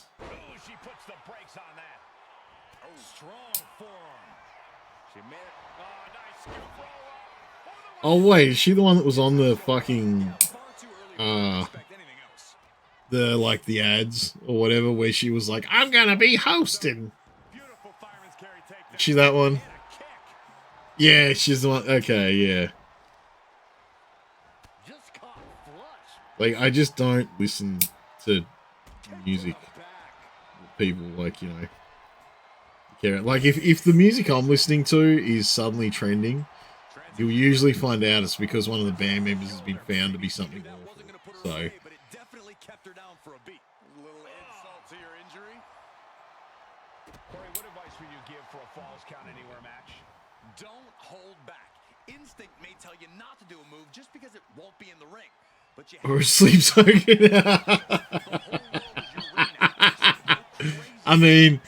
Oh wait, is she the one that was on the fucking the like the ads or whatever where she was like, I'm gonna be hosting? Is she that one? Yeah, she's the one. Okay, yeah. Like, I just don't listen to music people, like, you know, care. Like, if the music I'm listening to is suddenly trending, you'll usually find out it's because one of the band members has been found to be something awful. So, Corey, what advice would you give for a Falls Count Anywhere match? Don't hold back. Instinct may tell you not to do a move just because it won't be in the ring. But you Or a sleep token. I mean,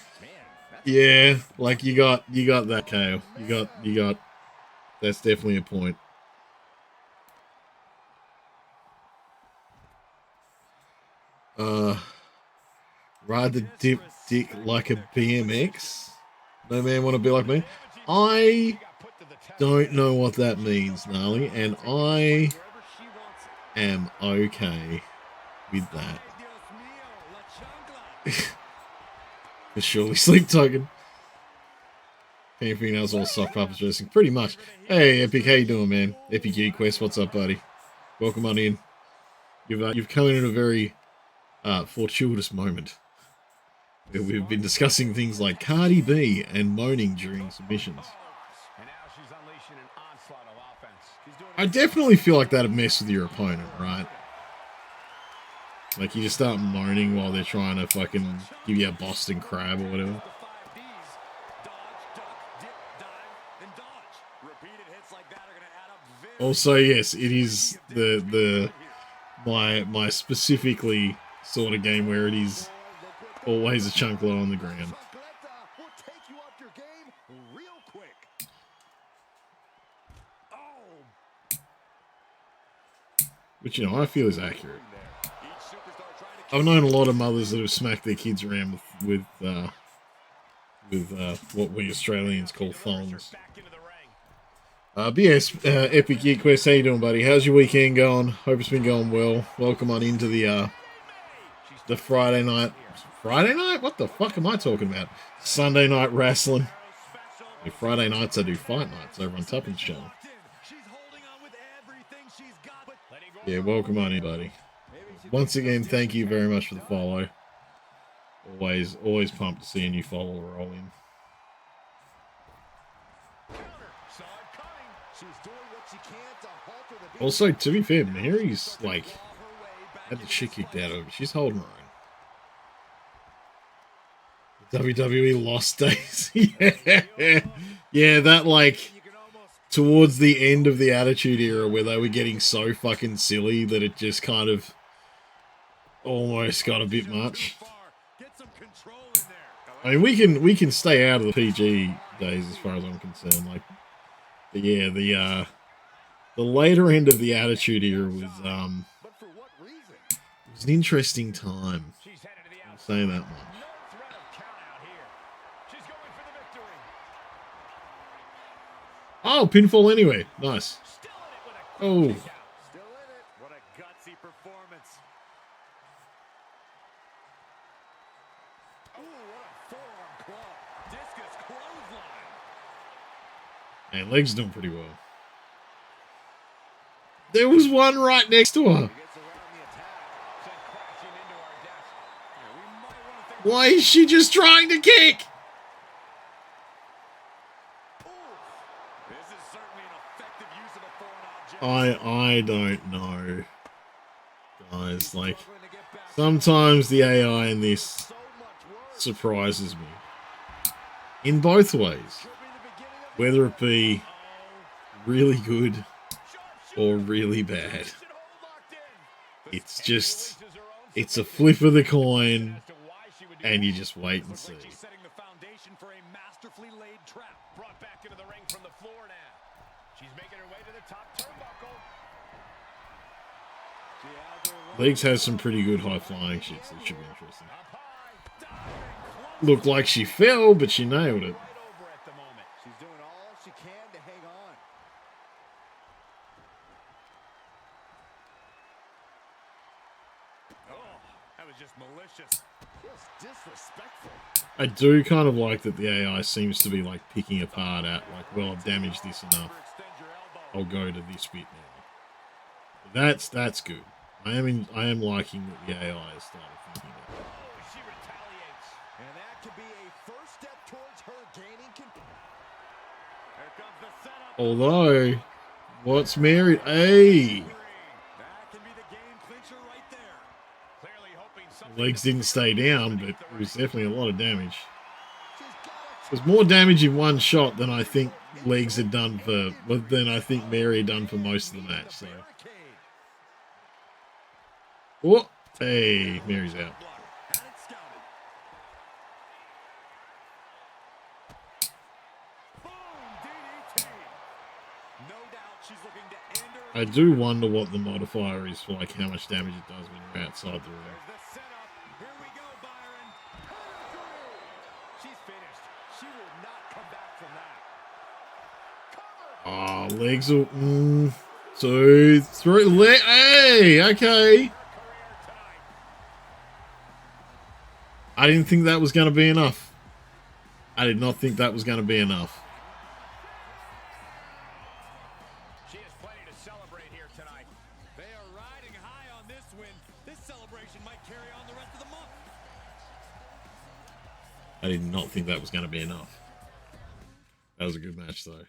yeah, like you got that, Kale. You got. That's definitely a point. Ride the dip dick like a BMX. No man want to be like me. I don't know what that means, Gnarly, and I am okay with that. For surely sleep token. Anything else all sock puppets dressing? Pretty much. Hey Epic, how you doing, man? Epic Quest, what's up, buddy? Welcome on in. You've come in at a very fortuitous moment. We've been discussing things like Cardi B and moaning during submissions. I definitely feel like that'd mess with your opponent, right? Like you just start moaning while they're trying to fucking give you a Boston Crab or whatever. Also, yes, it is my specifically sort of game where it is always a chunk low on the ground. Which, you know, I feel is accurate. I've known a lot of mothers that have smacked their kids around with what we Australians call thongs. But yes, Epic Gear Quest, how you doing, buddy? How's your weekend going? Hope it's been going well. Welcome on into the Friday night. Friday night? What the fuck am I talking about? Sunday night wrestling. Yeah, Friday nights I do fight nights over on Tuppin's channel. Yeah, welcome on in, buddy. Once again, thank you very much for the follow. Always pumped to see a new follower roll in. Also, to be fair, Mary's like had the shit kicked out of her. She's holding her own. WWE lost days. Yeah, that like towards the end of the Attitude Era where they were getting so fucking silly that it just kind of almost got a bit much. I mean, we can stay out of the PG days as far as I'm concerned. Like, but yeah, the later end of the Attitude Era was it was an interesting time. I'm saying that much. Oh, pinfall anyway. Nice. Oh. And legs doing pretty well. There was one right next to her. Why is she just trying to kick? I don't know. Guys, like, sometimes the AI in this surprises me. In both ways. Whether it be really good or really bad. It's just, it's a flip of the coin, and you just wait and see. Legs has some pretty good high flying shit, so it should be interesting. Looked like she fell, but she nailed it. I do kind of like that the AI seems to be like picking apart at like, well, I've damaged this enough. I'll go to this bit now. That's good. I am liking that the AI has started thinking that. She retaliates. And that could be a first step towards her gaining control. Here comes the setup. Although, what's Mary? Hey! That can be the game clincher right there. Clearly hoping something. Legs didn't stay down, but it was definitely a lot of damage. There's more damage in one shot than I think Legs had done for, well, than I think Mary had done for most of the match. So, oh, hey, Mary's out. I do wonder what the modifier is for, like, how much damage it does when you're outside the ring. Oh, Legs will... 2, 3... Hey, okay. I didn't think that was going to be enough. I did not think that was going to be enough. She has plenty to celebrate here tonight. They are riding high on this win. This celebration might carry on the rest of the month. I did not think that was going to be enough. That was a good match, though.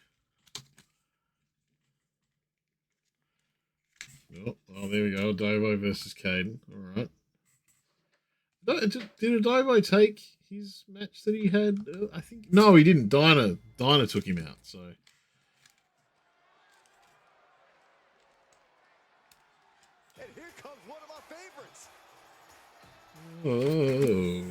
Oh, there we go. Adobo versus Caden. All right. Did Adobo take his match that he had? I think... No, he didn't. Dinah took him out, so... And here comes one of my favorites. Oh.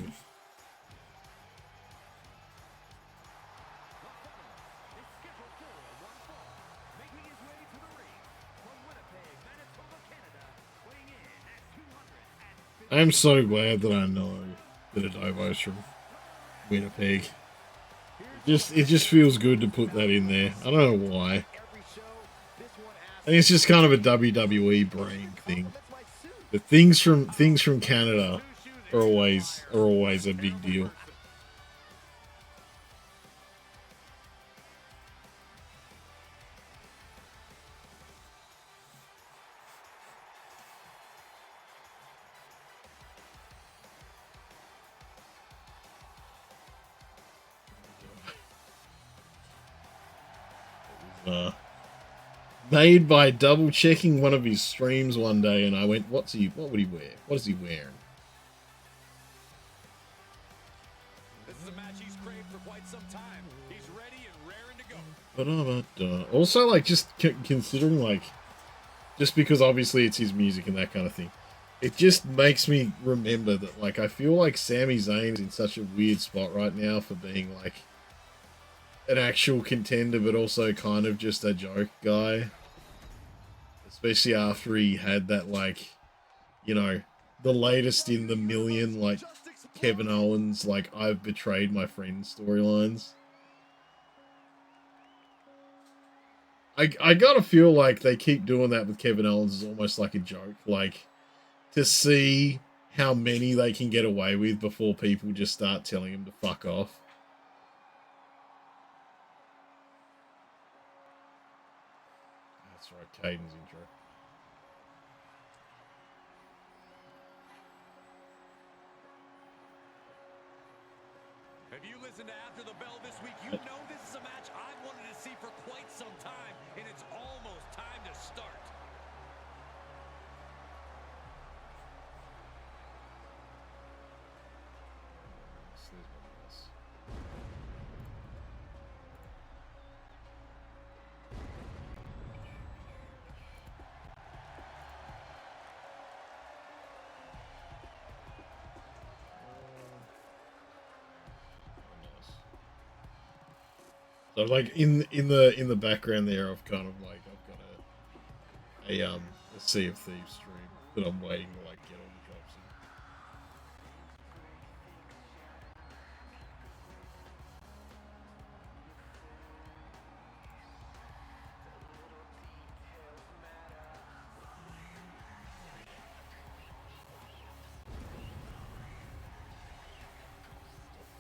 I'm so glad that I know that Adobo's from Winnipeg. It just feels good to put that in there. I don't know why. I think it's just kind of a WWE brain thing. The things from Canada are always a big deal. Made by double checking one of his streams one day, and I went, what would he wear? What is he wearing? This is a match he's craved for quite some time. He's ready and raring to go. Also, like, just considering, like, just because obviously it's his music and that kind of thing, it just makes me remember that, like, I feel like Sami Zayn is in such a weird spot right now for being, like, an actual contender, but also kind of just a joke guy. Especially after he had that, like, you know, the latest in the million, like, Kevin Owens, like, I've betrayed my friend storylines. I gotta feel like they keep doing that with Kevin Owens is almost like a joke. Like, to see how many they can get away with before people just start telling him to fuck off. That's right, Caden's intro. If you listen to After the Bell this week, you know this is a match I've wanted to see for quite some time, and it's almost time to start. So, like, in the background there, I've kind of, like, I've got a Sea of Thieves stream that I'm waiting to, like, get all the drops in.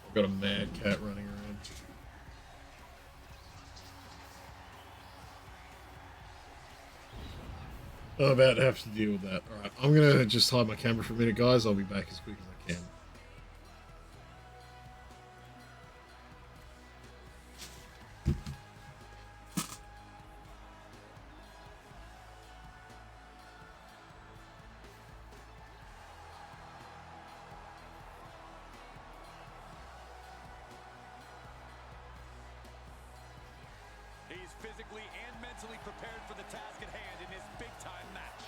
I've got a mad cat running around. I'm about to have to deal with that. Alright, I'm going to just hide my camera for a minute, guys. I'll be back as quick as I can. physically and mentally prepared for the task at hand in this big-time match.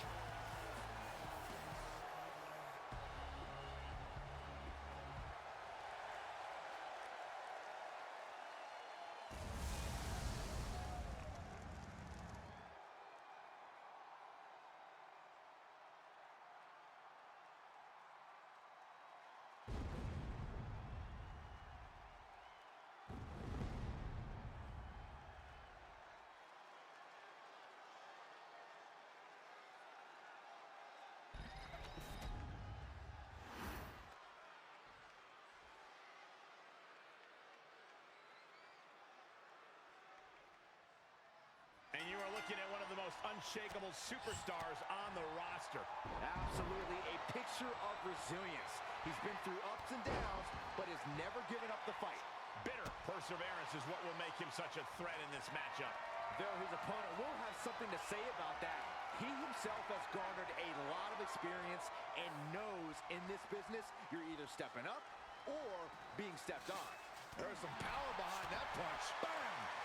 And you are looking at one of the most unshakable superstars on the roster. Absolutely a picture of resilience. He's been through ups and downs, but has never given up the fight. Bitter perseverance is what will make him such a threat in this matchup. Though his opponent will have something to say about that. He himself has garnered a lot of experience and knows in this business you're either stepping up or being stepped on. There's some power behind that punch. Bam!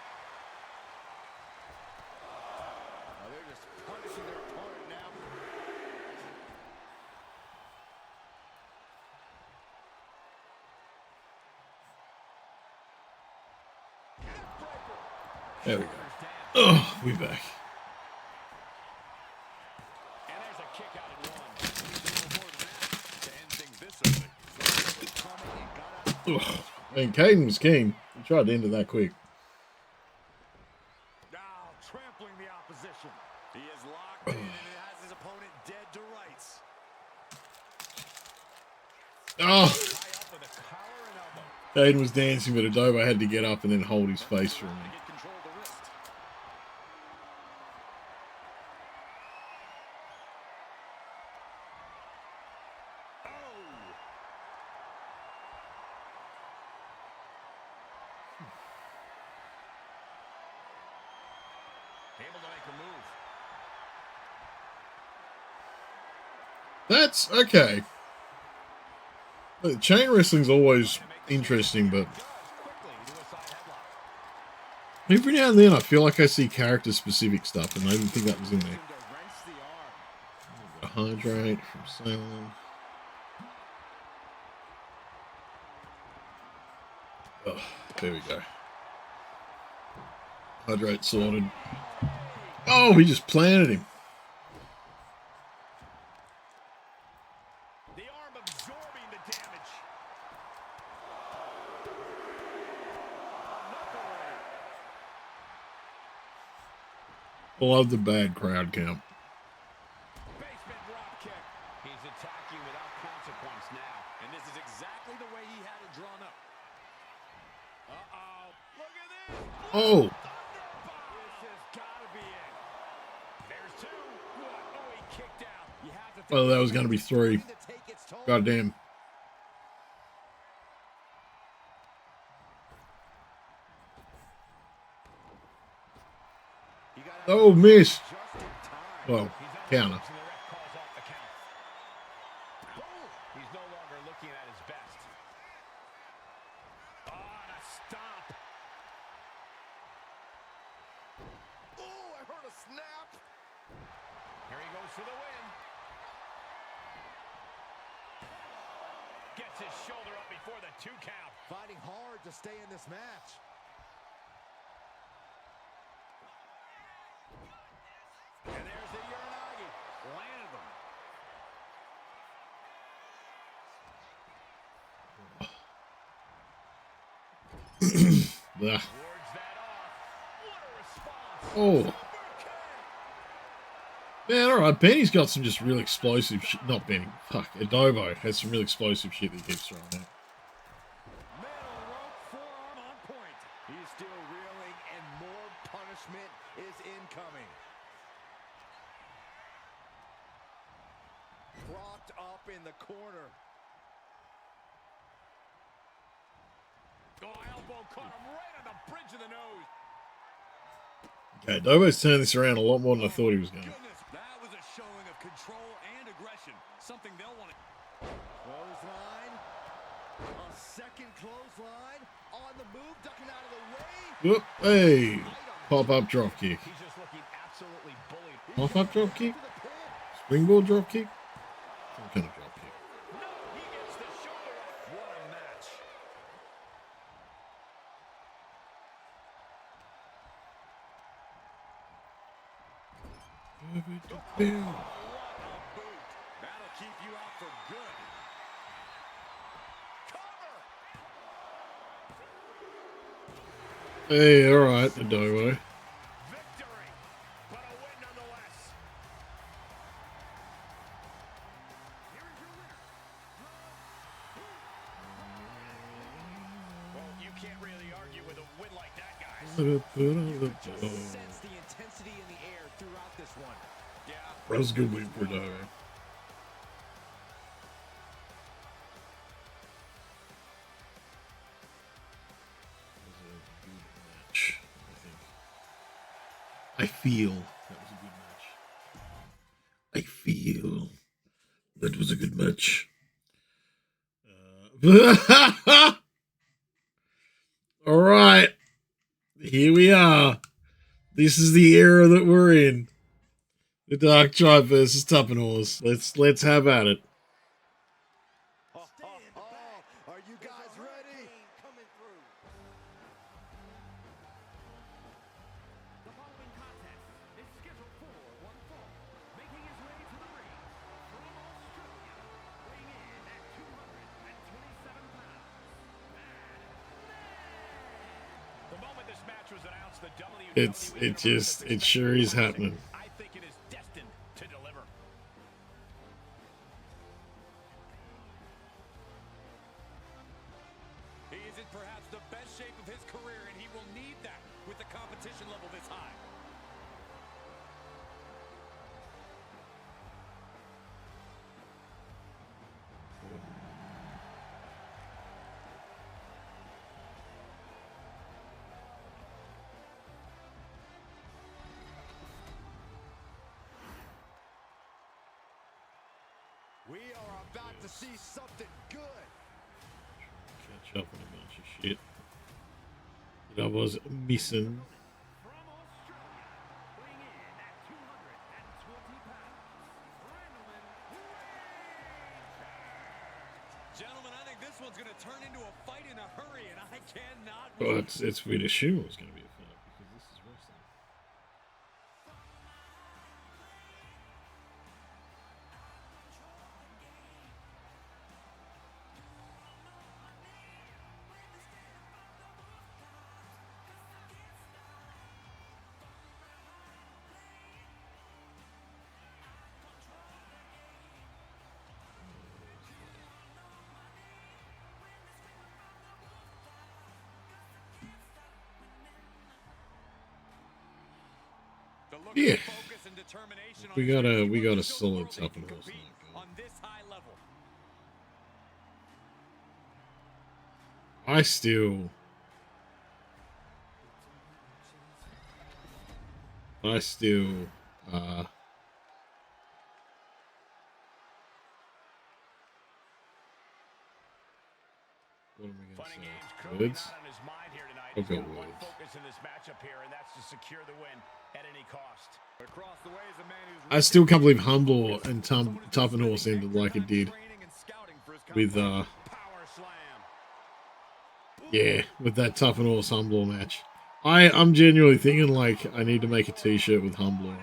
They're just punishing their opponent now. There we go. Oh, we back. And there's a kick out in one. More than that to end things this early. I mean, Caden was keen. He tried to end it that quick. Now trampling the opposition. He is locked in and has his opponent dead to rights. Oh! Tie up with a collar and elbow. Caden was dancing, but Adobo had to get up and then hold his face for him. Get control of the wrist. Able to make a move. That's okay. Look, chain wrestling's always interesting, but every now and then I feel like I see character-specific stuff, and I didn't think that was in there. A hydrate from Salem. Oh, there we go. Hydrate sorted. Oh, he just planted him. The arm absorbing the damage. Love the bad crowd count. Basement drop kick. He's attacking without consequence now, and this is exactly the way he had it drawn up. Uh-oh. Look at this. Oh, This has got to be it. There's two. What? Oh, he kicked out. You have to well, that was going to be 3. To take its toll. Goddamn. You gotta Oh, missed. just in time. Well, counter. And the ref calls off the count. Boom. He's no longer looking at his best. Oh, and a stop. Oh, I heard a snap. Here he goes for the win. Gets his shoulder up before the 2 count. Fighting hard to stay in this match. And there's the Uranagi. Landed them. Ugh. Wards that off. What a response. Oh. Man, alright, Benny's got some just real explosive shit. Not Benny. Fuck. Adobo has some real explosive shit that he keeps throwing out. Metal rope forearm on point. He's still reeling, and more punishment is incoming. Propped up in the corner. Oh, elbow caught him right on the bridge of the nose. Okay, Adobo's turned this around a lot more than I thought he was going to. Goodness, that was a showing of control and aggression. Something they'll want to... Clothesline. A second clothesline. On the move, ducking out of the way. Whoop, hey. Right on Pop-up drop kick. He's just looking absolutely bullied. Pop-up drop kick? Springboard drop kick? Some kind of drop kick. No, he gets the shoulder. What a match. What a boot. That'll keep you out for good. Cover. Hey, alright, the dodo. Victory, but a win nonetheless. Here is your winner. Well, you can't really argue with a win like that, guys. Just sense the intensity in the air throughout this one. Yeah. That was a good win for dodo. I feel that was a good match. I feel that was a good match. All right, here we are. This is the era that we're in. The Dark Tribe versus Tuppence. Let's have at it. Are you guys ready? Coming through. The following contest is scheduled for one fall. Making his way to the ring from Australia, weighing in at 227 pounds. The moment this match was announced, the WWE It sure is happening. I think it is destined to deliver. He is in perhaps the best shape of his career, and he will need that with the competition level this high. We are about to see something good. Catch up on a bunch of shit that I was missing. From Australia, weighing in at 220 pounds, Gentlemen, I think this one's going to turn into a fight in a hurry, and I cannot wait. But it's we'd assume it was going to be a fight because this is wrestling. Yeah, we got a solid Tuppence now. On this high level. I still what am I Funny games gonna curling say? out on his mind here tonight. I'll He's go got one words. focus in this matchup here, and that's to secure the win at any cost. Across the way is a man who's I still can't believe Humble and Tuppence ended like it did with power slam. yeah, with that Tuppence Humble match. I'm genuinely thinking like I need to make a t-shirt with Humble on it.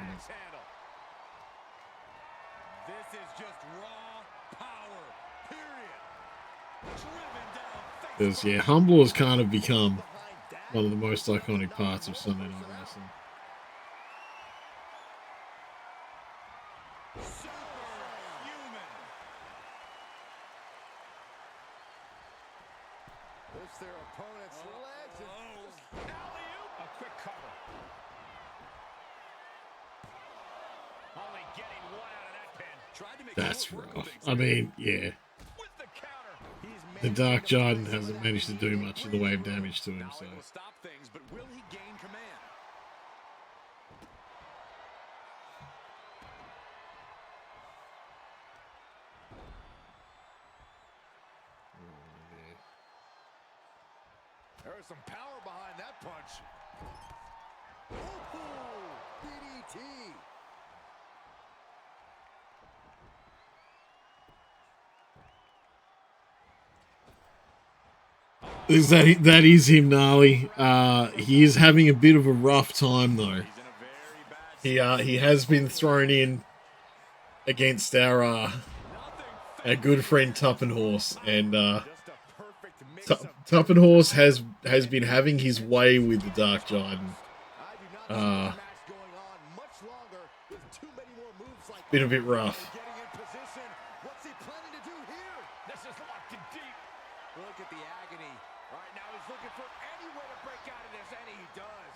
This is just raw power, period. Driven down. Because yeah, Humble has kind of become one of the most iconic parts of Sunday Night Wrestling. Superhuman. Push their opponent's legs and Alley-oop. A quick cover. Only getting one out of that pin. Tried to make That's short work rough. of things I mean, yeah, with the counter. the Dark Giant hasn't managed to do much in the way of damage to him, so. Now he will stop things, but will he gain command? There's some power behind that punch. DDT. That is him, Gnarly. He is having a bit of a rough time though. He has been thrown in against our good friend Tuppenhorse, and Tuppenhorse has been having his way with the Dark Giant. Been a bit rough. What's he planning to do here? This is locked in deep. Look at the agony. Right now he's looking for any way to break out of this, and he does.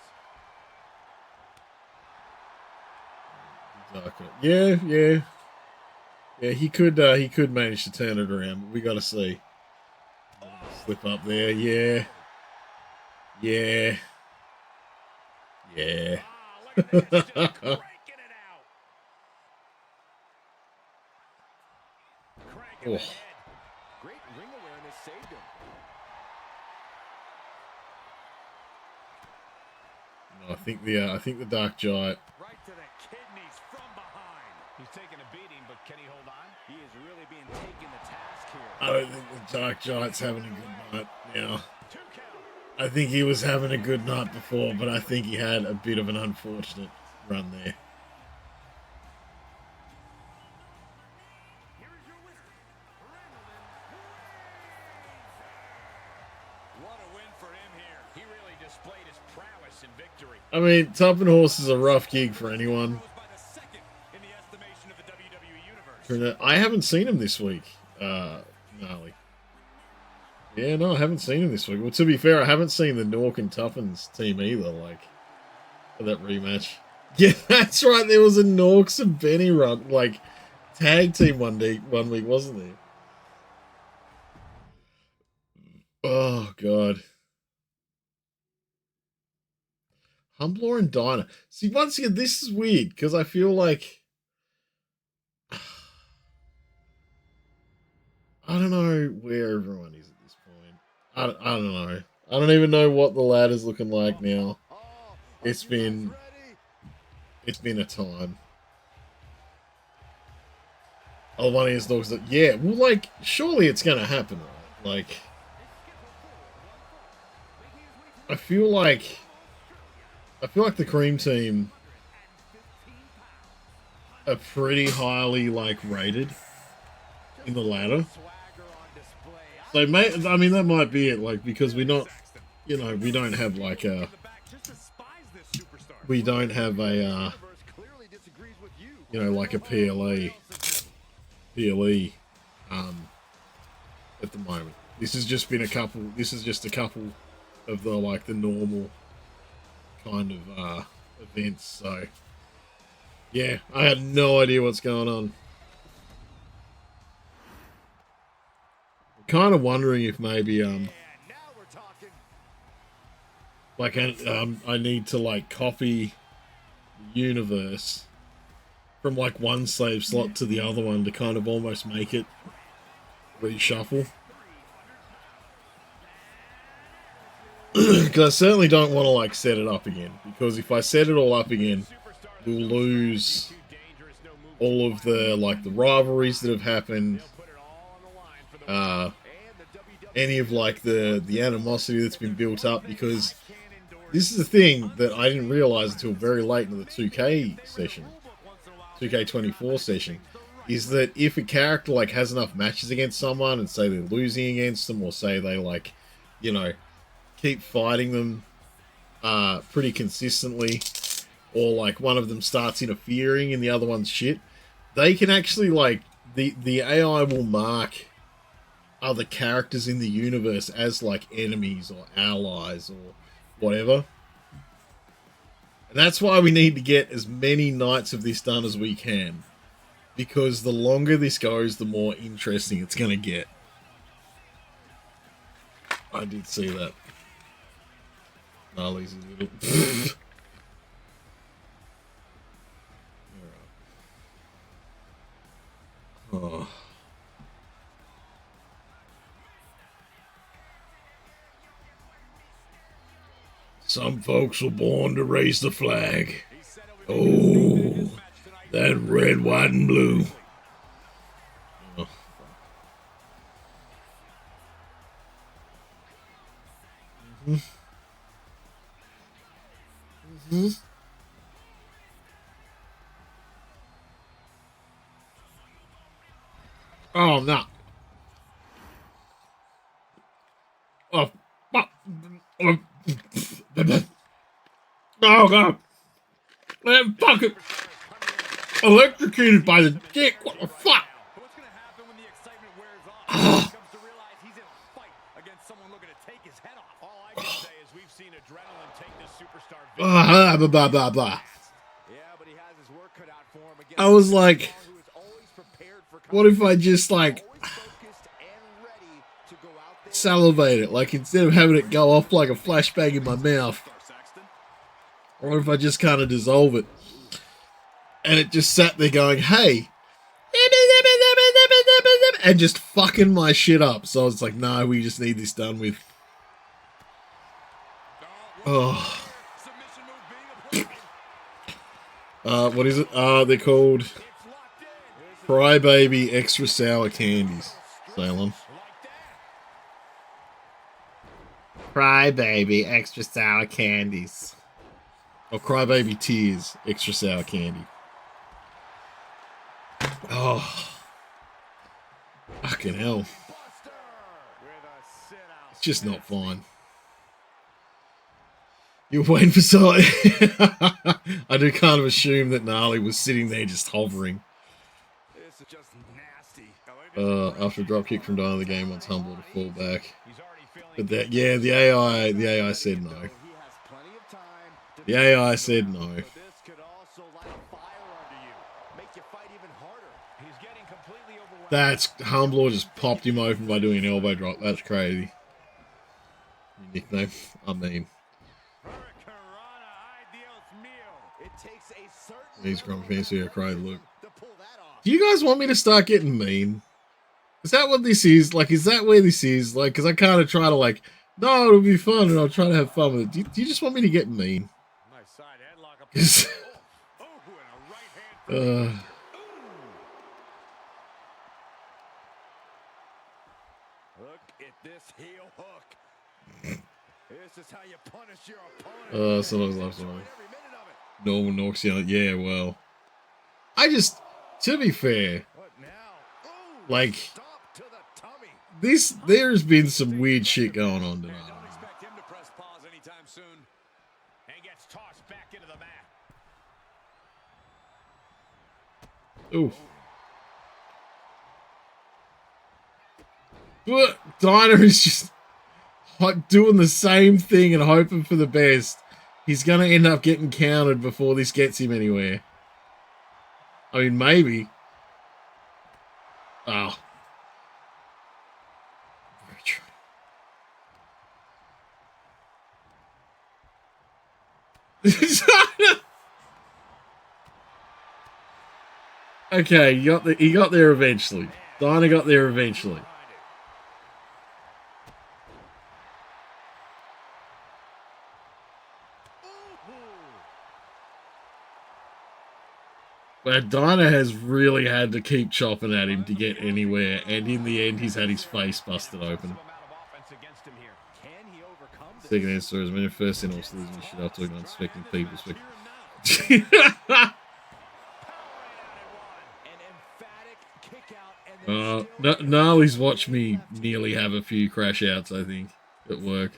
Yeah. He could manage to turn it around, but we got to see. Slip up there, yeah. Look at this, just cranking it out. Cranking Oh. ahead. Great ring awareness saved him. No, I think the Dark Giant. Right to the kidneys from behind. He's taking a beating, but can he hold on? He is really being taken to task here. I don't think the Dark Giant's having a good night now. 2 count. I think he was having a good night before, but I think he had a bit of an unfortunate run there. What a win for him here. He really displayed his prowess in victory. I mean, Tuppenhorse is a rough gig for anyone. Rose by the second in the estimation of the WWE Universe. I haven't seen him this week, Gnarly. Yeah, no, I haven't seen him this week. Well, to be fair, I haven't seen the Nork and Tuffins team either, like, for that rematch. Yeah, that's right, there was a Norks and Benny run, like, tag team one week, wasn't there? Oh, God. Humbler and Diner. See, once again, this is weird, because I feel like... I don't know where everyone is at this point. I don't know. I don't even know what the ladder's looking like now. It's been a time. Oh, one of his dogs that, yeah, well, like, surely it's gonna happen, right? Like, I feel like the Cream team are pretty highly, like, rated in the ladder. So, I mean, that might be it, like, because we're not, you know, we don't have, like, we don't have a, you know, like a PLE, at the moment. This has just been a couple of the, like, the normal kind of, events, so, yeah, I had no idea what's going on. Kind of wondering if maybe like I need to like copy the universe from like one save slot to the other one to kind of almost make it reshuffle. Because I certainly don't want to like set it up again, because if I set it all up again, we'll lose all of the like the rivalries that have happened. Any of like the animosity that's been built up, because this is the thing that I didn't realize until very late in the 2K session, 2K24 session, is that if a character like has enough matches against someone and say they're losing against them, or say they like, you know, keep fighting them pretty consistently, or like one of them starts interfering in the other one's shit, they can actually like the AI will mark other characters in the universe as like enemies or allies or whatever. And that's why we need to get as many nights of this done as we can, because the longer this goes, the more interesting it's going to get. I did see that. Gnarly's a little... Oh. Some folks were born to raise the flag. Oh, that red, white, and blue. Oh. Oh, no. Oh, fuck. Oh, God. Man, fucking electrocuted by the dick. What the fuck? What's going to happen when the excitement wears off? He comes to realize he's in a fight against someone looking to take his head off. All I can say is we've seen adrenaline take this superstar. Blah, blah, blah, blah. Yeah, but he has his work cut out for him against I was like, who is always prepared for what if I just, like, focused and ready to go out there. salivate it? Like, instead of having it go off like a flashbang in my mouth, or if I just kind of dissolve it? And it just sat there going, hey, and just fucking my shit up. So I was like, no, we just need this done with. Oh. What is it? They're called Crybaby Extra Sour Candies. Salem. Crybaby Extra Sour Candies. Or Crybaby Tears Extra Sour Candy. Oh. Fucking hell. It's just not fine. You're waiting for something. I do kind of assume that Gnarly was sitting there just hovering. This is just nasty. After a drop kick from down the game, wants Humble to fall back. But that, yeah, the AI said no. The AI said no. This could also light a fire under you, make you fight even harder. He's getting completely overwhelmed. That's Humble just popped him open by doing an elbow drop. That's crazy. Your nickname? I mean. He's grumpy fancy a cry look. Do you guys want me to start getting mean? Is that what this is? Like, is that where this is? Like, because I kind of try to, like, no, it'll be fun, and I'll try to have fun with it. Do you just want me to get mean? Nice side headlock up. And a right hand. Look at this heel hook. This is how you punish your opponent. Sometimes left one. Normal Norks yelling, yeah, well. I just, to be fair, like, there's been some weird shit going on tonight. Don't expect him to press pause anytime soon. And gets tossed back into the mat. Ooh. Diner is just doing the same thing and hoping for the best. He's going to end up getting countered before this gets him anywhere. I mean, maybe. Oh. Okay, he got there eventually. Diner got there eventually. But Diner has really had to keep chopping at him to get anywhere, and in the end, he's had his face busted open. Second answer is when you're first in, also losing shit after talking unsuspecting people. Gnarly's watched me nearly have a few crash outs, I think, at work.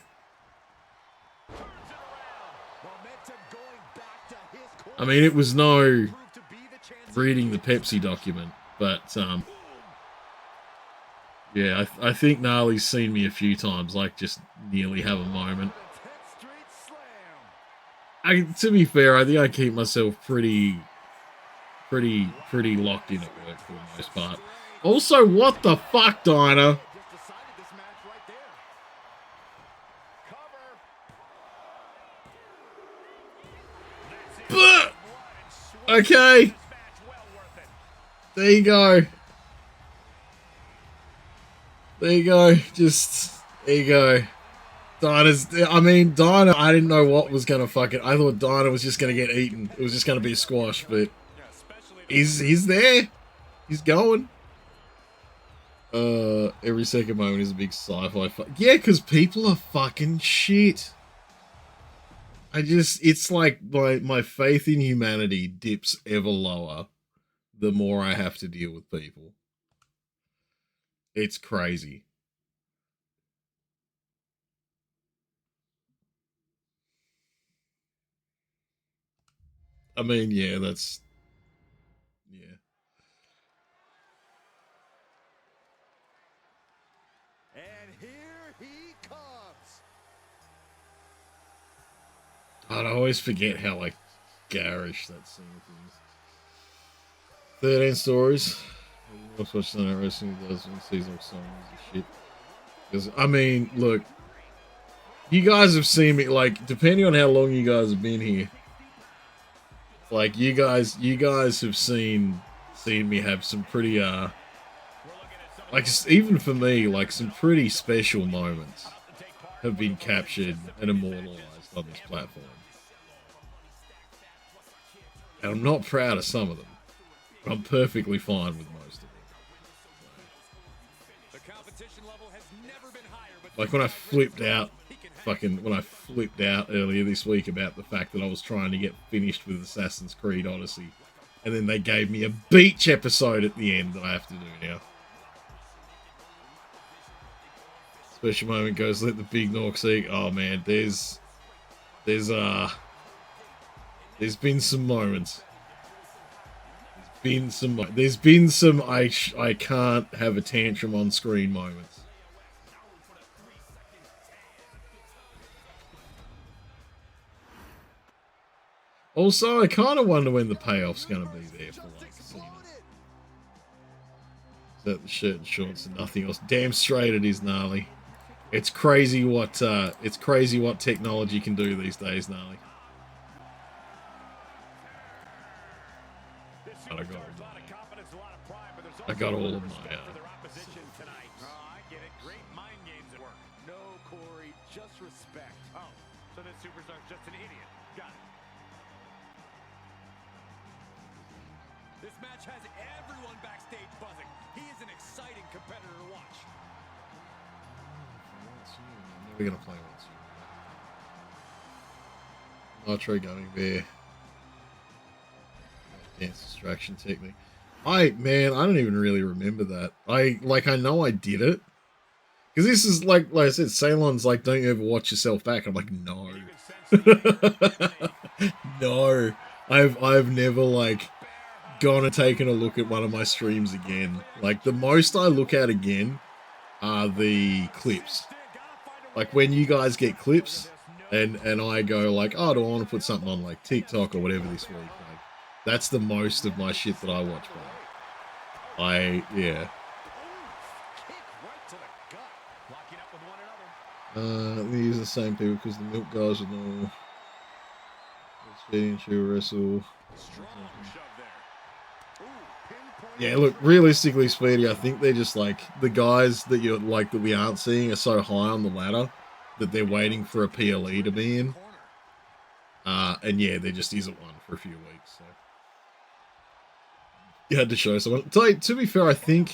I mean, it was no reading the Pepsi document, but yeah, I think Gnarly's seen me a few times, like, just nearly have a moment. To be fair, I think I keep myself pretty locked in at work for the most part. Also, what the fuck, Diner? Okay. There you go. There you go. Just, there you go. Dinah, I didn't know what was going to fucking... I thought Dinah was just going to get eaten. It was just going to be a squash, but he's there. He's going. Every second moment is a big sci-fi yeah, because people are fucking shit. It's like my faith in humanity dips ever lower the more I have to deal with people. It's crazy. I mean, yeah, that's... Yeah. And here he comes. I always forget how, like, garish that scene is. 13 stories. I've watched that wrestling does when seasonal songs and shit. Because, I mean, look, you guys have seen me, like, depending on how long you guys have been here, like, you guys have seen me have some pretty, like, even for me, like, some pretty special moments have been captured and immortalized on this platform. And I'm not proud of some of them. But I'm perfectly fine with most of it. Like when I flipped out earlier this week about the fact that I was trying to get finished with Assassin's Creed Odyssey. And then they gave me a beach episode at the end that I have to do now. Special moment goes, let the big Norks eat. Oh man, there's been some moments. There's been some I can't have a tantrum on screen moments. Also, I kind of wonder when the payoff's going to be there for like Cena. Is that the shirt and shorts and nothing else? Damn straight it is, gnarly. It's crazy what technology can do these days, gnarly. I got all of my No, Corey, just respect. Oh, so this superstar's just an idiot. Got it. This match has everyone backstage buzzing. He is an exciting competitor to watch. We're gonna play once. Nitro Gummy Bear. Dance distraction technique. I don't even really remember that. I know I did it. Because this is like I said, Ceylon's like, don't you ever watch yourself back? I'm like, no. No. I've never like gone and taken a look at one of my streams again. Like the most I look at again are the clips. Like when you guys get clips and I go like, oh, do I want to put something on like TikTok or whatever this week? Like that's the most of my shit that I watch back. Yeah. They use the same people because the milk guys are normal. Speedy and wrestle. Yeah, look, realistically, Speedy, I think they're just like the guys that you're like that we aren't seeing are so high on the ladder that they're waiting for a PLE to be in. And yeah, there just isn't one for a few weeks. So you had to show someone. To be fair, I think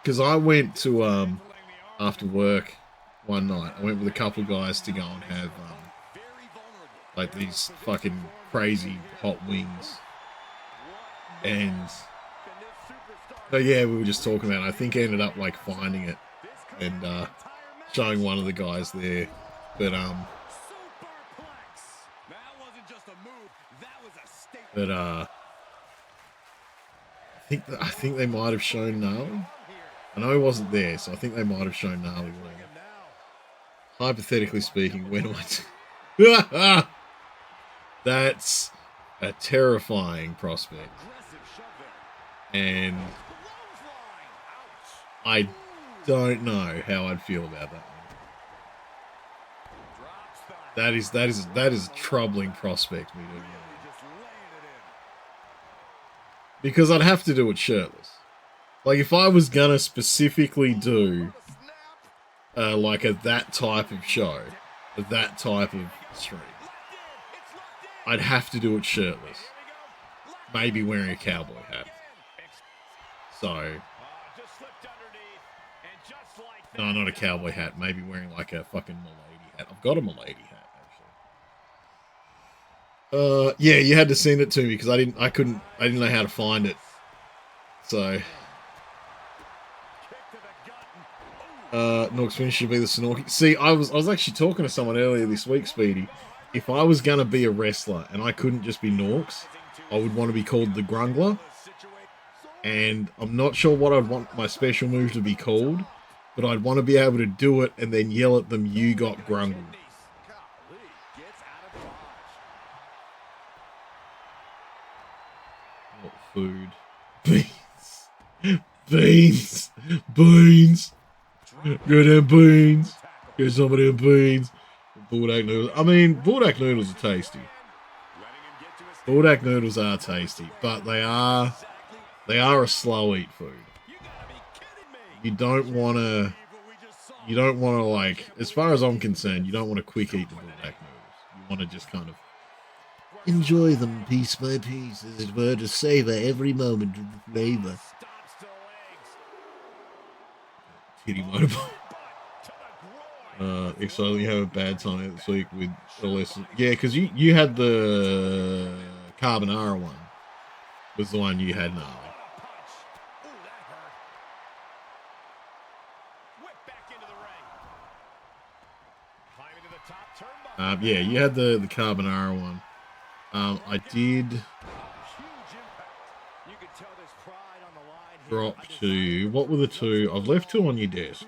because I went to after work one night, I went with a couple of guys to go and have like these fucking crazy hot wings. And so yeah, we were just talking about it. I think I ended up like finding it and showing one of the guys there. But I think they might have shown Gnarly. I know he wasn't there, so I think they might have shown Gnarly wrong. Hypothetically speaking, when I that's a terrifying prospect. And I don't know how I'd feel about that one. That is a troubling prospect, me doing that. Because I'd have to do it shirtless. Like if I was gonna specifically do like at that type of show, at that type of stream, I'd have to do it shirtless. Maybe wearing a cowboy hat. So, no, not a cowboy hat. Maybe wearing like a fucking milady hat. I've got a milady hat, actually. Yeah, you had to send it to me because I didn't know how to find it. So, Norks finish should be the Snorky. See, I was actually talking to someone earlier this week, Speedy. If I was gonna be a wrestler and I couldn't just be Norks, I would want to be called the Grungler. And I'm not sure what I'd want my special move to be called, but I'd want to be able to do it and then yell at them, "You got grungled." What food? Beans. Beans. Beans. Get them beans. Get some of them beans. Bulldog noodles. I mean, bulldog noodles are tasty. Bulldog noodles are tasty, but they are a slow eat food. You don't want to like, as far as I'm concerned, you don't want to quick eat the bulldog noodles. You want to just kind of enjoy them piece by piece, as it were, to savor every moment of the flavor. Titty motorbike. Excited you have a bad time this week with the lesson. Yeah, because you had the carbonara one. Was the one you had now. Yeah, you had the carbonara one. I did drop two. What were the two? I've left two on your desk.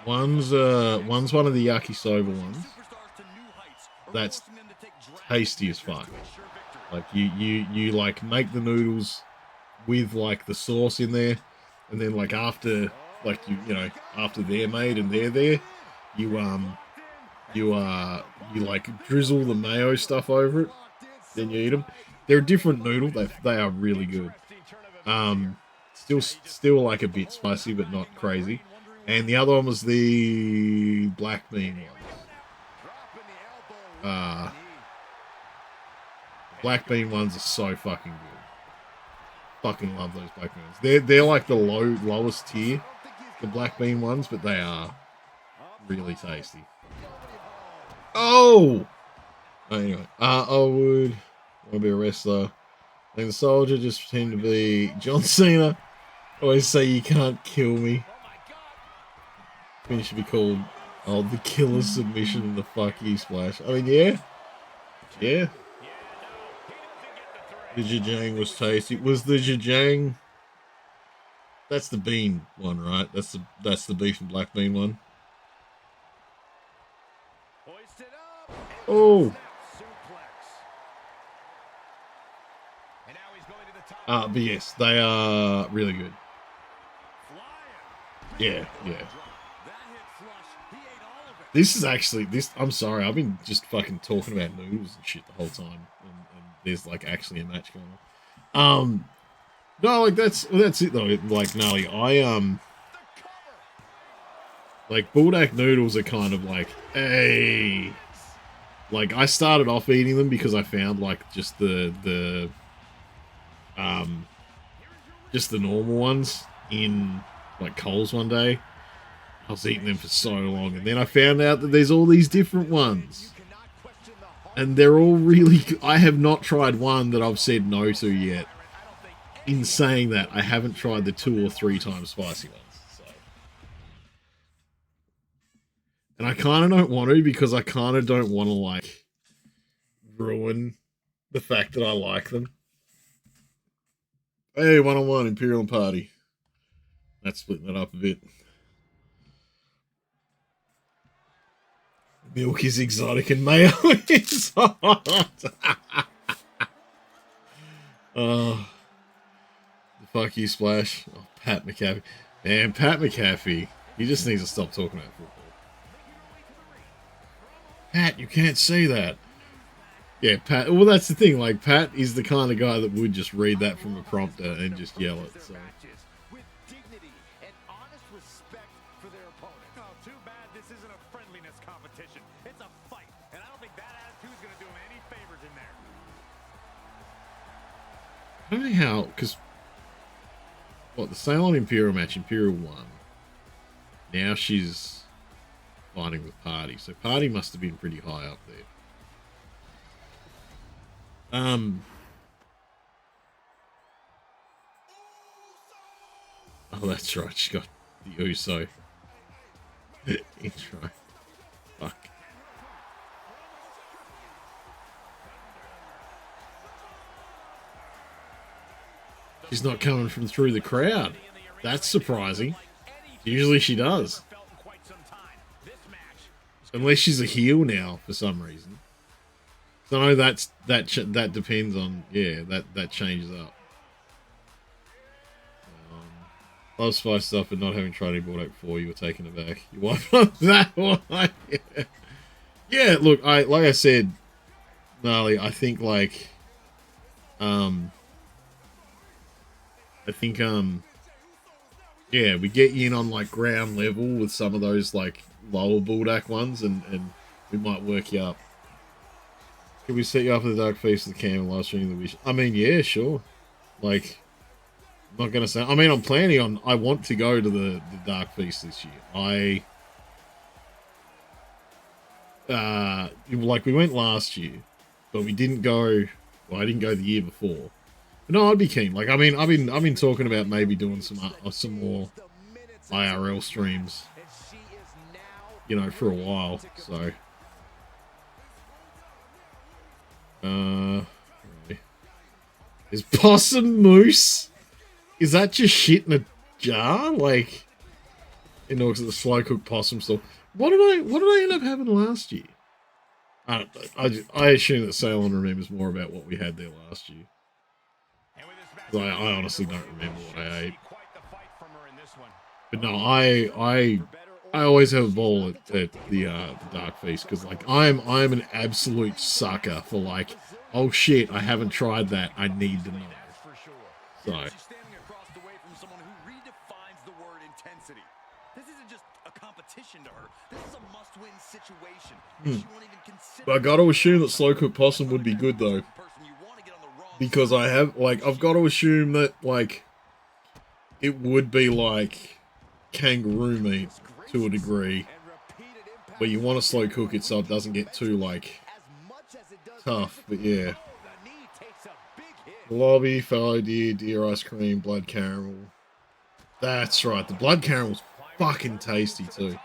One's one of the yakisoba ones. That's tasty as fuck. Like you like make the noodles with like the sauce in there, and then like after like you know after they're made and they're there, you like drizzle the mayo stuff over it, then you eat them. They're a different noodle. They are really good. Still like a bit spicy, but not crazy. And the other one was the black bean ones. Black bean ones are so fucking good. Fucking love those black beans. They're like the lowest tier, the black bean ones, but they are really tasty. Oh! Anyway, I would want to be a wrestler. I think the soldier just pretend to be John Cena. Always say you can't kill me. I think it should be called the killer submission and the fuck you splash. I mean, yeah. Yeah. The jajang was tasty. Was the jajang? That's the bean one, right? That's the beef and black bean one. Oh. But yes, they are really good. Yeah. This is actually I'm sorry, I've been just fucking talking about noodles and shit the whole time, and there's like actually a match going on. No, like that's it though. Like no, like bulldog noodles are kind of like, hey, like I started off eating them because I found like just the normal ones in like Coles one day. I was eating them for so long, and then I found out that there's all these different ones, and they're all really good. I have not tried one that I've said no to yet. In saying that, I haven't tried the 2 or 3 times spicy ones. So. And I kind of don't want to, because I kind of don't want to like ruin the fact that I like them. Hey, 1-on-1 Imperial Party. That's splitting it up a bit. Milk is exotic and mayo is hot. Oh, the fuck you, Splash. Oh, Pat McAfee. Man, Pat McAfee. He just needs to stop talking about football. Pat, you can't say that. Yeah, Pat. Well, that's the thing. Like, Pat is the kind of guy that would just read that from a prompter and just yell it. So. I don't know how, because what the Ceylon Imperial match, Imperial won. Now she's fighting with Party, so Party must have been pretty high up there. Oh, that's right. She got the Uso intro. Fuck. She's not coming from through the crowd. That's surprising. Usually she does. Unless she's a heel now for some reason. So I know that depends on, yeah, that changes up. Love Spice stuff and not having tried any Bordeaux before you were taken aback. You wiped on that one. Yeah, look, like I said, Gnarly, I think yeah, we get you in on like ground level with some of those like lower Bulldog ones and we might work you up. Can we set you up with the Dark Face of the Cam and live streaming the Wish? I mean, yeah, sure. Like, I'm not gonna say. I mean, I'm planning on. I want to go to the Dark Feast this year. Like we went last year, but we didn't go. Well, I didn't go the year before. But no, I'd be keen. Like, I mean, I've been talking about maybe doing some more IRL streams, you know, for a while. So, is Possum Moose? Is that just shit in a jar? Like, it looks at the slow cooked possum store. What did I end up having last year? I don't know. I assume that Ceylon remembers more about what we had there last year. I honestly don't remember what I ate. But no, I always have a ball at the Dark Feast because like I'm an absolute sucker for like, oh shit, I haven't tried that. I need to know. So. To her. This is a must-win situation. She won't even consider. But I got to assume that slow cooked possum would be good though, because I've got to assume that like it would be like kangaroo meat to a degree, where you want to slow cook it so it doesn't get too like tough. But yeah, lobby, fallow deer, deer ice cream, blood caramel. That's right. The blood caramel's fucking tasty too.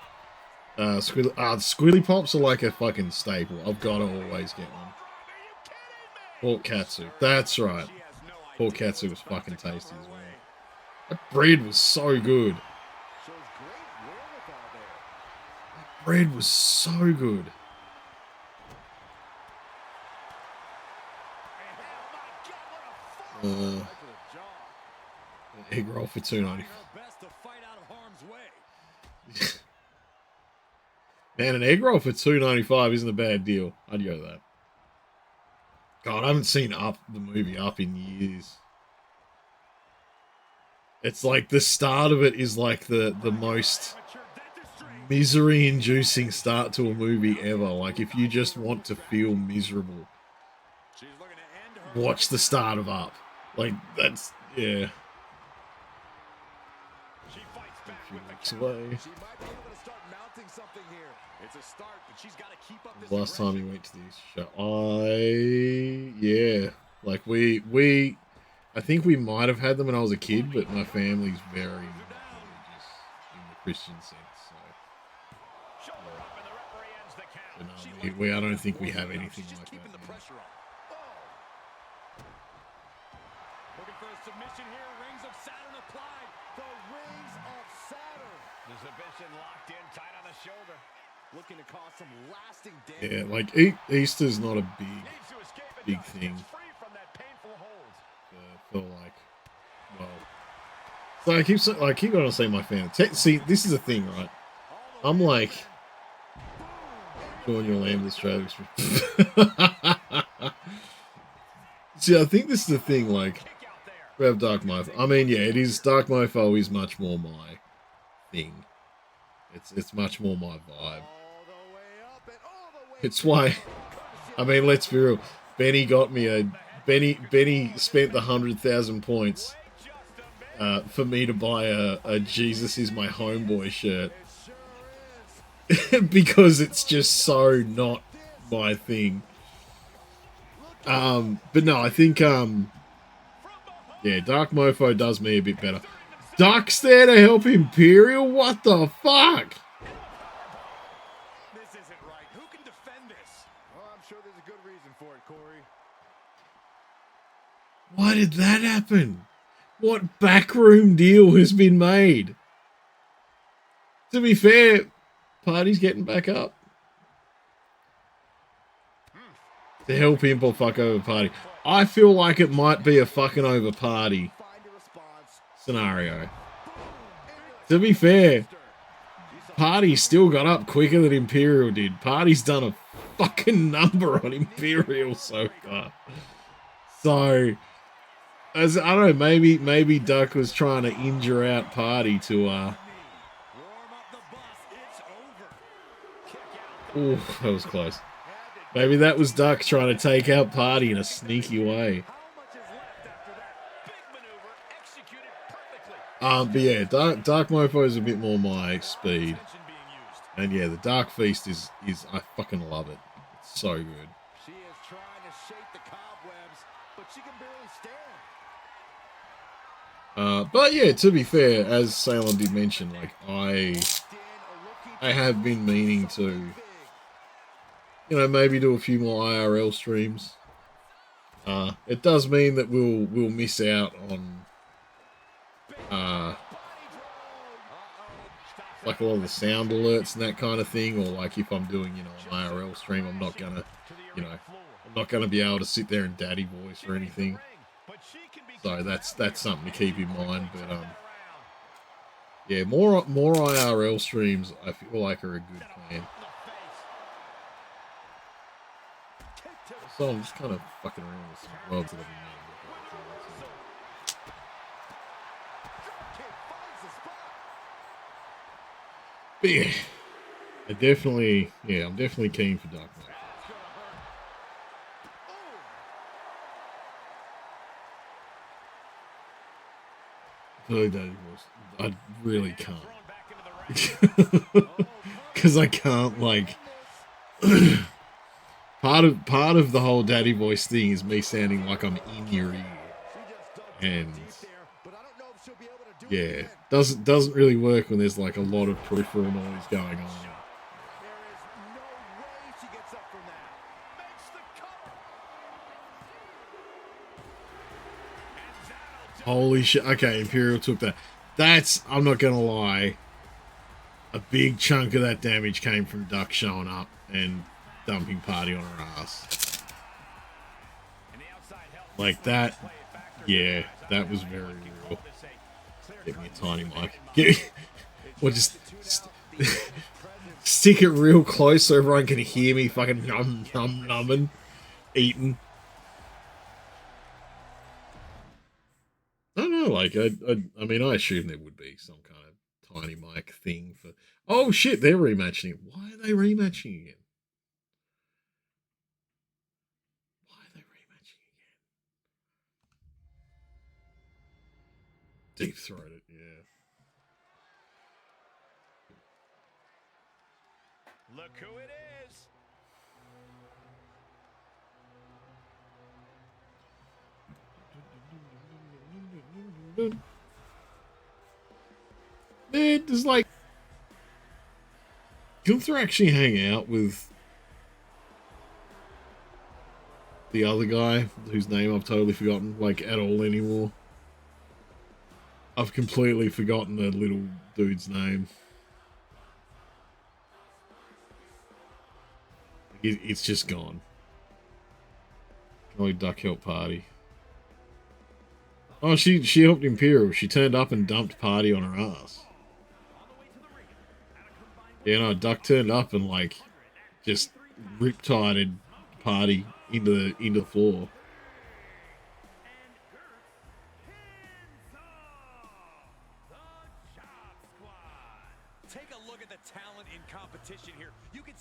Squilly Pops are like a fucking staple. I've got to always get one. Pork katsu. That's right. Pork katsu was fucking tasty as well. That bread was so good. That bread was so good. Egg roll for $2.95. Man, an egg roll for $2.95 isn't a bad deal. I'd go to that. God, I haven't seen the movie Up in years. It's like the start of it is like the most misery-inducing start to a movie ever. Like if you just want to feel miserable, watch the start of Up. Like that's yeah. A few weeks away. Last time you went to this show, yeah, like I think we might have had them when I was a kid, but my family's very religious in the Christian sense, so no, I don't think we have anything like that. Looking for a submission here. Rings of Saturn applied. The rings of Saturn. The submission locked in, tight on the shoulder. Looking to cause some lasting damage. Yeah, like Easter's not a big thing. For like, well, so I keep on saying my family. See, this is the thing, right? I'm like, join your land with Australia. See, I think this is the thing. Like, we have Dark Mofo. I mean, yeah, it is. Dark Mofo is much more my thing. It's much more my vibe. It's why, I mean, let's be real. Benny got me a Benny spent the 100,000 points for me to buy a Jesus is my homeboy shirt because it's just so not my thing. But no, I think yeah, Dark Mofo does me a bit better. Duck's there to help Imperial? What the fuck? This isn't right. Who can defend this? Well, I'm sure there's a good reason for it, Corey. Why did that happen? What backroom deal has been made? To be fair, Party's getting back up. To help him or fuck over Party. I feel like it might be a fucking over Party scenario. To be fair, Party still got up quicker than Imperial did. Party's done a fucking number on Imperial so far. So, as I don't know, maybe Duck was trying to injure out Party to Ooh, that was close. Maybe that was Duck trying to take out Party in a sneaky way. But yeah, Dark Mofo is a bit more my speed. And yeah, the Dark Feast is I fucking love it. It's so good. She is trying to shake the cobwebs, but she can barely stand. But yeah, to be fair, as Salem did mention, like I have been meaning to, you know, maybe do a few more IRL streams. It does mean that we'll miss out on like a lot of the sound alerts and that kind of thing, or like if I'm doing, you know, an IRL stream, I'm not gonna be able to sit there and daddy voice or anything. So that's something to keep in mind. But yeah, more IRL streams I feel like are a good plan. So I'm just kind of fucking around with some gloves that I've been made. But yeah, I'm definitely keen for Dark Knight. I really can't. Because I can't, like... part of the whole daddy voice thing is me sounding like I'm in your ear. And... yeah, doesn't really work when there's like a lot of peripheral noise going on. Holy shit. Okay, Imperial took that. That's, I'm not gonna lie, a big chunk of that damage came from Duck showing up and dumping Party on her ass. Like that, yeah, that was very real. Get me a tiny mic. Or just stick it real close so everyone can hear me fucking numbing, eating. I don't know, like, I mean, I assume there would be some kind of tiny mic thing for... oh shit, they're rematching it. Why are they rematching again? Why are they rematching again? Deep throated, yeah. Look who it is. Man, does like Gunther actually hang out with the other guy whose name I've totally forgotten, like, at all anymore? I've completely forgotten the little dude's name. It's just gone. Only Duck help Party. Oh, she helped Imperial. She turned up and dumped Party on her ass. Yeah, no, Duck turned up and, like, just riptided Party into the floor. Take a look at the talent in competition here. You can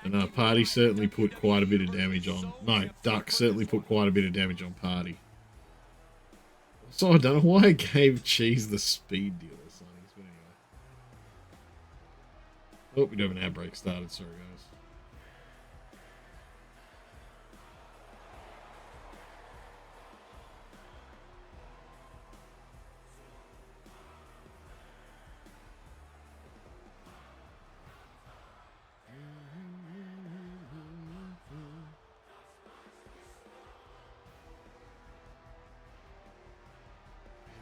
And Party certainly put quite a bit of damage on. No, Duck certainly put quite a bit of damage on Party. So I don't know why I gave Cheese the speed deal or something. But anyway. Oh, we do have an ad break started. Sorry, guys.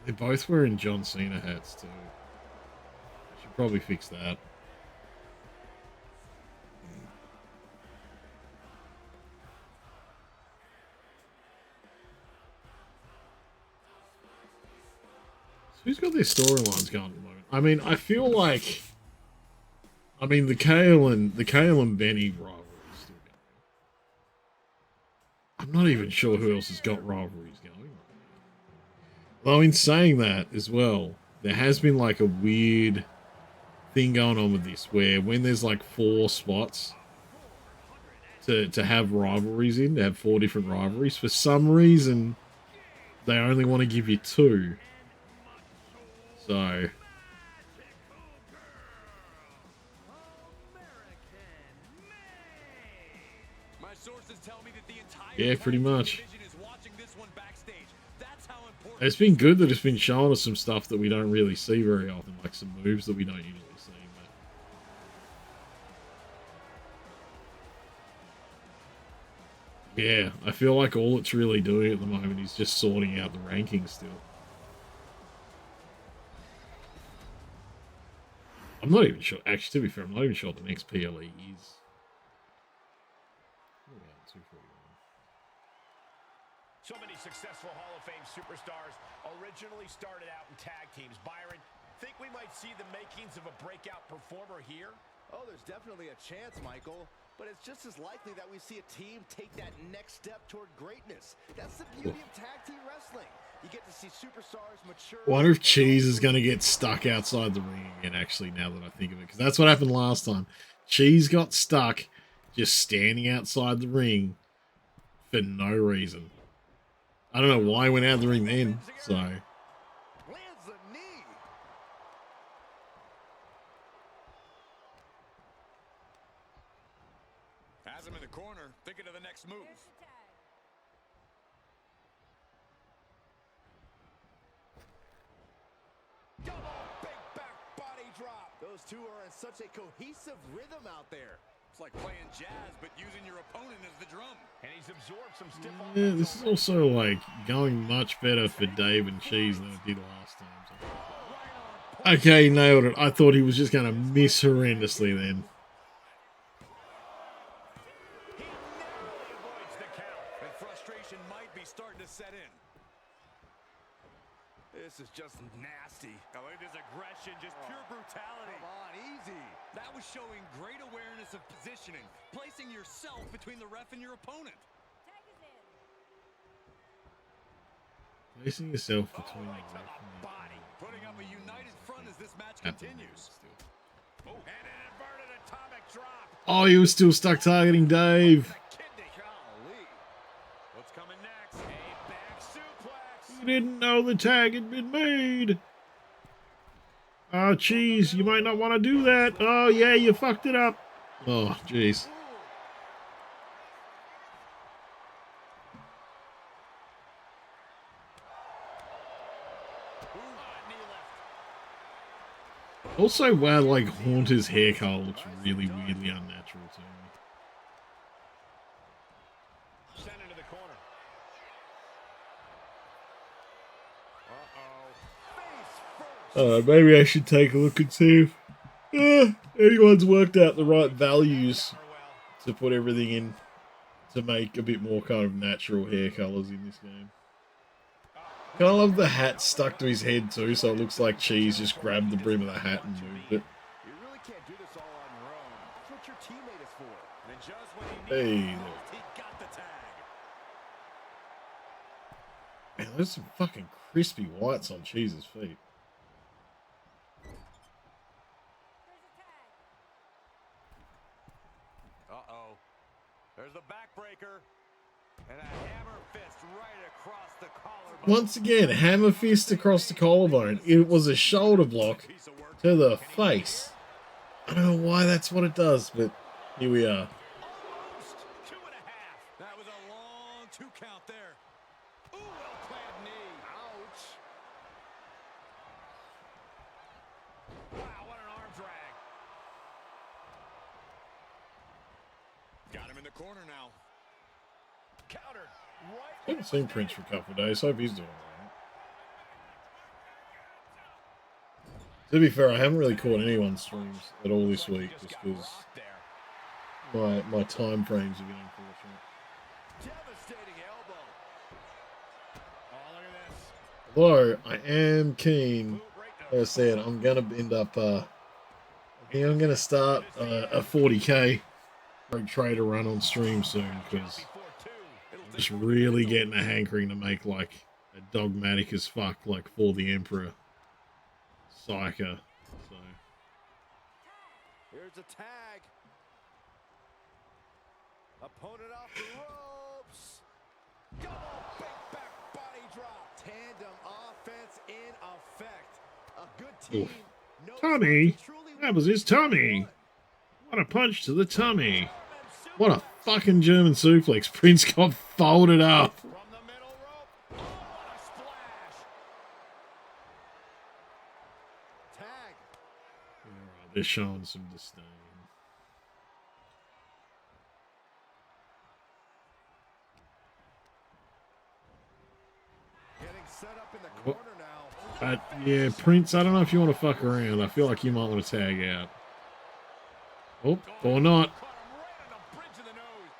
They're both wearing John Cena hats too. I should probably fix that. So who's got their storylines going at the moment? I mean, I feel like, the Kale and Benny rivalry is still going. I'm not even sure who else has got rivalries going. Though in saying that as well, there has been like a weird thing going on with this where when there's like 4 spots to have rivalries in, to have 4 different rivalries, for some reason they only want to give you 2. So yeah, pretty much. It's been good that it's been showing us some stuff that we don't really see very often, like some moves that we don't usually see. But yeah, I feel like all it's really doing at the moment is just sorting out the rankings still. I'm not even sure, actually, to be fair, I'm not even sure what the next PLE is. So many successful Hall of Fame superstars originally started out in tag teams. Byron, think we might see the makings of a breakout performer here? Oh, there's definitely a chance, Michael. But it's just as likely that we see a team take that next step toward greatness. That's the beauty of tag team wrestling. You get to see superstars mature. I wonder if Cheese is going to get stuck outside the ring again, actually, now that I think of it. Because that's what happened last time. Cheese got stuck just standing outside the ring for no reason. I don't know why he went out of the ring then, so. Lands the knee. Has him in the corner, thinking of the next move. Double big back body drop. Those two are in such a cohesive rhythm out there. It's like playing jazz, but using your opponent as the drum. And he's absorbed some stiff arm. Yeah, this is also like going much better for Dave and Cheese than it did last time. So. Okay, nailed it. I thought he was just going to miss horrendously then. He narrowly avoids the count. And frustration might be starting to set in. This is just nasty. Oh, it is aggression, just pure brutality. Come on, easy. That was showing great awareness of positioning, placing yourself between the ref and your opponent. Placing yourself between the ref and the body, putting up a united front as this match continues. Oh, and an inverted atomic drop. Oh, he was still stuck targeting Dave. What's coming next? A back suplex. He didn't know the tag had been made. Oh, Cheese, you might not want to do that. Oh, yeah, you fucked it up. Oh, jeez. Also, wow, like, Haunter's hair color looks really weirdly unnatural to me. Sent into the corner. Maybe I should take a look and see if anyone's worked out the right values to put everything in to make a bit more kind of natural hair colors in this game. I love the hat stuck to his head too, so it looks like Cheese just grabbed the brim of the hat and moved it. You really can't do this all on your own. That's what your teammate is for. And just when he Hey, needed he got the tag. man, there's some fucking crispy whites on Cheese's feet. across the collarbone. Once again, hammer fist across the collarbone. It was a shoulder block to the face. I don't know why that's what it does, but here we are. Almost 2.5. That was a long 2 count there. Ooh, well-planted knee. Ouch. Wow, what an arm drag. Got him in the corner now. Countered. Right. I haven't seen Prince for a couple of days. Hope he's doing alright. To be fair, I haven't really caught anyone's streams at all this week just because my time frames have been unfortunate. Devastating elbow. Oh, look at this. Although I am keen, like I said, I'm gonna end up. I think I'm gonna start a 40k rogue trader run on stream soon because I'm just really getting a hankering to make like a dogmatic as fuck like for the Emperor Psyker. So Here's a tag. Opponent off the ropes. Double big back body drop. Tandem offense in effect. A good team. knows Tommy, what to truly that was his tummy. What a punch to the tummy. What a fucking German suplex. Prince got folded up. from the middle rope. Oh, what a splash. Tag. Alright, they're showing some disdain. Getting set up in the corner now. Yeah, Prince, I don't know if you want to fuck around. I feel like you might want to tag out. Oh, or not. Caught him right on the bridge of the nose.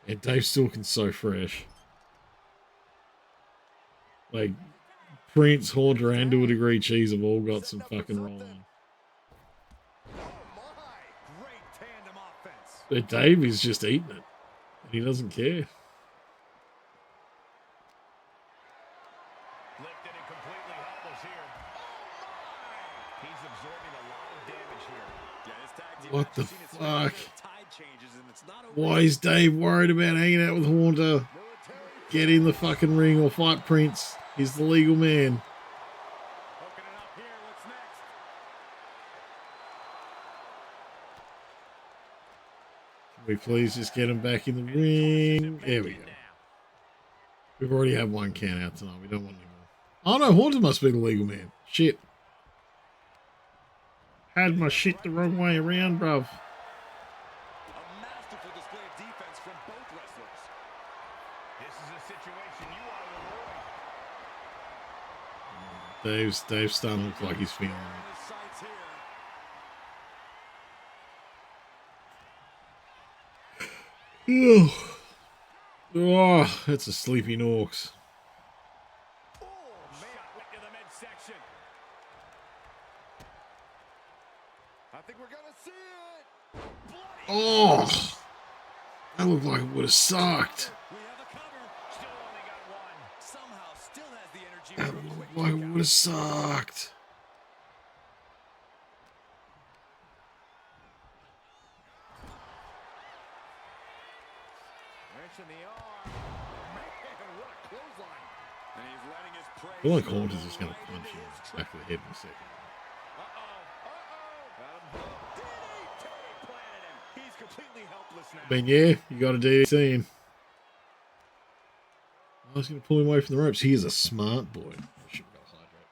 And Dave Stalken's so fresh. Like, Prince, Haunter, and to a degree Cheese have all got some fucking rolling. Oh my. Great tandem offense. But Dave is just eating it. He doesn't care. Lifted and completely helpless here. Oh my! He's absorbing a lot of damage here. Yeah, this tag team What the actually seen its fair fuck? share of tide changes, and it's not over Why is Dave worried about hanging out with Haunter? military. Get in the fucking ring or fight Prince. He's the legal man. Hooking it up here. What's next? Can we please just get him back in the ring? There we go. We've already had one count out tonight. We don't want any more. Oh no, Haunter must be the legal man. Shit. Had my shit the wrong way around, bruv. A masterful display of defense from both wrestlers. This is a situation you want to avoid. Dave's starting to look like he's feeling In it. his sights here. Oh, that's a sleepy Norks. Oh, man. Right to the midsection. I think we're going to see it. Bloody. Oh, that looked like it would have sucked. We have a cover. Still only got one. Somehow still has the energy That for a quick looked like it kick out. would have sucked. Wrench in the arm. Man, what a clothesline. And he's letting his prey. I feel like show Haunter's just going to right punch into him his back to the head in a second. Got him hooked. DDT planted him. He's completely helpless now. I mean, yeah, you got a DDT him. I was going to pull him away from the ropes. He is a smart boy. I should have got a hydrate.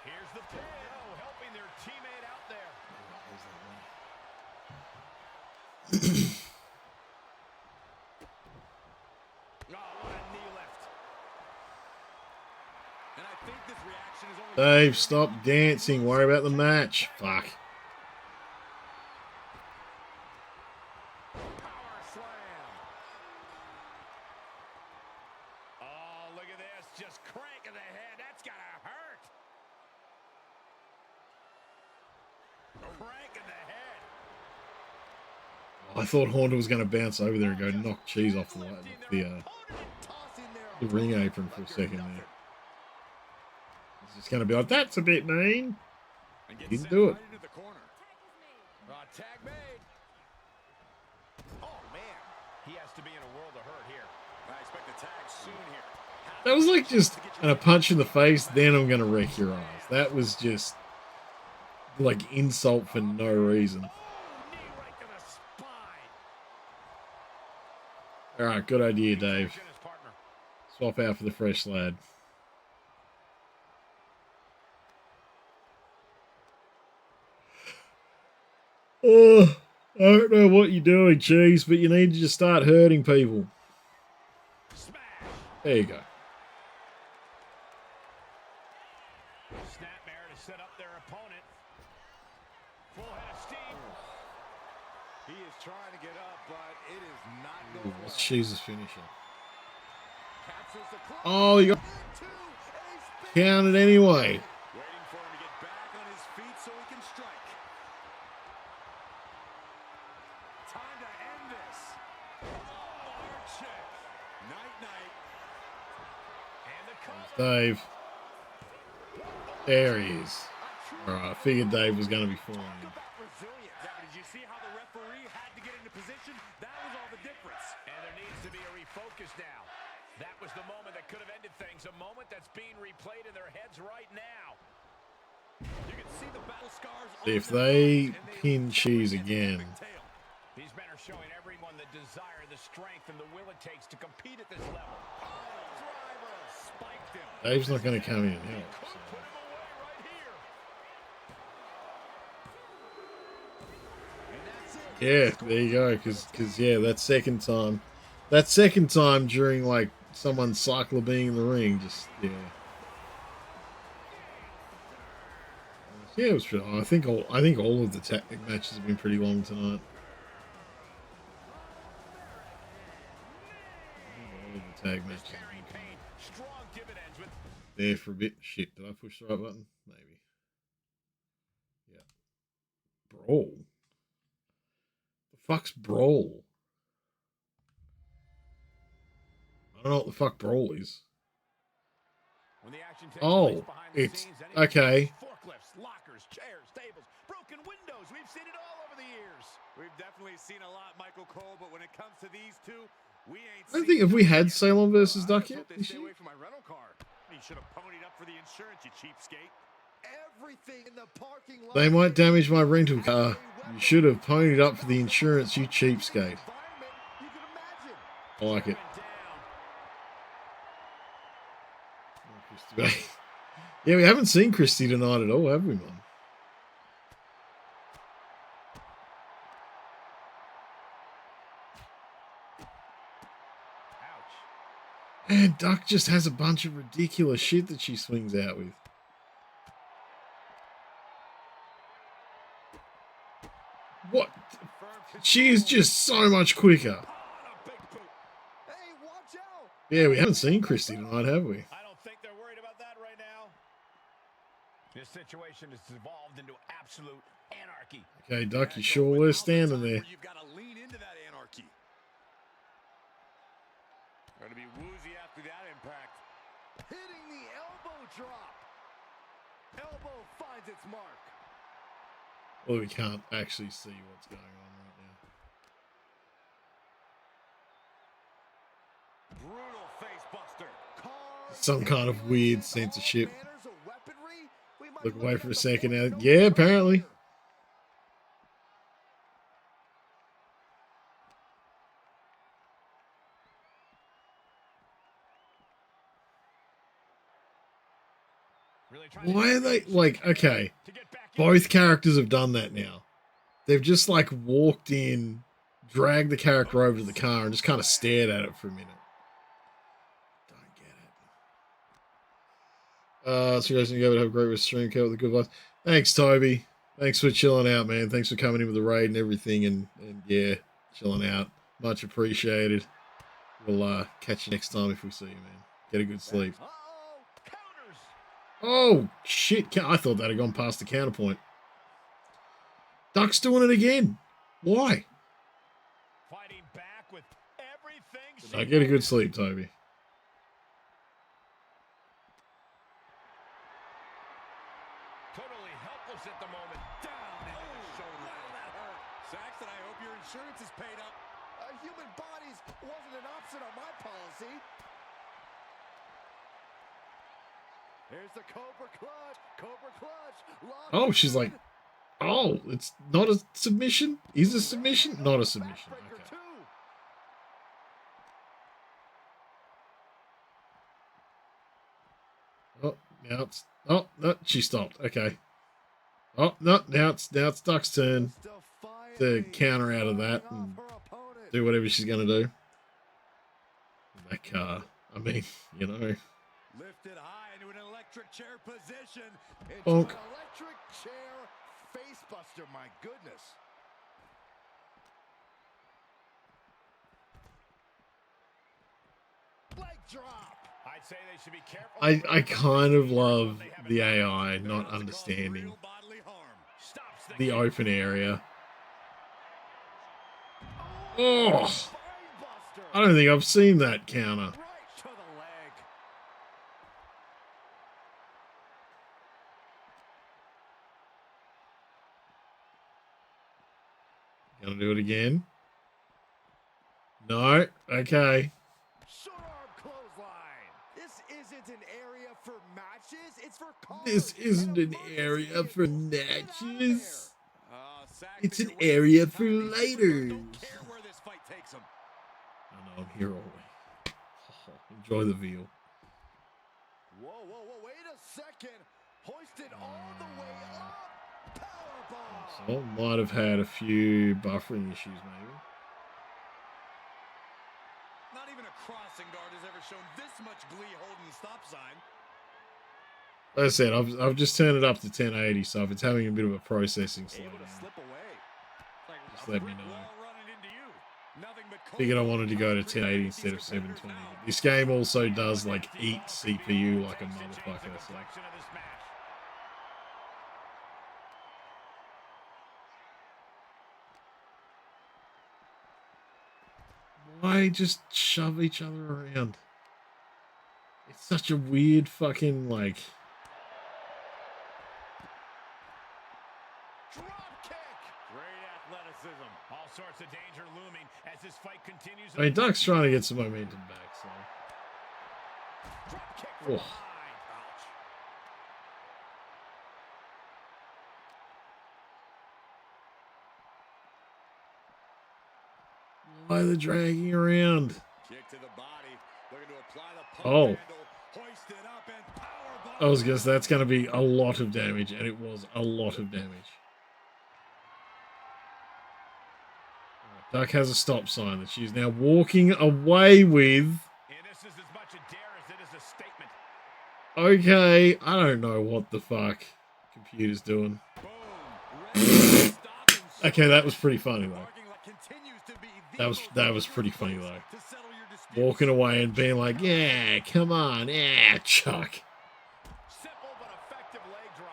Here's the pin. Oh, helping their teammate out there. Oh, what a knee lift. And I think this reaction is only... Dave, stop dancing. Worry about the match. Fuck. Power slam. Oh, look at this. Just cranking the head. That's got to hurt. Cranking the head. I thought Haunter was going to bounce over there and go knock Cheese off the ring apron for a second there. He's just going to be like, that's a bit mean. And gets Didn't sent do it. right into the corner. Tag made. Oh, man. He has to be in a world of hurt here. I expect a tag soon here. That was like just a punch in the face, then I'm gonna wreck your eyes. That was just like insult for no reason. Knee right to the spine. Alright, good idea, Dave. His partner. Swap out for the fresh lad. Oh, I don't know what you're doing, Cheese, but you need to just start hurting people. Smash. There you go. Snapmare to set up their opponent. Full head of steam. He is trying to get up, but it is not going well. What's Cheese's finisher? Captures the club. Oh, you got counted anyway. Waiting for him to get back on his feet so he can strike. Time to end this. Oh, check. Night, night. And the cover. Dave. There he is. Alright, I figured Dave was going to be fine. Talk about resilience. Yeah, but did you see how the referee had to get into position? That was all the difference. And there needs to be a refocus now. That was the moment that could have ended things. A moment that's being replayed in their heads right now. You can see the battle scars. If they pin Cheese again. These men are showing everyone the desire, the strength, and the will it takes to compete at this level. Driver spiked him. Dave's not going to come in and help. Put him away right here. And that's it. Yeah, there you go. Because yeah, that second time during like someone's cycle of being in the ring, just yeah. Yeah, it was pretty long. I think all of the tag matches have been pretty long tonight. All of the tag matches have been pretty long. There for a bit. Shit, did I push the right button? Maybe. Yeah. Brawl. The fuck's Brawl? I don't know what the fuck Brawl is. When the action takes Oh, place behind the it's scenes, okay. Forklifts, lockers, chairs, tables, broken windows. We've seen it all over the years. We've definitely seen a lot, Michael Cole, but when it comes to these two, we ain't I don't think have we had Salem versus Duck yet this Stay year? away from my rental car. You should have ponied up for the insurance, you cheapskate. Everything in the parking lot. They might damage my rental car. You should have ponied up for the insurance, you cheapskate. You can imagine. I like it. Yeah, we haven't seen Christy tonight at all, have we, man? Ouch. And Duck just has a bunch of ridiculous shit that she swings out with. What? She is just so much quicker. Hey, watch out. Yeah, we haven't seen Christy tonight, have we? I don't think they're worried about that right now. This situation has evolved into absolute anarchy. Okay, Duck, you sure we're standing there? You've got to lean into that anarchy. Going to be woozy after that impact. Hitting the elbow drop. Elbow finds its mark. Well, we can't actually see what's going on right now. Brutal face buster. Some kind of weird censorship. Look away for a second now. Yeah, apparently. Why are they like, okay, both characters have done that now. They've just like walked in, dragged the character over to the car and just kind of stared at it for a minute. Don't get it. So you guys can go and have a great stream, Cat, with a good vibes. Thanks, Toby. Thanks for chilling out, man. Thanks for coming in with the raid and everything, and yeah, chilling out. Much appreciated. We'll catch you next time if we see you, man. Get a good sleep. Oh, shit. I thought that had gone past the counterpoint. Duck's doing it again. Why? Fighting back with everything. No, get a good sleep, Toby. Totally helpless at the moment. Down into the shoulder. That hurt. your insurance is paid up. Human bodies wasn't an option on my policy. Here's the Cobra Clutch. Cobra Clutch. Oh, she's like, oh, it's not a submission? Is a submission? Not a submission. Okay. Oh, now it's, oh, no, she stopped. Okay. Oh, no, now it's Duck's turn to counter out of that and do whatever she's going to do. That car, I mean, you know. Lifted high into an electric chair position. Into Bonk. an electric chair facebuster, my goodness. Leg drop. I'd say they should be careful. I kind of love the AI not understanding the open area. Oh, I don't think I've seen that counter. Right to the leg. Gonna do it again? No? Okay. Short arm clothesline. This isn't an area for matches. It's for cars. This isn't And an a area buzz for is- Get out of matches. there. It's an area for later. Don't care where this fight takes him. I know, I'm here all week. Oh, enjoy the veal. Whoa, wait a second. Hoisted all the way up. Powerbomb. So, might have had a few buffering issues, maybe. Not even a crossing guard has ever shown this much glee holding the stop sign. Like I said, I've just turned it up to 1080, so if it's having a bit of a processing Able slowdown, to slip away. Like just a let me brick know. wall running into you. Nothing but Figured I wanted to go to 1080 instead of 720. This game also does like eat CPU like a motherfucker. So. Why just shove each other around? It's such a weird fucking like. Drop kick. Great athleticism. All sorts of danger looming as this fight continues. I mean, Duck's trying to get some momentum back, so. Drop kick from Oh. behind. Ouch. Why are they dragging around? Kick to the body. Looking to apply the pump Oh. handle. Hoist it up and powerbomb. I was guess that's going to be a lot of damage, and it was a lot of damage. Duck has a stop sign that she's now walking away with. And this is as much a dare as it is a statement. Okay, I don't know what the fuck computer's doing. Boom. Ready to stop and Okay, that was pretty funny though. parking lot continues to be the That most was pretty funny place though. to settle your disputes. Walking away and being like, yeah, come on, yeah, Chuck. Simple but effective leg drop.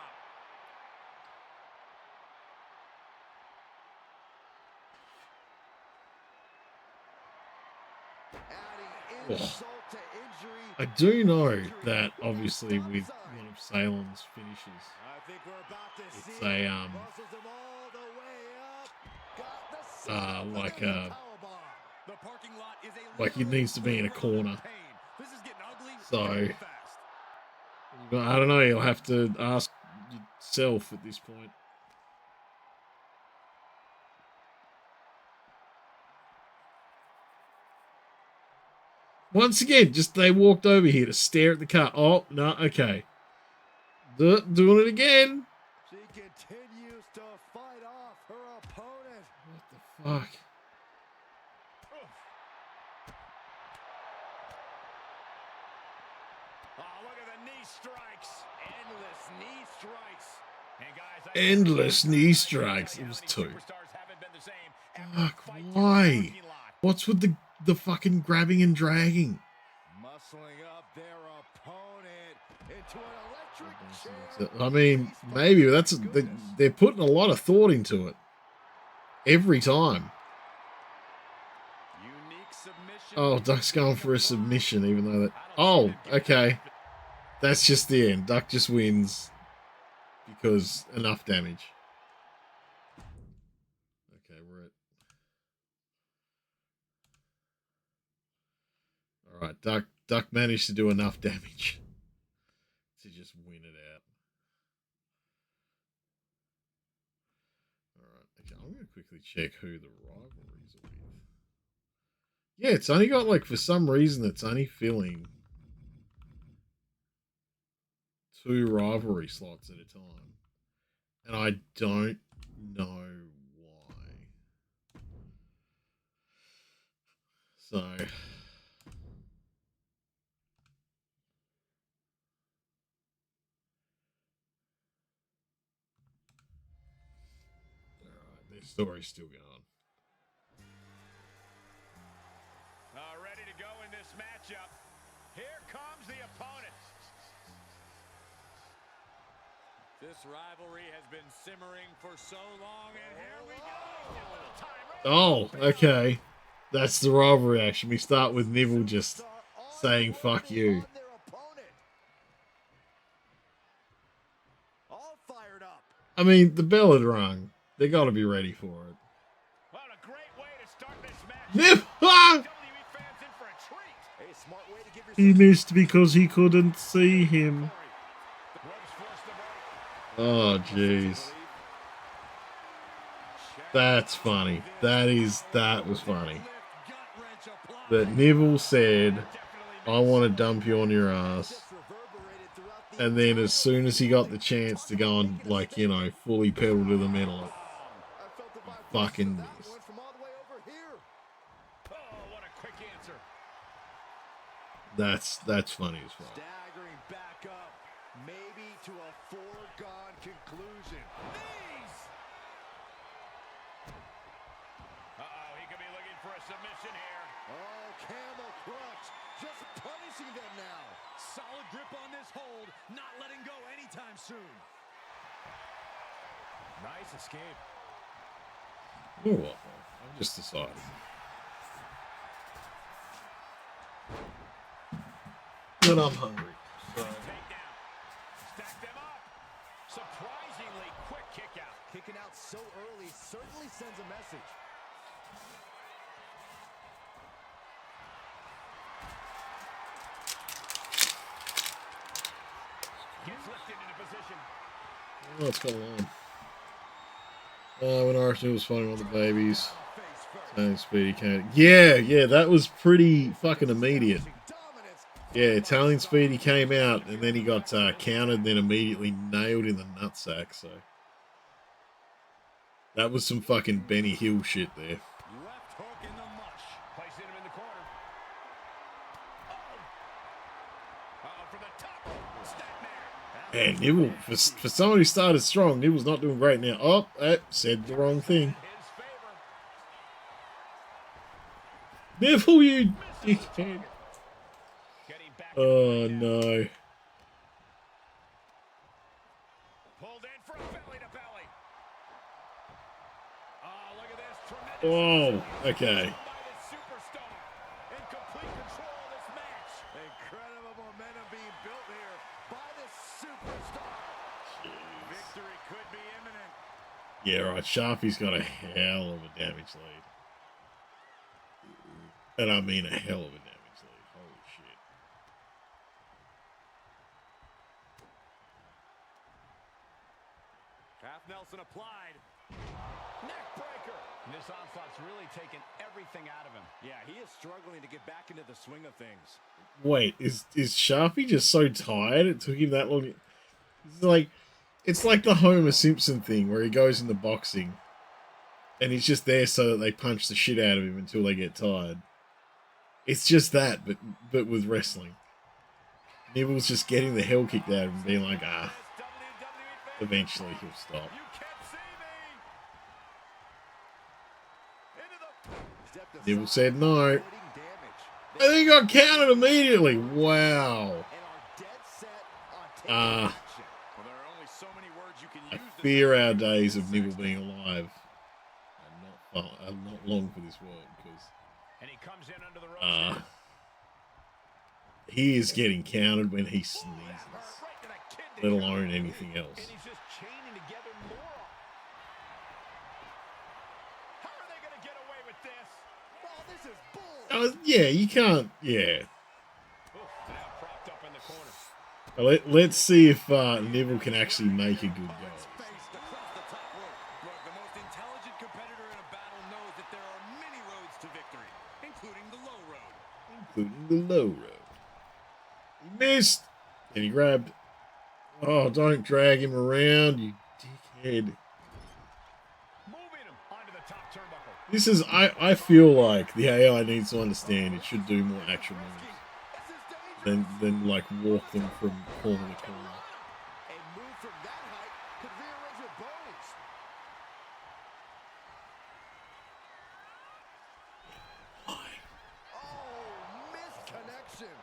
Adding insult to injury. I do know that obviously with one of Salem's finishes, I think we're about to it's see a muscles him all the way up. Got the setup like with the a powerbomb. The parking lot is a like it needs to be in a corner. pain. This is getting ugly So real fast. but I don't know, you'll have to ask yourself at this point. Once again, just they walked over here to stare at the car. Oh, no, okay. Doing it again. She continues to fight off her opponent. What the fuck? Oh, look at the knee strikes. Endless knee strikes. And guys, Endless knee strikes. It was two. Fuck, why? What's with the fucking grabbing and dragging? Muscling up their opponent into an electric chair. I mean, maybe they're putting a lot of thought into it. Every time. Unique submission. Oh, Duck's going for a submission, even though that. Oh, okay. That's just the end. Duck just wins because enough damage. Okay, we're at Duck managed to do enough damage to just win it out. Alright, okay, I'm going to quickly check who the rivalries are with. Yeah, it's only got, like, for some reason, it's only filling 2 rivalry slots at a time. And I don't know why. So... Alright, this story's still going. Ready to go in this matchup. Here comes the opponent. This rivalry has been simmering for so long, and here we go. Oh, okay. That's the rivalry action. We start with Neville just saying fuck you. All fired up. I mean, the bell had rung. They got to be ready for it. What a great way to start this match. Neville! Ah! He missed because he couldn't see him. Oh, jeez. That's funny. That was funny. That Neville said, I want to dump you on your ass. And then as soon as he got the chance to go and, like, you know, fully pedal to the metal, fucking missed. That's funny as fuck. Staggering back up, maybe to a foregone conclusion. Knees! He could be looking for a submission here. Oh, camel clutch, just punishing them now. Solid grip on this hold, not letting go anytime soon. Nice escape. You know what, I just decided. But I'm hungry. So. Stack them up. Surprisingly quick kick out. Kicking out so early certainly sends a message. Gets lifted into position. What's going on? When Arsenal was fighting all the babies. And Speedy came. Yeah, that was pretty fucking immediate. Yeah, Italian Speedy came out, and then he got countered, and then immediately nailed in the nutsack, so... That was some fucking Benny Hill shit there. Left hook in the mush. Placing him in the corner. From the top. Step there. And Nibble, for someone who started strong, Nibble's not doing great now. Oh, said the wrong thing. Nibble, you dickhead. Oh, no. Pulled in for a belly to belly. Oh, look at this. Tremendous. Oh, okay. Superstar. In complete control of this match. Incredible momentum being built here by this superstar. Jeez. Victory could be imminent. Yeah, right. Sharpie's got a hell of a damage lead. And I mean a hell of a damage lead. Holy shit. Half Nelson applied. Neck breaker. This onslaught's really taken everything out of him. Yeah, he is struggling to get back into the swing of things. Wait, is Sharpie just so tired it took him that long? It's like the Homer Simpson thing where he goes into boxing and he's just there so that they punch the shit out of him until they get tired. It's just that, but with wrestling. Nibble's just getting the hell kicked out of him and being like, eventually he'll stop. Nibble said no. And he got counted immediately. Wow. I fear our days of Nibble being alive are not long for this world, because he is getting counted when he sneezes, let alone anything else. Yeah, you can't. Yeah, Let's see if Neville can actually make a good go. Look, the most intelligent competitor in a battle knows that there are many roads to victory, including the low road. Including the low road. He missed! And he grabbed. Oh, don't drag him around, you dickhead. Moving him onto the top turnbuckle. This is, I feel like the AI needs to understand it should do more actual moves than like walk them from corner to corner. A move from that height could rearrange your bones. Oh, missed connection.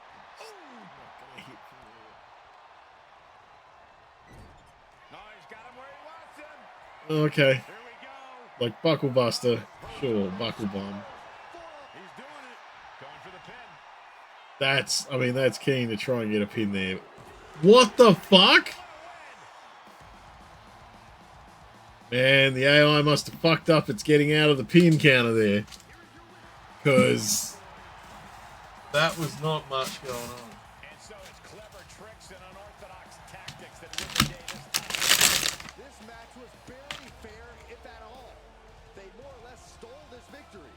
No, he's got him where he wants him. Okay, Here we go. like Buckle Buster, sure, Buckle Bomb. He's doing it. Going for the pin. I mean, that's keen to try and get a pin there. What the fuck? Man, the AI must have fucked up. It's getting out of the pin counter there. Because that was not much going on. And so it's clever tricks and unorthodox tactics that win the day this time. This match was barely fair, if at all. They more or less stole this victory.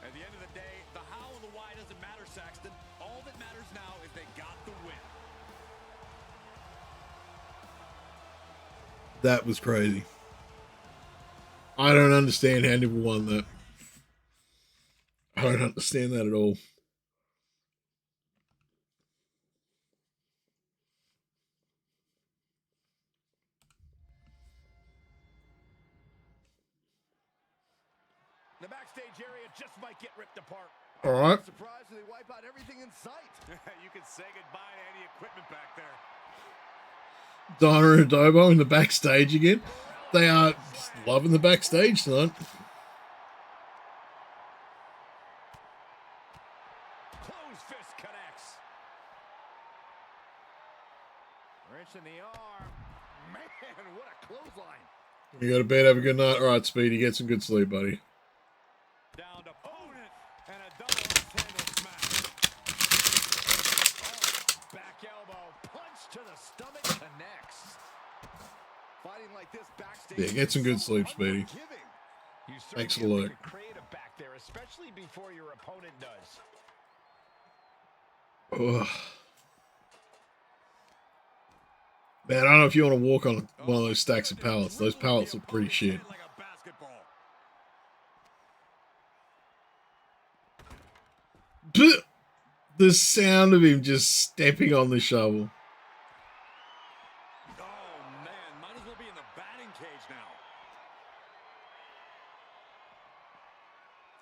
At the end of the day, the how and the why doesn't matter, Saxton. All that matters now is they got the win. That was crazy. I don't understand how Neville won that. I don't understand that at all. The backstage area just might get ripped apart. All right. Surprised they wipe out everything in sight. You can say goodbye to any equipment back there. Donna and Adobo in the backstage again. They are just loving the backstage tonight. Close fist connects. Wrench in the arm. Man, what a clothesline. You go to bed, have a good night. All right, Speedy, get some good sleep, buddy. Down to opponent and a double off-handle smash. Oh, back elbow. Punch to the stomach. Connects. Fighting like this backstage. Yeah, get some good sleep, Speedy. You Thanks for certainly the have look. to create a back there, especially before your opponent does. Ugh. Man, I don't know if you want to walk on one of those stacks of pallets. Those pallets look pretty shit. Like a basketball. The sound of him just stepping on the shovel. Oh, man. Might as well be in the batting cage now.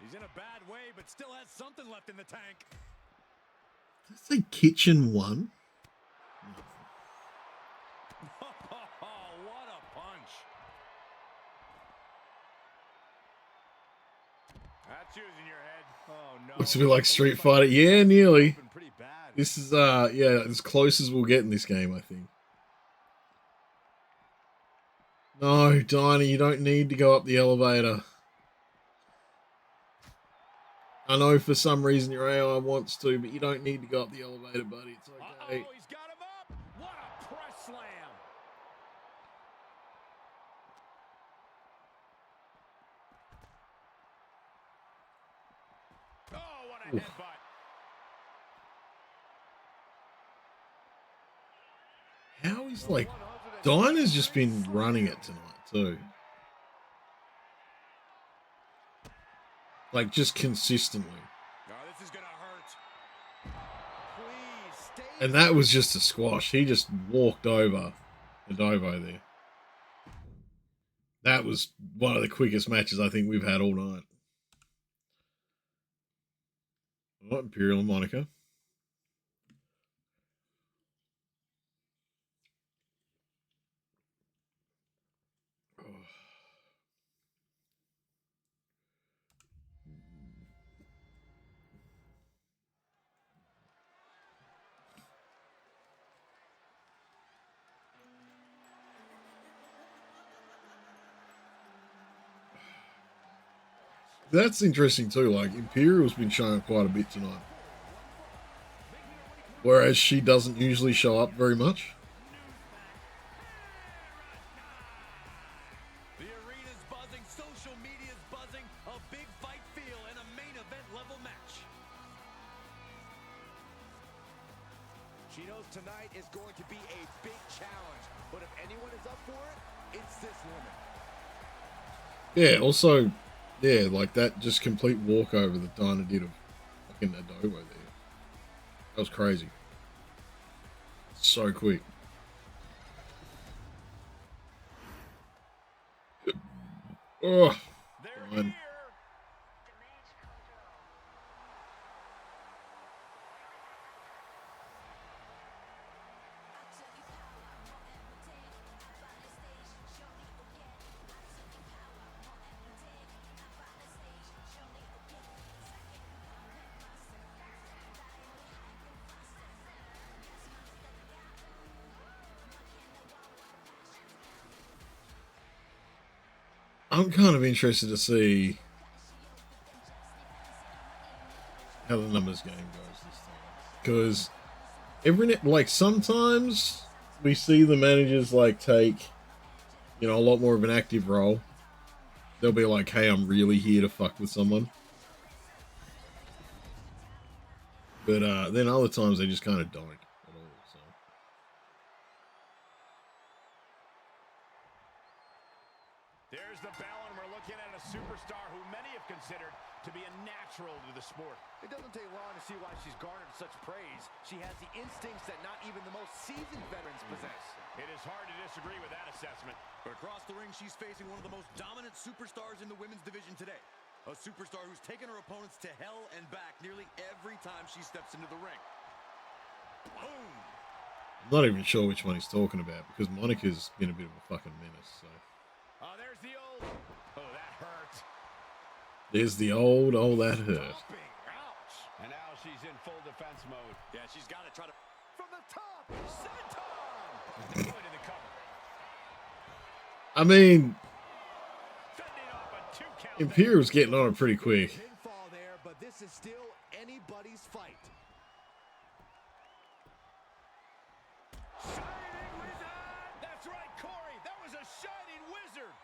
He's in a bad way, but still has something left in the tank. Did I say kitchen one? What a punch. That's using your head. Oh, no. Looks a bit like Street Fighter. Yeah, nearly. Pretty bad. This is, yeah, as close as we'll get in this game, I think. No, Dinah, you don't need to go up the elevator. I know for some reason your AI wants to, but you don't need to go up the elevator, buddy. It's okay. Uh-oh, he's got him up. What a press slam. Oh, what a headbutt. How is, like, Dinah's just been running it tonight, too. Like, just consistently. Oh, this is going to hurt. Please stay. And that was just a squash. He just walked over Adobo there. That was one of the quickest matches I think we've had all night. Oh, Imperial and Monica. That's interesting too. Like Imperial's been showing quite a bit tonight. Whereas she doesn't usually show up very much. The arena's buzzing, social media's buzzing, a big fight feel and a main event level match. She knows tonight is going to be a big challenge, but if anyone is up for it, it's this woman. Yeah, also, yeah, like that just complete walkover that Dinah did of fucking Adobo there. That was crazy. So quick. Oh, fine. I'm kind of interested to see how the numbers game goes this time. Because like sometimes we see the managers like take, you know, a lot more of an active role. They'll be like, hey, I'm really here to fuck with someone. But then other times they just kind of don't at all. So. There's the bell, and we're looking at a superstar who many have considered to be a natural to the sport. It doesn't take long to see why she's garnered such praise. She has the instincts that not even the most seasoned veterans possess. It is hard to disagree with that assessment. But across the ring, she's facing one of the most dominant superstars in the women's division today. A superstar who's taken her opponents to hell and back nearly every time she steps into the ring. Boom! I'm not even sure which one he's talking about because Monica's been a bit of a fucking menace. So. Oh, there's the old. Oh, that hurt. There's the old, oh, that hurt. Ouch. And now she's in full defense mode. Yeah, she's got to try to... From the top, senton! Good in the cover. I mean, Fending off a 2 count. Imperial's getting on it pretty quick. Pinfall there, but this is still anybody's fight. Shining wizard. That's right, Corey. That was a shining wizard.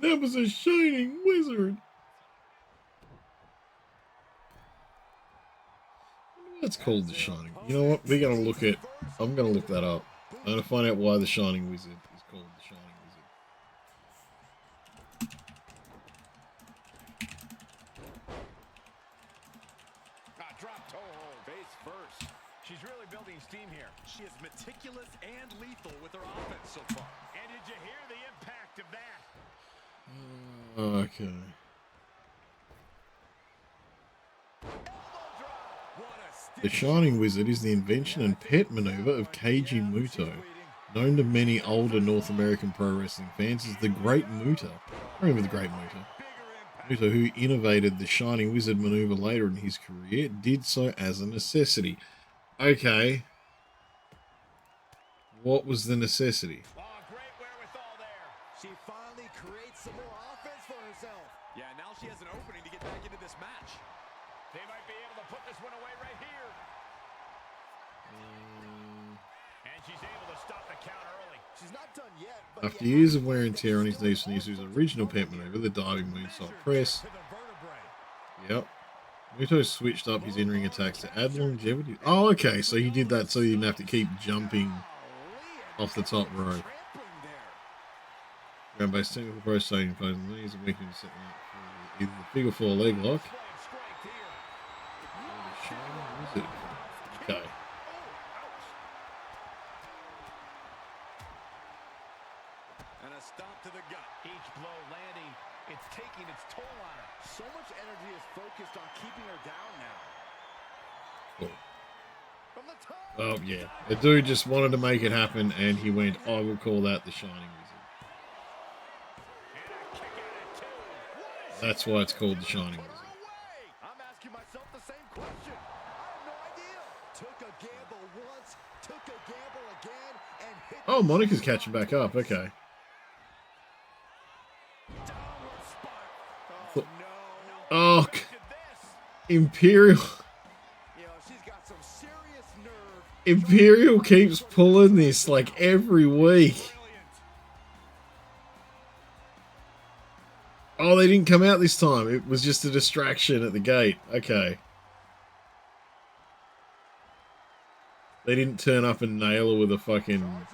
That was a shining wizard. That's called the Shining. You know what? We're gonna look at. I'm gonna look that up. I'm gonna find out why the Shining Wizard is called the Shining Wizard. Drop toe hold. Face first. She's really building steam here. She is meticulous and lethal with her offense so far. And did you hear the impact of that? Okay. The Shining Wizard is the invention and pet maneuver of Keiji Muto, known to many older North American pro wrestling fans as the Great Muta. Remember the Great Muta? Muto, who innovated the Shining Wizard maneuver later in his career, did so as a necessity. Okay. What was the necessity? Oh, great wherewithal there. She finally creates some more offense for herself. Yeah, now she has an opening to get back into this match. They might be able to put this one away right here. And she's able to stop the count early. She's not done yet. But After years of wear and tear on his knees from his original pet maneuver, the diving moonsault press. to the vertebrae. Yep. Muto switched up his in-ring attacks to add longevity. Oh, okay, so he did that so he didn't have to keep jumping off the top rope. Trampling there. Ground based technical pro staying pose on the knees and weakening setting up for either the figure four leg lock. Okay. And a stop to the gut. Each blow landing, it's taking its toll on her. So much energy is focused on keeping her down now. Cool. From the top. Oh, yeah. The dude just wanted to make it happen, and he went, I will call that the Shining Wizard. And a kick out at two. That's why it's called the Shining Put her Wizard. away. I'm asking myself the same question. I have no idea. Took a gamble once, took a gamble again, and hit. Oh, Monica's catching back up. Okay. Downward spiral. Oh, Oh no. Look at this. Imperial. You know, she's got some serious nerve Imperial keeps pulling this like every week. Oh, they didn't come out this time. It was just a distraction at the gate. Okay. They didn't turn up and nail her with a fucking...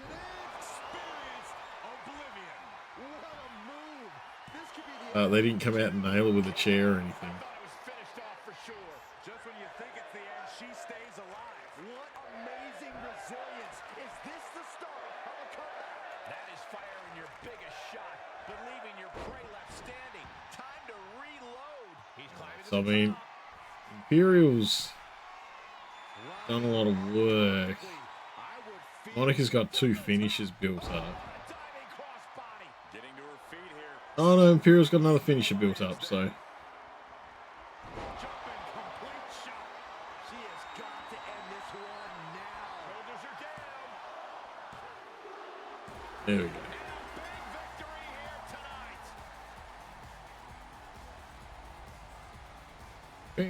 they didn't come out and nail her with a chair or anything. Just when you think it's the end, she stays alive. What amazing resilience. Is this the start of a comeback? That is firing your biggest shot, but leaving your prey left standing. Time to reload. He's climbing to So, I the mean, top. Imperial's done a lot of work. Monica's got 2 finishes built up. Getting to her feet here. Oh no, Imperial's got another finisher built up, so... There we go. I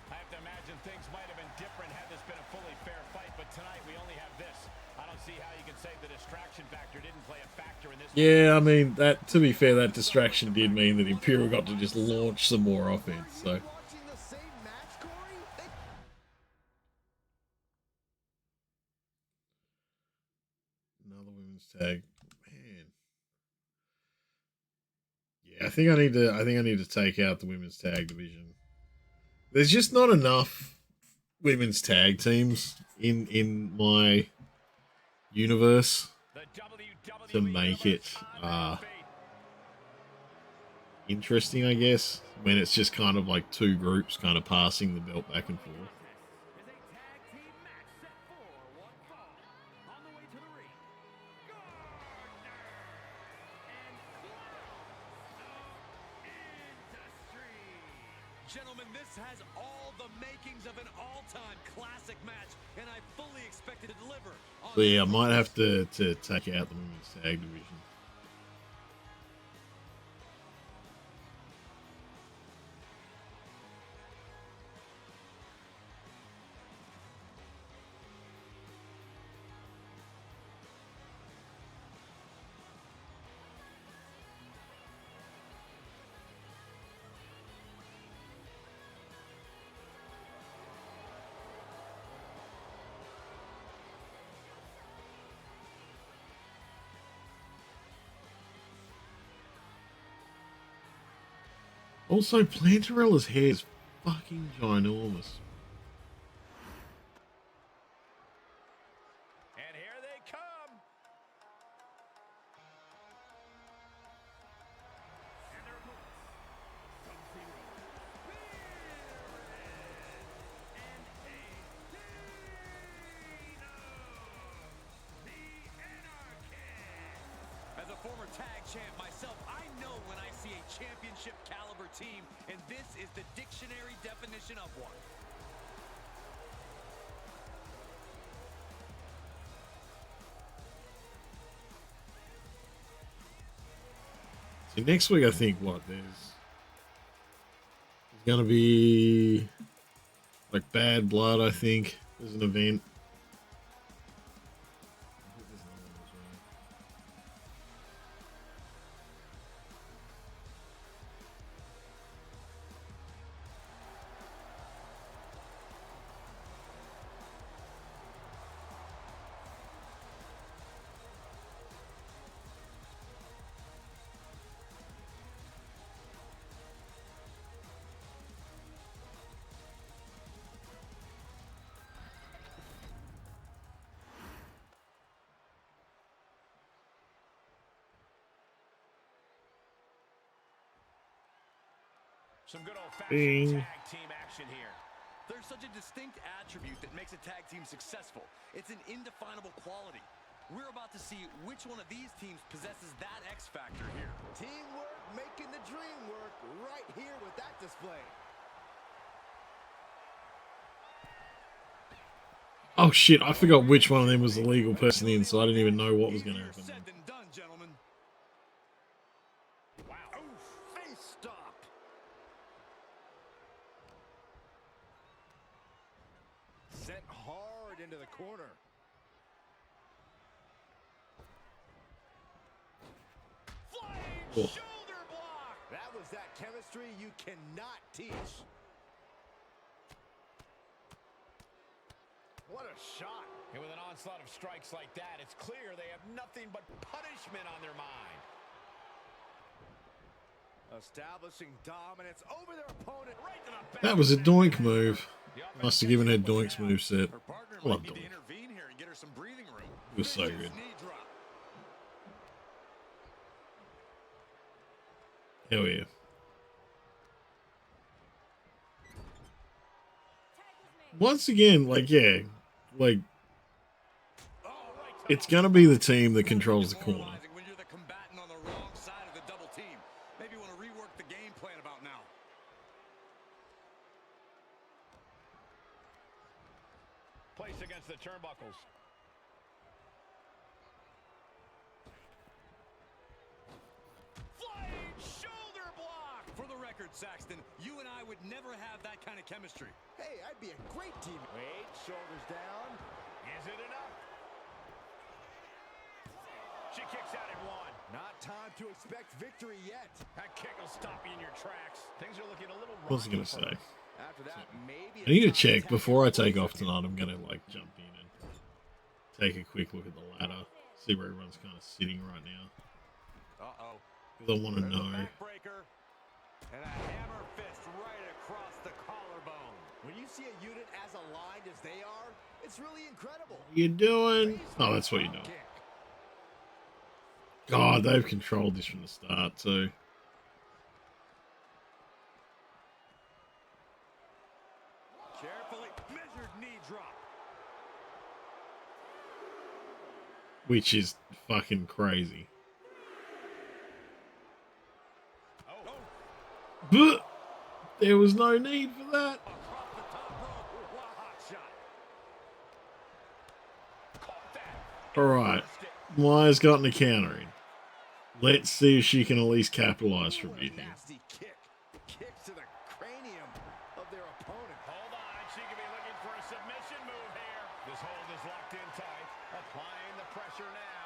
have to imagine things might have been different had this been a fully fair fight, but tonight we only have this. I don't see how you can say the distraction factor didn't play a factor in this. Yeah, I mean, that, to be fair, that distraction did mean that Imperial got to just launch some more offense, so... Another women's tag. Man. Yeah, I think I need to take out the women's tag division. There's just not enough women's tag teams in my universe to make it interesting, I guess, when it's just kind of like 2 groups kind of passing the belt back and forth. Gentlemen, this has all the makings of an all-time classic match, and I fully expected to deliver. So yeah, I might have to take out the women's tag division. Also, Plantarella's hair is fucking ginormous. And here they come. And their opponents from Zero. As a former tag champ myself, I know when I see a championship caliber team, and this is the dictionary definition of one. See, next week I think there's gonna be like Bad Blood, I think. There's an event. Some good old-fashioned tag team action here. There's such a distinct attribute that makes a tag team successful. It's an indefinable quality. We're about to see which one of these teams possesses that X factor here. Teamwork making the dream work right here with that display. Oh shit, I forgot which one of them was the legal person in, so I didn't even know what was going to happen. Said than done, gentlemen. Wow. Face stop. Sent hard into the corner. Flying Oh. shoulder block. That was that chemistry you cannot teach. What a shot. And with an onslaught of strikes like that, it's clear they have nothing but punishment on their mind. Establishing dominance over their opponent right to the back. That was a doink move. Must have given her Doink's move set. Her partner I love might need to Doink. intervene here and get her some breathing room. It was so Vicious good. knee drop. Hell yeah. Once again, like, yeah, like, it's gonna be the team that controls the corner. When you're the combatant on the wrong side of the double team. Maybe you want to rework the game plan about now. Placed against the turnbuckles. Flying shoulder block. For the record, Saxton, you and I would never have that kind of chemistry. Hey, I'd be a great team. Wait, shoulders down. Is it enough? She kicks out at one. Not time to expect victory yet. That kick will stop you in your tracks. Things are looking a little What was I rocky gonna for say? her. After that, maybe I need to check before I take off tonight. I'm gonna like jump in and take a quick look at the ladder, see where everyone's kind of sitting right now, Uh-oh. because I want to There's a know. backbreaker and a hammer fist right across the collarbone. When you see a unit as aligned as they are, it's really incredible. What you doing? Oh, that's what you're doing. Kick. God, they've controlled this from the start too. Carefully measured knee drop. Which is fucking crazy. But there was no need for that. Across the top rope. What a hot shot. Caught that. All right, Maya's gotten a counter in. Let's see if she can at least capitalize from it here. Nasty kick. Kick to the cranium of their opponent. Hold on. She could be looking for a submission move here. This hold is locked in tight. Applying the pressure now.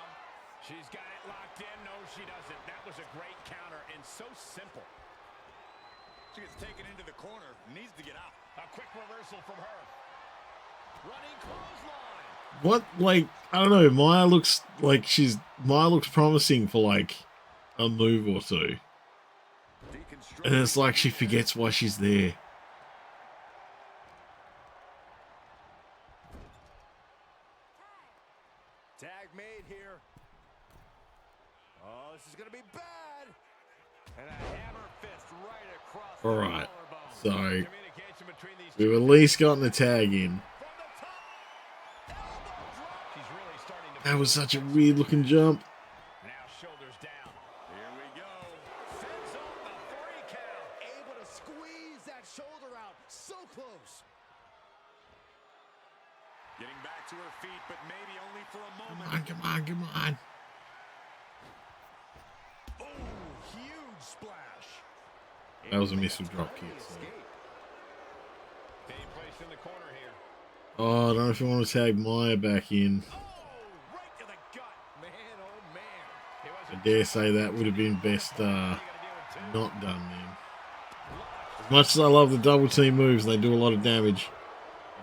She's got it locked in. No, she doesn't. That was a great counter and so simple. She gets taken into the corner, needs to get out. A quick reversal from her. Running clothesline. What, like, I don't know. Maya looks promising for like a move or two, and it's like she forgets why she's there. Tag made here. Oh, this is going to be bad. And a hammer fist right across All the right, collarbone. so Communication between these we've two. at least gotten the tag in. From the top. Elbow drop. She's really starting to. That was such a weird looking jump. Now shoulders down. Here we go. Fends off the 3 count. Able to squeeze that shoulder out. So close. Getting back to her feet, but maybe only for a Come moment. on, come on, come on. Oh, huge splash. That was a missile drop kick. So. Being placed in the corner here. Oh, I don't know if you want to tag Maya back in. Oh, right to the gut. Man, oh, man. It I was dare say that would have been best not done then. As much as I love the double team moves, they do a lot of damage.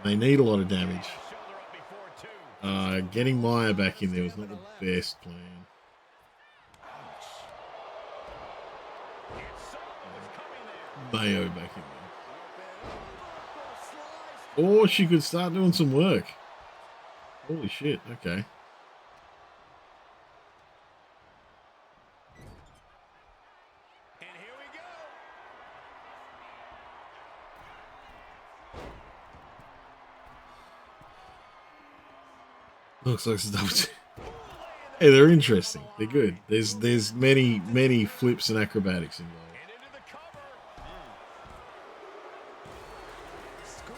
They need a lot of damage. shoulder up before two. Getting Maya back in there was not the best plan. Mayo back in there. Or she could start doing some work. Holy shit, okay. And here we go. Looks like it's a double team. Hey, they're interesting. They're good. There's many flips and acrobatics involved. And into the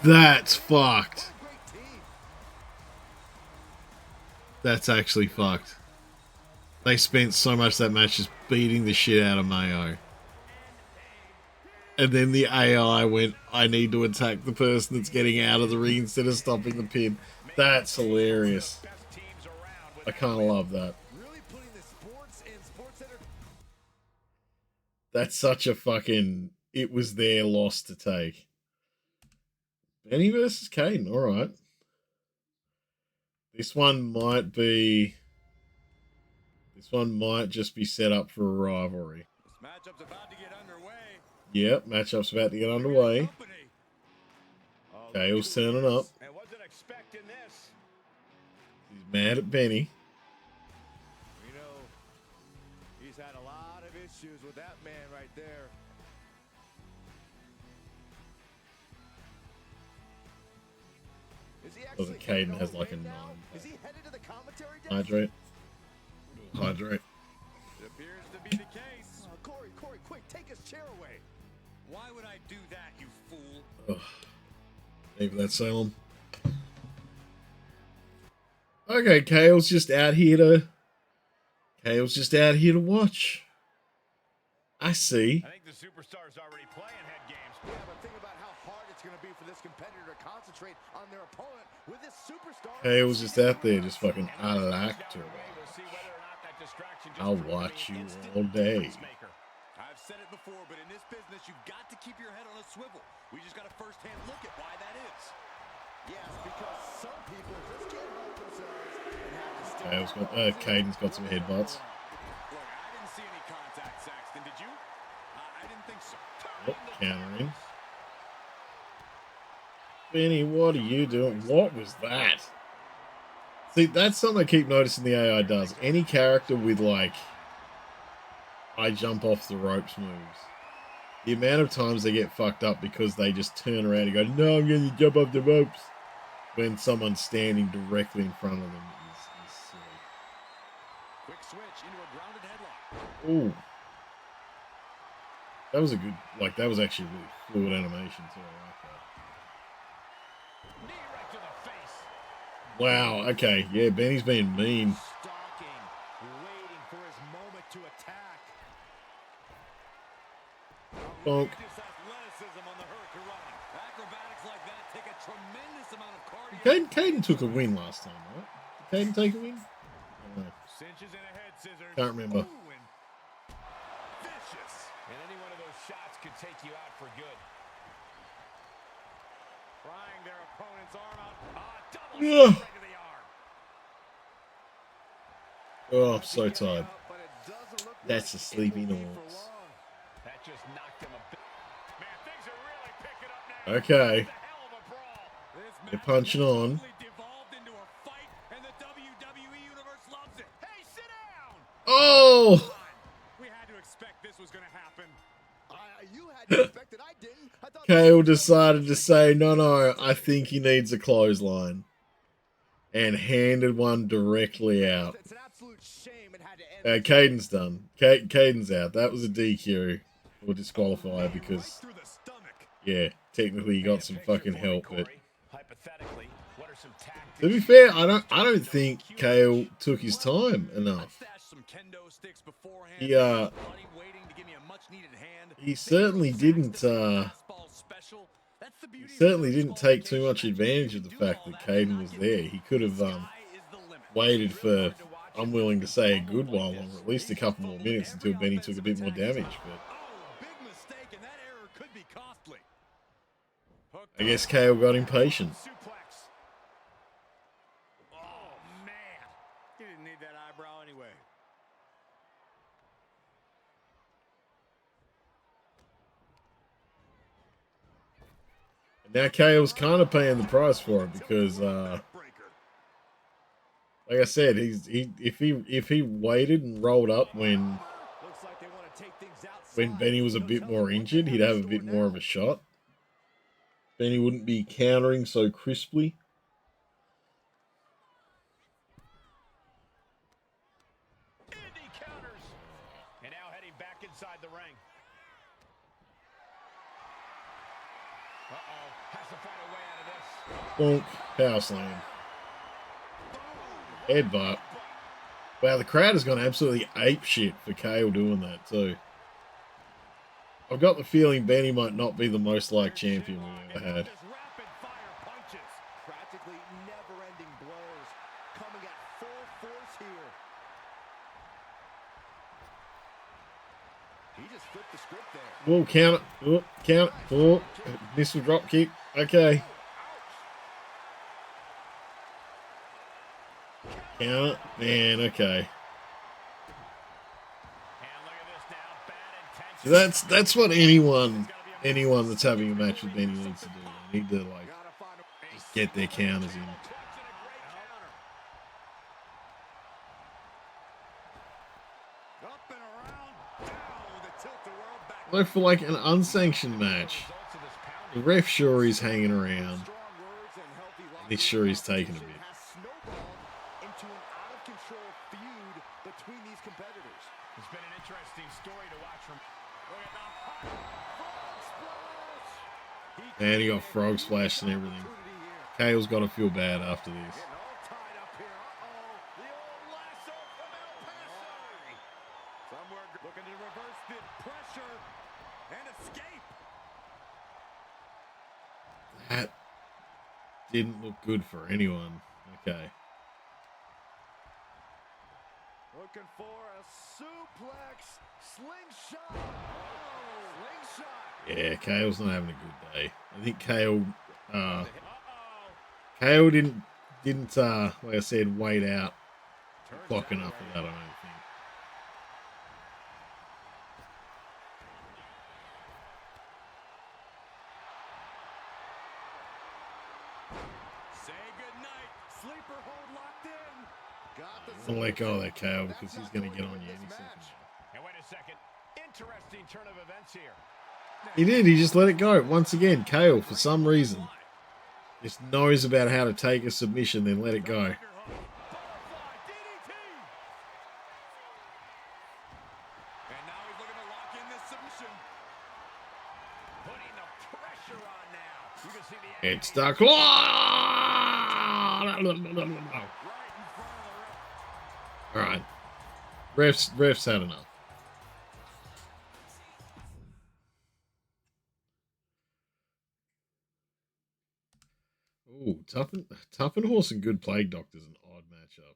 cover. That's fucked. Great team. That's actually fucked. They spent so much that match just beating the shit out of Mayo. And then the AI went, I need to attack the person that's getting out of the ring instead of stopping the pin. That's hilarious. I kind of love that. Really putting the sports and sports center. That's such a fucking... It was their loss to take. Benny versus Caden. All right. This one might be... This one might just be set up for a rivalry. This matchup's about to get underway. Yep, matchup's about to get underway. Kale's turning up. And wasn't expecting this. He's mad at Benny. You know, he's had a lot of issues with that man right there. Is he Doesn't actually Caden has like a 9. Is he headed to the commentary desk? Hydrate. Hydrate. It appears to be the case. Corey, quick, take his chair away. Why would I do that, you fool? Ugh. Leave that Salem. Okay, Kale's just out here to watch. I see. I think the superstar's already playing head games. Yeah, but think about how hard it's going to be for this competitor to concentrate on their opponent with this superstar. Kale's just out there, just fucking, I like to I'll watch you all day. I've said it before, but in this business, you've got to keep your head on a swivel. We just got a first-hand look at why that is. Yes, because some people just can't help themselves and have to stay. Caden's got some headbutts. Look, I didn't see any contact, Saxton. Did you? I didn't think so. Oh, countering. Benny, what are you doing? What was that? See, that's something I keep noticing the AI does. Any character with, like, I jump off the ropes moves. The amount of times they get fucked up because they just turn around and go, no, I'm going to jump off the ropes. When someone's standing directly in front of them is silly. Quick switch into a grounded headlock. Ooh. That was a good, like, that was actually really fluid animation, too. I like that. Knee right to the face. Wow, okay. Yeah, Benny's being mean. Stalking, waiting for his moment to attack. Bonk. This athleticism on the Hurricanrana. Acrobatics like that take a tremendous amount of cardio. Caden took a win last time, right? Did Caden take a win? I don't know. Cinches in a head scissors. Can't remember. Ooh, and vicious. And any one of those shots could take you out for good. Prying their opponent's arm out. Double Yeah. straight to the arm. Oh, I'm so tired. But it doesn't look That's like a sleepy it will be for Norks. long. That just knocked him a bit. Man, things are really picking up now. Okay. It's a hell of a brawl. This They're match punching has on. totally devolved into a fight, and the WWE universe loves it. Hey, sit down. Oh! We had to expect this was going to happen. You had to expect it. I didn't. I thought Kale decided to say, no, I think he needs a clothesline. And handed one directly out. it's an absolute shame it had to end. Caden's done. Caden's out. That was a DQ. Or disqualified because, Through the stomach. yeah, technically he got some fucking help. But Hypothetically, what are some tactics? to be fair, I don't think Kale took his time enough. Stashed some kendo sticks beforehand. He Bloody waiting to give me a much-needed hand. he certainly didn't Fastball special. That's the he beauty of certainly the didn't baseball take too much rotation. advantage of the fact that Caden was there. He could have Sky is the limit. waited for, I'm willing to say, a good while longer, at least a couple more minutes until Benny took a bit more damage. But Oh, big mistake, and that error could be costly. I guess Kale got impatient. Suplex. Oh, man. He didn't need that eyebrow anyway. Now Kale's kind of paying the price for it because, like I said, if he waited and rolled up when Looks like they want to take things outside. when Benny was a bit more injured, he'd have a bit more of a shot. Benny wouldn't be countering so crisply. Indy counters. And now heading back inside the ring. Uh-oh. Has to find a way out of this. Bonk, power slam, headbutt. Wow, the crowd has gone absolutely ape shit for Kale doing that too. I've got the feeling Benny might not be the most liked champion we've ever had. Practically never-ending blows coming at full force here. He just flipped the script there. Oh, count it. Oh, count it. Oh, missile drop kick. Okay. Count it. Man, okay. That's what anyone that's having a match with Benny needs to do. They need to like just get their counters in. Like for like an unsanctioned match, the ref sure is hanging around. And he's sure he's taking a bit. Into an out-of-control feud between these competitors. It's been an interesting story to watch from. And he got frog splashed and everything. Kale's got to feel bad after this. Somewhere looking to reverse the pressure and escape. That didn't look good for anyone. Okay. Looking for a suplex. Slingshot. Oh, slingshot. Yeah, Kale's not having a good day. I think Kale didn't like I said, wait out clock enough for that, I don't think. Say goodnight. Sleeper hold locked in. Got the Don't let go of that Kale because he's going to get on you any second. And wait a second. Interesting turn of events here. He did. He just let it go. Once again, Kale, for some reason, just knows about how to take a submission, then let it go. DDT. And now he's looking to lock in this submission. Putting the pressure on now. You can see the It's the claw! Right in front of the ref. All right. Refs had enough. Ooh, Tough and Horse and Good Plague Doctor's an odd matchup.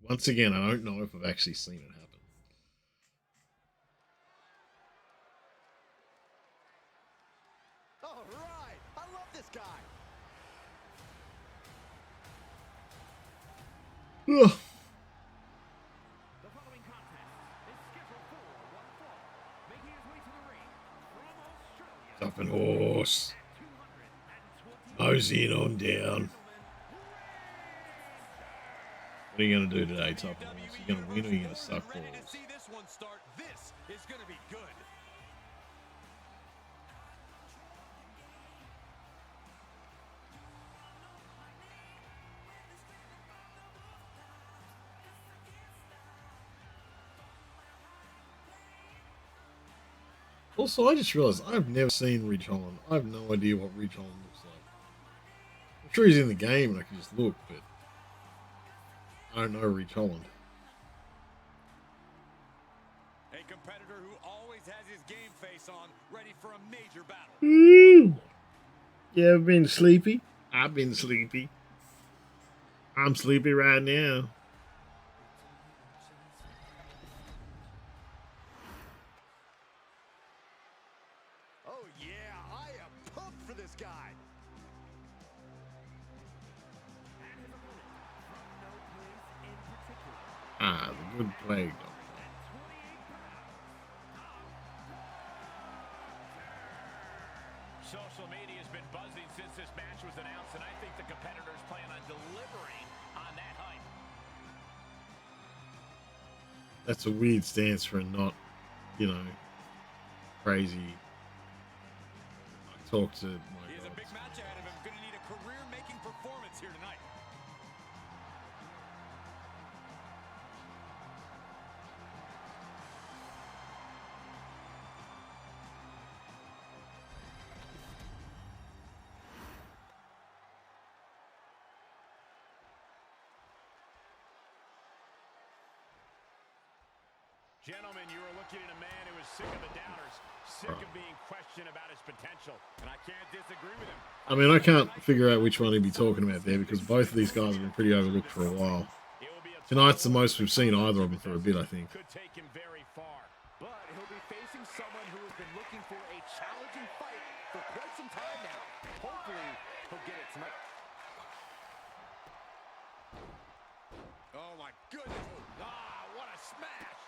Once again, I don't know if I've actually seen it happen. All right. I love this guy. Ugh. The following contest is scheduled for one fall. Making his way to the ring from Australia. Tough and Horse. Moseying on down. What are you going to do today, Tough and Horse? You going to win or are you going to suck balls? Ready to see this one start. This is going to be good. Also, I just realized I've never seen Ridge Holland. I have no idea what Ridge Holland looks like. I'm sure he's in the game and I can just look, but I don't know Ridge Holland. A competitor who always has his game face on, ready for a major battle. Ooh. You ever been sleepy? I've been sleepy. I'm sleepy right now. Oh, yeah. I am pumped for this guy. Ah, the Good Plague Doctor. social media has been buzzing since this match was announced, and I think the competitors plan on delivering on that hype. That's a weird stance for a not, crazy. I talk to my He has a God. big match ahead of him. Going to need a career-making performance here tonight. Gentlemen, you are looking at a man who is sick of the doubters, sick of being questioned about his potential, and I can't disagree with him. I mean, I can't figure out which one he'd be talking about there because both of these guys have been pretty overlooked for a while. Tonight's the most we've seen either of them for a bit, I think. Could take him very far, but he'll be facing someone who has been looking for a challenging fight for quite some time now. Hopefully, he'll get it tonight. Oh my goodness. Ah, what a smash!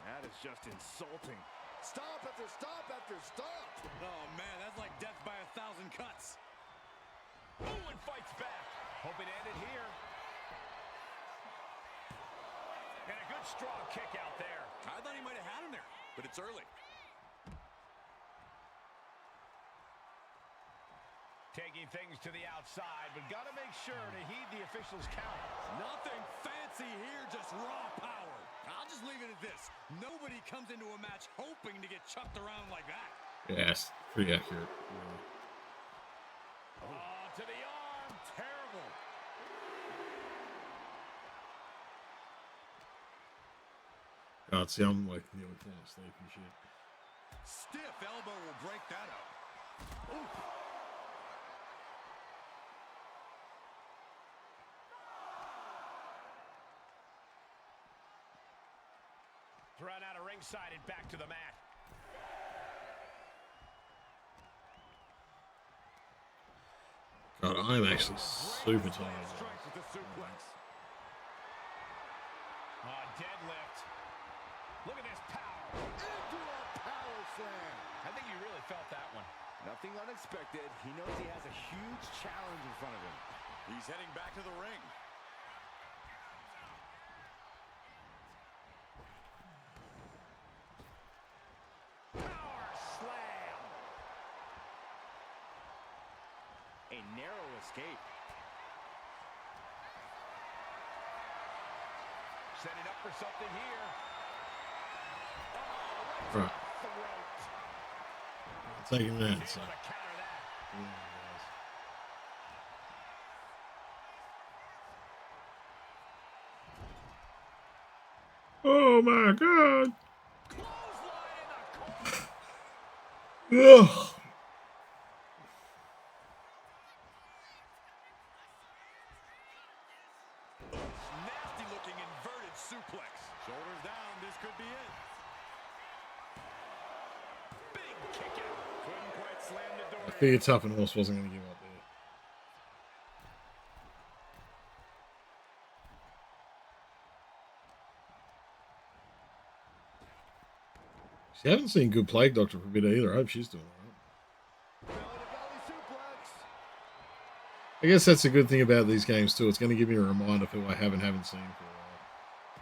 That is just insulting. Stop after stop after stop. Oh man, that's like death by 1,000 cuts. Ooh, and fights back. Hope it ended here. And a good strong kick out there. I thought he might have had him there, but it's early. Taking things to the outside, but got to make sure to heed the official's count. Nothing fancy here, just raw power. I'll just leave it at this. Nobody comes into a match hoping to get chucked around like that. Yes, pretty accurate. Oh, to the arm. Terrible. God, see, I'm like, you know, falling asleep and shit. Stiff elbow will break that up. Ooh. Thrown out of ringside and back to the mat. God, I'm actually super tired. Strikes with the suplex. Deadlift. Look at this power. Into a power slam. I think you really felt that one. Nothing unexpected. He knows he has a huge challenge in front of him. He's heading back to the ring. Power slam. A narrow escape. Setting up for something here. Right. Throat. Taking that, Able so. to counter that. Oh my God! Clothesline in the corner. Ugh. Nasty looking inverted suplex. Shoulders down, this could be it. Big kick out. Couldn't quite slam the door. I figured Tough and Horse wasn't going to give up there. She haven't seen Good Plague Doctor for a bit either. I hope she's doing all right. Belly-to-belly suplex. I guess that's a good thing about these games too. It's going to give me a reminder of who I haven't seen for a while.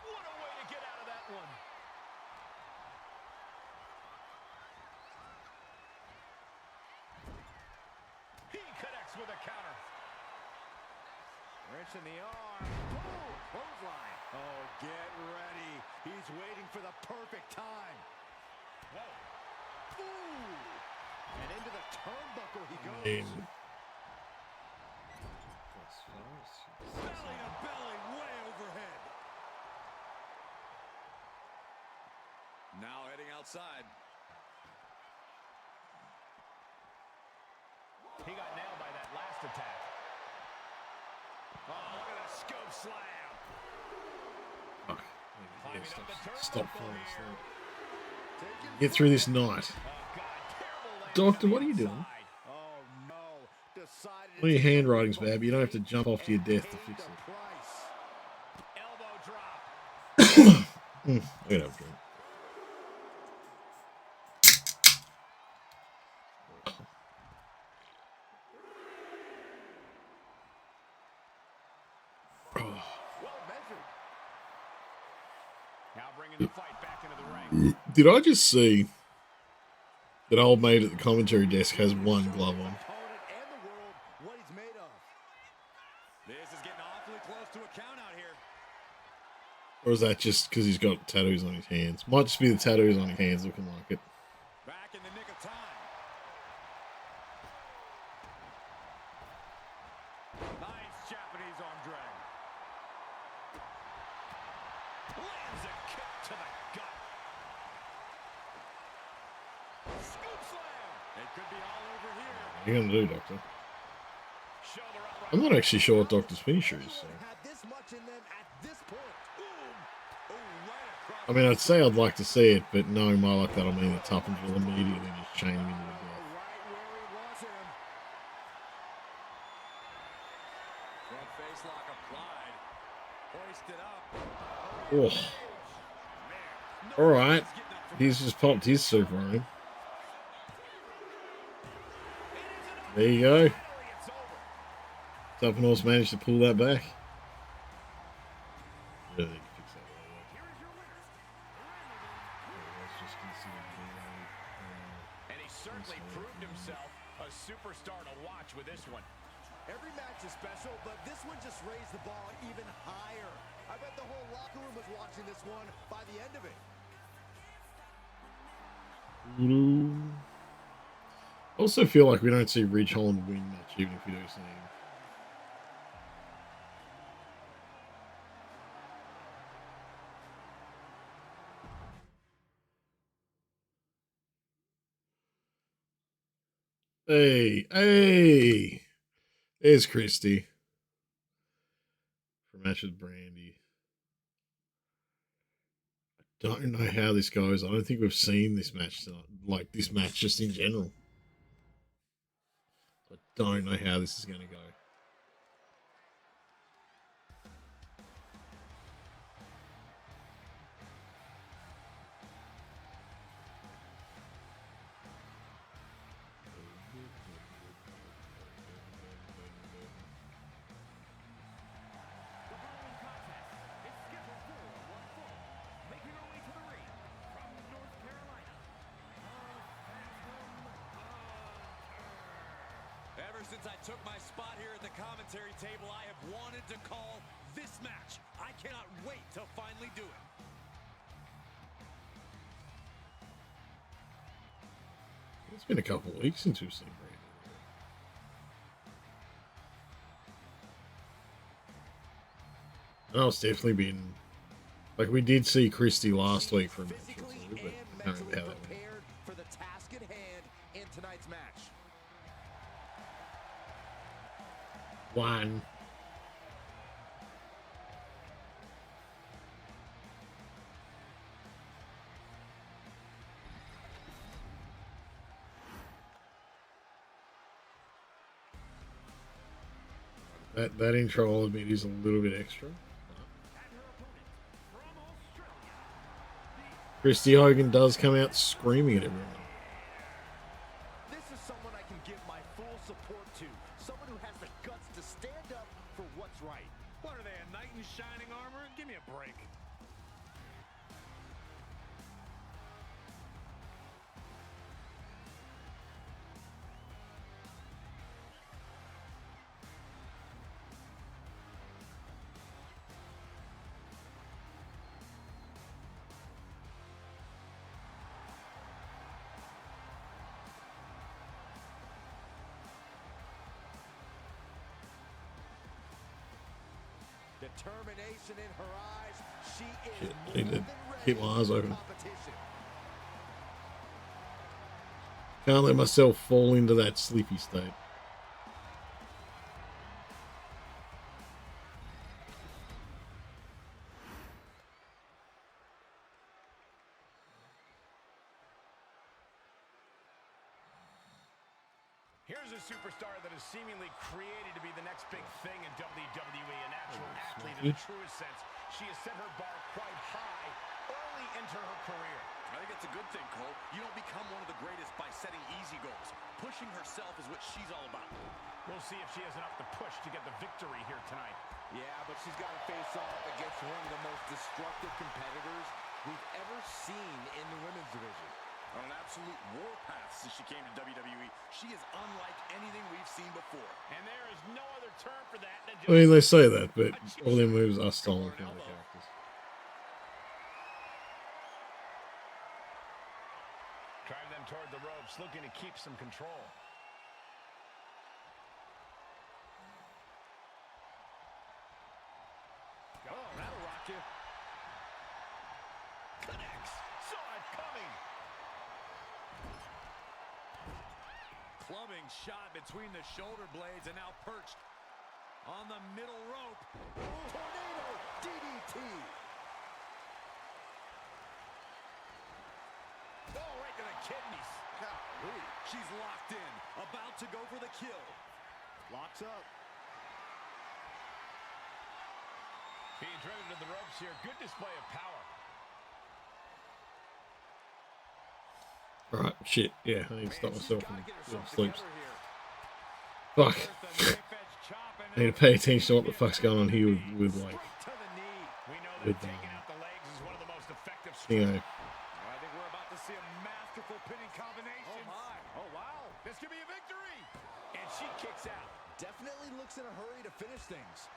What a way to get out of that one. He connects with a counter. Wrench in the arm. Boom! Clothesline. Oh, get ready. He's waiting for the perfect time. Whoa. Ooh! And into the turnbuckle he goes. Belly to belly, way overhead. Now heading outside. He got nailed by that last attack. Oh, look at the scope slam. Fuck. Climbing up the Stop turnbuckle falling here. asleep. Get through this night. Oh, God, terrible lands Doctor, on what the are you doing? inside. Oh, no. Decided Well, your to take handwriting's the bad, but you don't have to jump off to your and death to pay fix the it. price. Elbow drop. I'm gonna have a drink. Well measured. Now bringing the fight back into the ring. Did I just see that old mate at the commentary desk has one glove on? Opponent and the world what he's made of. This is getting awfully close to a count out here. Or is that just because he's got tattoos on his hands? Might just be the tattoos on his hands looking like it. Back in the nick of time. Nice Japanese arm drag. Lands a kick to the gut. Could be all over here. What are you going to do, Doctor? Shoulder up right. I'm not actually sure what Doctor's finisher is. So. Had this much in them at this point. Oh, right across. I mean, I'd say I'd like to see it, but knowing my luck, that'll mean that Tuppence will immediately just chain him into the death. Right where he wants him. Front face lock applied. Hoisted up. Oh. Alright. He's just popped his super on him. There you go. Tuppence managed to pull that back. Really need to fix that later. Let's just consider And he certainly proved himself a superstar to watch with this one. Every match is special, but this one just raised the bar even higher. I bet the whole locker room was watching this one by the end of it. I also feel like we don't see Ridge Holland win much, even if we do see him. Hey! There's Christy. For a match with Brandy. I don't know how this goes. I don't think we've seen this match tonight. Like, this match just in general. I don't know how this is going to go. Ever since I took my spot here at the commentary table, I have wanted to call this match. I cannot wait to finally do it. It's been a couple of weeks since we've seen Brandy. I know it's definitely been... Like, we did see Christy last week for a match or two, but I can't remember how that went. Prepared for the task at hand in tonight's match. One. That intro, I'll admit, is a little bit extra. Christy Hogan does come out screaming at everyone. This is someone I can give my full support to. Someone who has the guts to stand up for what's right. What are they, a knight in shining armor? Give me a break. Determination in her eyes. She is I need more to than keep ready my eyes for open. competition. Can't let myself fall into that sleepy state. Here's a superstar that is seemingly created to be the next big thing in WWE, a natural athlete in the truest sense. She has set her bar quite high early into her career. I think it's a good thing, Cole. You don't become one of the greatest by setting easy goals. Pushing herself is what she's all about. We'll see if she has enough to push to get the victory here tonight. Yeah, but she's got to face off against one of the most destructive competitors we've ever seen in the women's division. On an absolute warpath since she came to WWE, she is unlike anything we've seen before. And there is no other term for that than just... I mean, they say that, but all their moves are stolen from other characters. Drive them toward the ropes, looking to keep some control. Oh, that'll rock you. Connects. Saw it coming. clubbing shot between the shoulder blades and now perched on the middle rope. Tornado DDT. Oh, right to the kidneys. Golly. She's locked in, about to go for the kill. Locks up. Being driven to the ropes here. Good display of power. Alright, shit. Yeah, I need to stop myself from getting sleeps. Fuck. I need to pay attention to what the fuck's going on here with like, with, you know. I think we're about to see a masterful pinning combination. Oh my. Oh wow. This could be a victory. And she kicks out. Definitely looks in a hurry to finish things.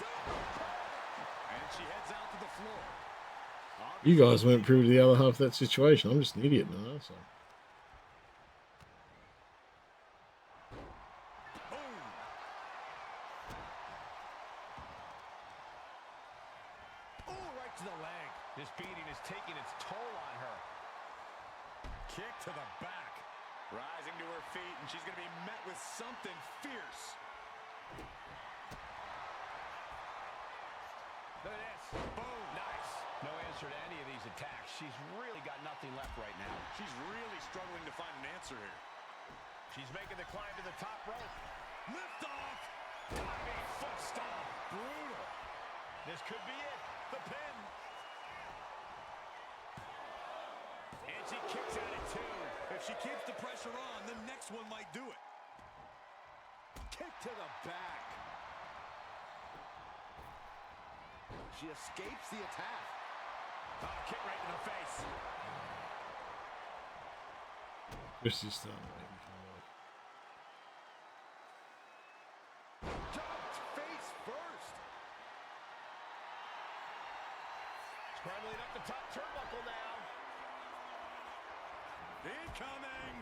And she heads out to the floor. You guys weren't privy to the other half of that situation. I'm just an idiot now, so. Oh, right to the leg. This beating is taking its toll on her. Kick to the back. Rising to her feet, and she's going to be met with something fierce. Look at this. Boom. Nice. No answer to any of these attacks. She's really got nothing left right now. She's really struggling to find an answer here. She's making the climb to the top rope. Lift off. Diving foot stomp. Brutal. This could be it. The pin. And she kicks out at two. If she keeps the pressure on, the next one might do it. Kick to the back. She escapes the attack. Oh, kick right in the face. Christy's still Jumped face first. Scrambling up the top turnbuckle now. Incoming.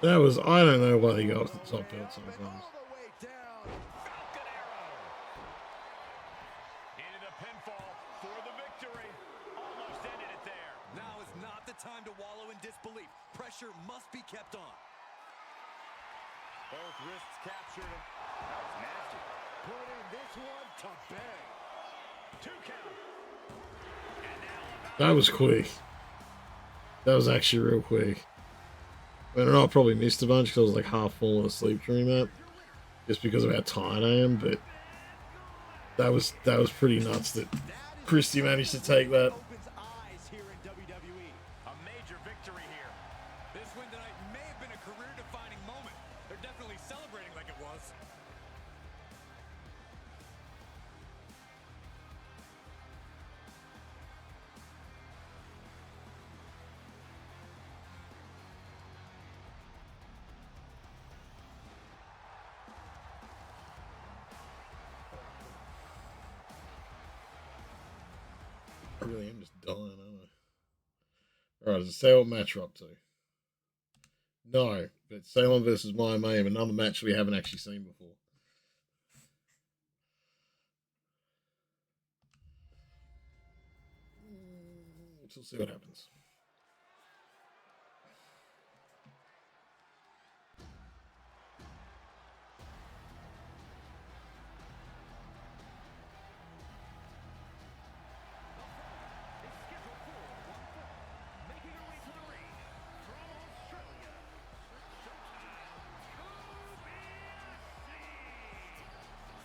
That was, I don't know why they go off the top belt sometimes. All the way down. Falcon arrow. Into the pinfall for the victory. Almost ended it there. Now is not the time to wallow in disbelief. Pressure must be kept on. Both wrists captured. That was nasty. Putting this one to bed. 2 count. And now That was quick. That was actually real quick. I don't know, I probably missed a bunch because I was like half falling asleep during that. Just because of how tired I am, but that was pretty nuts that Christy managed to take that. Opens eyes here in WWE. a major victory here. This win tonight may have been a career-defining moment. They're definitely celebrating like it was. I really am just dying, aren't I? Alright, say what match we're up to. No, but Salem versus Maya Mayhem, another match we haven't actually seen before. We'll see what happens.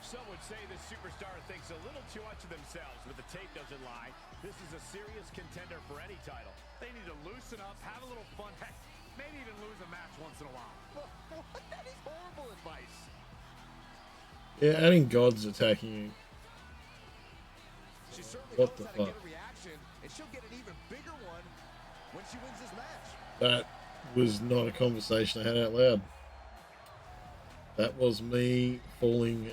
Some would say this superstar thinks a little too much of themselves, but the tape doesn't lie. This is a serious contender for any title. They need to loosen up, have a little fun, heck, maybe even lose a match once in a while. That is horrible advice. Yeah, adding gods attacking you. She certainly What knows the how to fuck? get a reaction, and she'll get an even bigger one when she wins this match. That was not a conversation I had out loud. That was me falling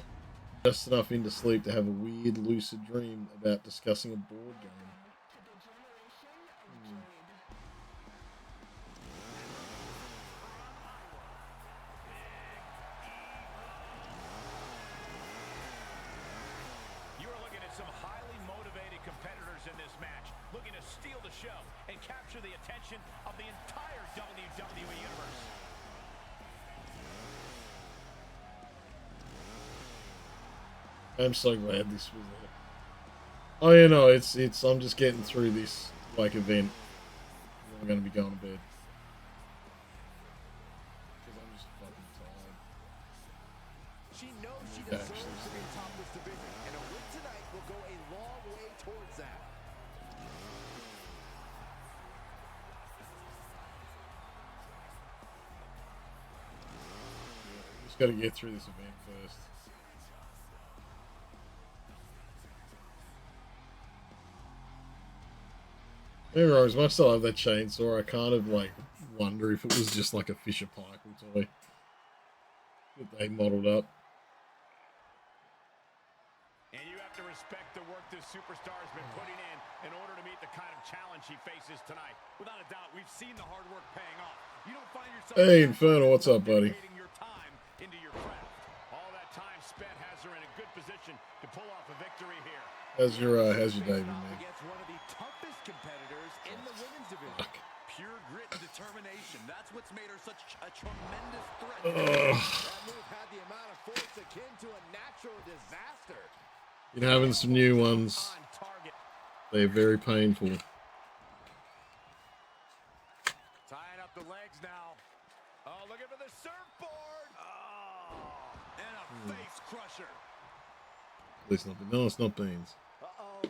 just enough into sleep to have a weird lucid dream about discussing a board game. You are looking at some highly motivated competitors in this match, looking to steal the the show and capture the attention of the entire WWE Universe. I'm so glad this was it. Oh, yeah, no, it's, I'm just getting through this, like, event. I'm going to be going to bed. Because I'm just fucking tired. She knows she deserves to be top of this division, and a win tonight will go a long way towards that. Yeah, just got to get through this event first. Anyway, as much as I love that chainsaw, I kind of like wonder if it was just like a Fisher Paykel toy that they modeled up. And you have to respect the work this superstar has been putting in order to meet the kind of challenge she faces tonight. Without a doubt, we've seen the hard work paying off. You don't find yourself Hey, Infernal, what's up, buddy? your time into your craft. All that time spent has her in a good position to pull off a victory here. How's your day, man? Against one of the toughest competitors in the women's division. Pure grit and determination. That's what's made her such a tremendous threat. That move had the amount of force akin to a natural disaster. Been having some new ones. They're very painful. Tying up the legs now. Oh, looking for the surfboard. Oh, and a face crusher. At least not, no, it's not beans. Uh-oh.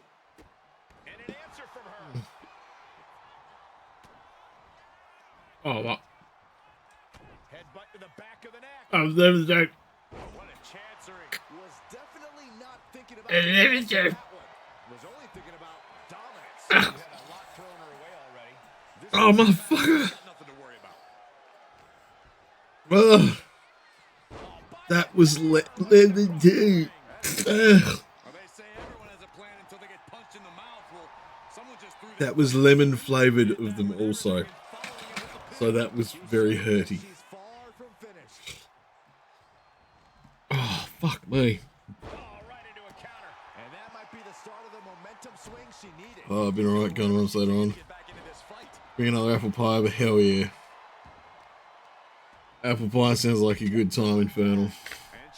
And an answer from her. Oh, what? Headbutt to the back of the neck. I was never there. What a chancery. Was definitely not thinking about I never that there. one. Was only thinking about dominance. She had a lot thrown her way already. This Oh, motherfucker. got nothing to worry about. Ugh. That was lemon too. Ugh. Well, they say everyone has a plan until they get punched in the mouth. Well, someone just threw That was lemon flavored of them also. So that was very hurty. She's far from finished. Oh, fuck me. Oh, right into a counter. And that might be the start of the momentum swing she needed. Oh, I've been alright going on later on. Get back into this fight. Bring another apple pie, but hell yeah. Apple pie sounds like a good time, Infernal. And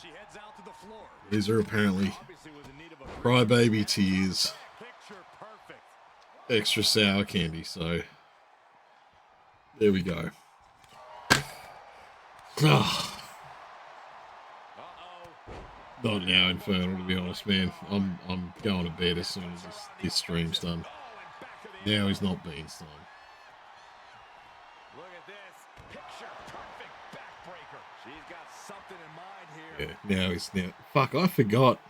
she heads out to the floor. These are apparently Obviously was in need of a crybaby tears. picture perfect. Extra sour candy, so there we go. Ah, Uh-oh. not now, Infernal, to be honest, man. I'm going to bed as soon as this stream's done. Oh, and back of the Now is not beans time. Look at this. Picture perfect backbreaker. She's got something in mind here. Yeah, now it's now. Fuck, I forgot.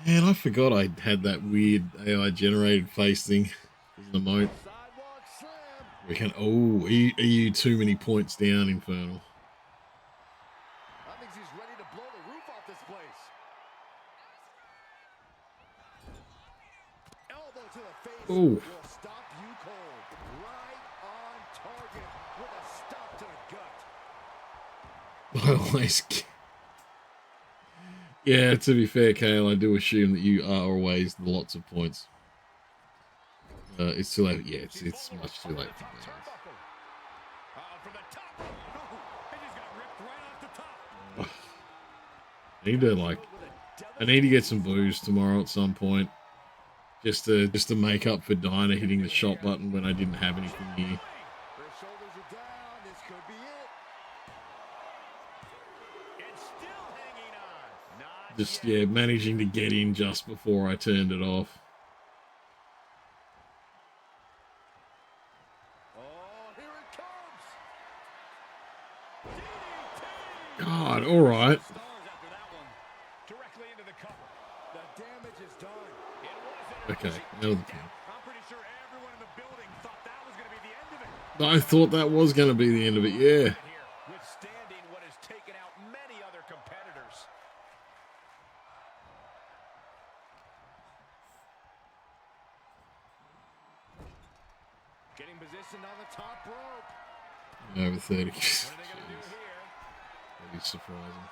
Man, I forgot I had that weird AI generated face thing as an emote. Sidewalk slam. We can. Oh, EU too many points down, Infernal. I think she's ready to blow the roof off this place. Elbow to the face Ooh. will stop you cold. Right on target with a stop to the gut. I always. Yeah, to be fair, Kale, I do assume that you are always the lots of points. It's too late. Yeah, it's much too late for me. From the top. It just got ripped right off the top. I need to like. I need to get some booze tomorrow at some point, just to make up for Dinah hitting the shot button when I didn't have anything here. Her shoulders are down. This could be it. It's still hanging on. Not Just yet. yeah, managing to get in just before I turned it off. Oh, here it comes. God, all right. Stars after that one. Directly into the cover. The damage is done. It was Okay, entertaining. now the count. I'm pretty sure everyone in the building thought that was going to be the end of it. I thought that was going to be the end of it. Yeah. Here, withstanding what has taken out many other competitors. Getting positioned on the top rope. Over 30. What are they going to do here? That'd be surprising.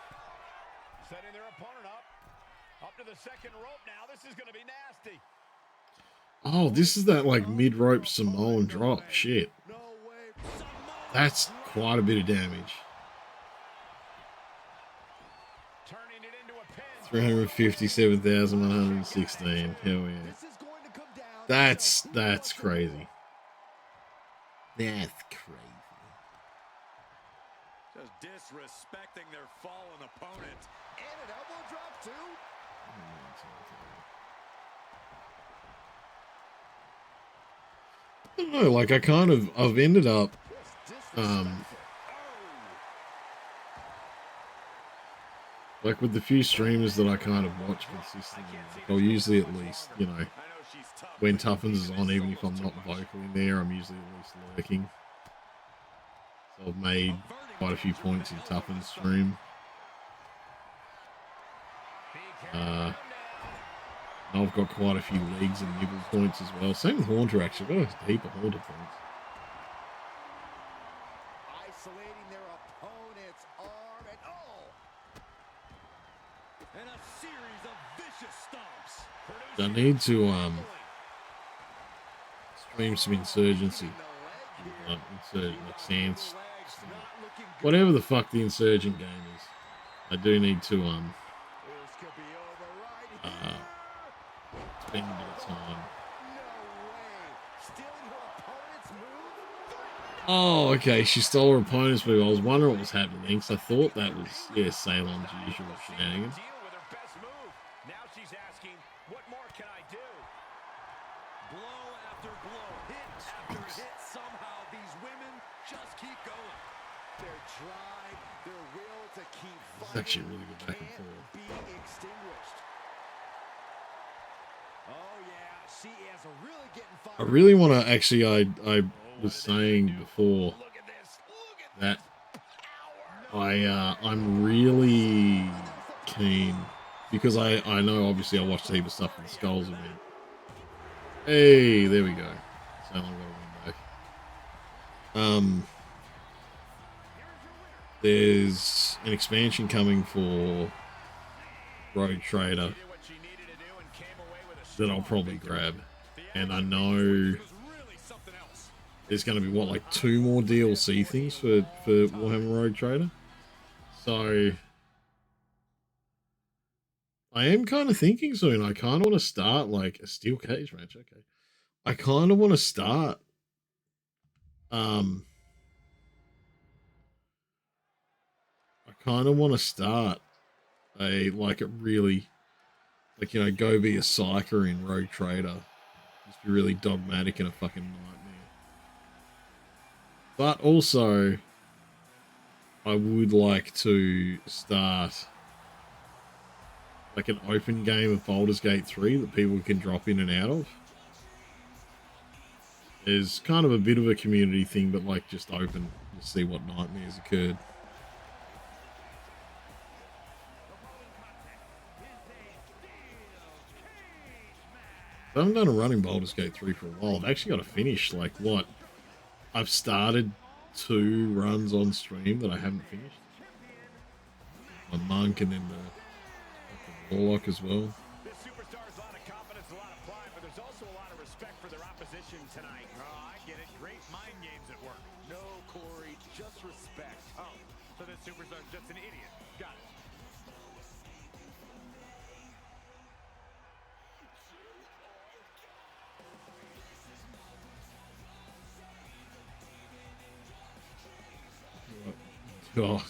Setting their opponent up. Up to the second rope now. This is going to be nasty. Oh, this is that like mid-rope Samoan drop. Shit. That's quite a bit of damage. 357,116. Hell yeah. That's crazy. That's crazy. Just disrespecting their fallen opponent. And an elbow drop too. I don't know, like I've ended up like with the few streamers that I kind of watch consistently, like I'll usually at least, you know, when Tuffins is on, even if I'm not vocal in there, I'm usually at least lurking. So I've made quite a few points in Tuffins' stream. I've got quite a few legs and nibble points as well. Same with Haunter, actually. I've got a heap of Haunter points. Isolating their opponent's arm and and a series of vicious stomps. I need to stream some Insurgency. Insurgent, like Sans. Whatever the fuck the Insurgent game is. I do need to spend a bit of time. Oh, okay. She stole her opponent's move. I was wondering what was happening because I thought that was, yeah, Ceylon's usual shenanigans. Now she's asking, what more can I do? Blow after blow, hit after hit. Somehow these women just keep going. Their drive, their will to keep fighting. It's actually really good back and forth. Be extinguished. Oh yeah, she is really getting fired. I really want to actually. I was saying before that I'm really keen because I know obviously I watched a heap of stuff from the Skulls event. Hey, there we go. So long got a win back. There's an expansion coming for Road Trader that I'll probably grab, and I know there's going to be what, like 2 more DLC things for Warhammer Road Trader. So I am kind of thinking soon. I kind of want to start like a steel cage match. Okay, I kind of want to start. I kind of want to start a really, like, you know, go be a psyker in Rogue Trader. Just be really dogmatic and a fucking nightmare. But also, I would like to start like an open game of Baldur's Gate 3 that people can drop in and out of. It's kind of a bit of a community thing, but like just open to see what nightmares occurred. I haven't done a run in Baldur's Gate 3 for a while. I've actually got to finish, like, what? I've started 2 runs on stream that I haven't finished. My monk and then the warlock as well. This superstar's a lot of confidence, a lot of pride, but there's also a lot of respect for their opposition tonight. Oh, I get it. Great mind games at work. No, Corey, just respect. Oh, so this superstar's just an idiot. Got it. Oh,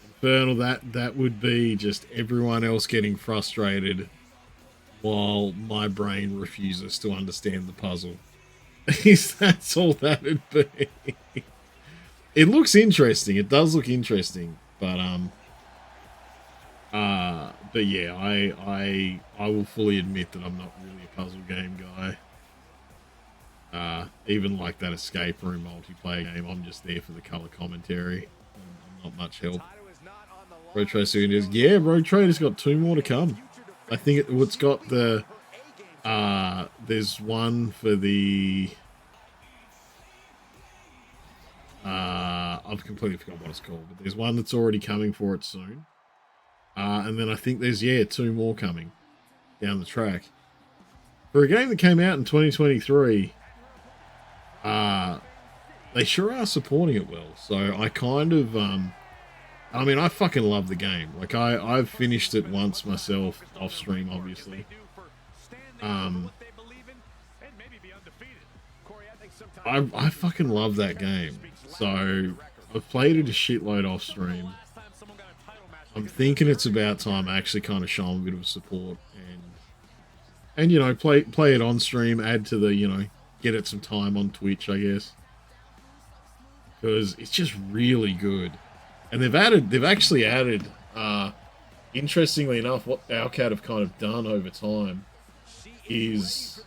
Infernal, that would be just everyone else getting frustrated while my brain refuses to understand the puzzle. That's all that'd be. It looks interesting. It does look interesting, but yeah, I will fully admit that I'm not really a puzzle game guy. Even like that escape room multiplayer game, I'm just there for the color commentary. I'm not much help. Road Trader Studios, yeah, Road Trader's got 2 more to come. I think it's got the there's one for the I've completely forgot what it's called, but there's one that's already coming for it soon. And then I think there's 2 more coming down the track. For a game that came out in 2023, they sure are supporting it well. So I kind of, I mean, I fucking love the game. Like, I've finished it once myself, off stream, obviously. I fucking love that game. So I've played it a shitload off stream. I'm thinking it's about time I actually kind of show them a bit of support and you know, play it on stream, add to the, you know, get it some time on Twitch, I guess. Because it's just really good. And they've actually added, interestingly enough, what Owlcat have kind of done over time is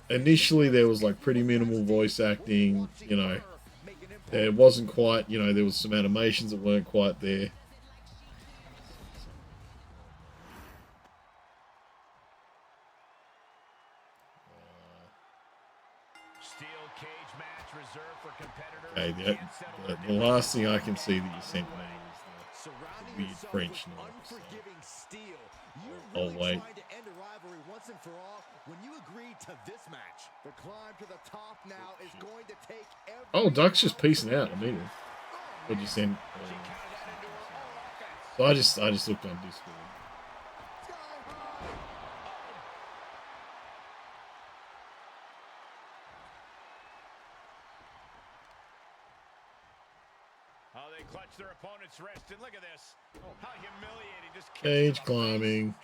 initially there was like pretty minimal voice acting, you know, there wasn't quite, you know, there was some animations that weren't quite there. Okay, the last thing I can see that you sent me is the weird French noise. Oh wait. Oh, Duck's just peacing out immediately. What did you send? So I just looked on Discord. Their opponent's wrist, and look at this. How humiliating. Just cage climbing.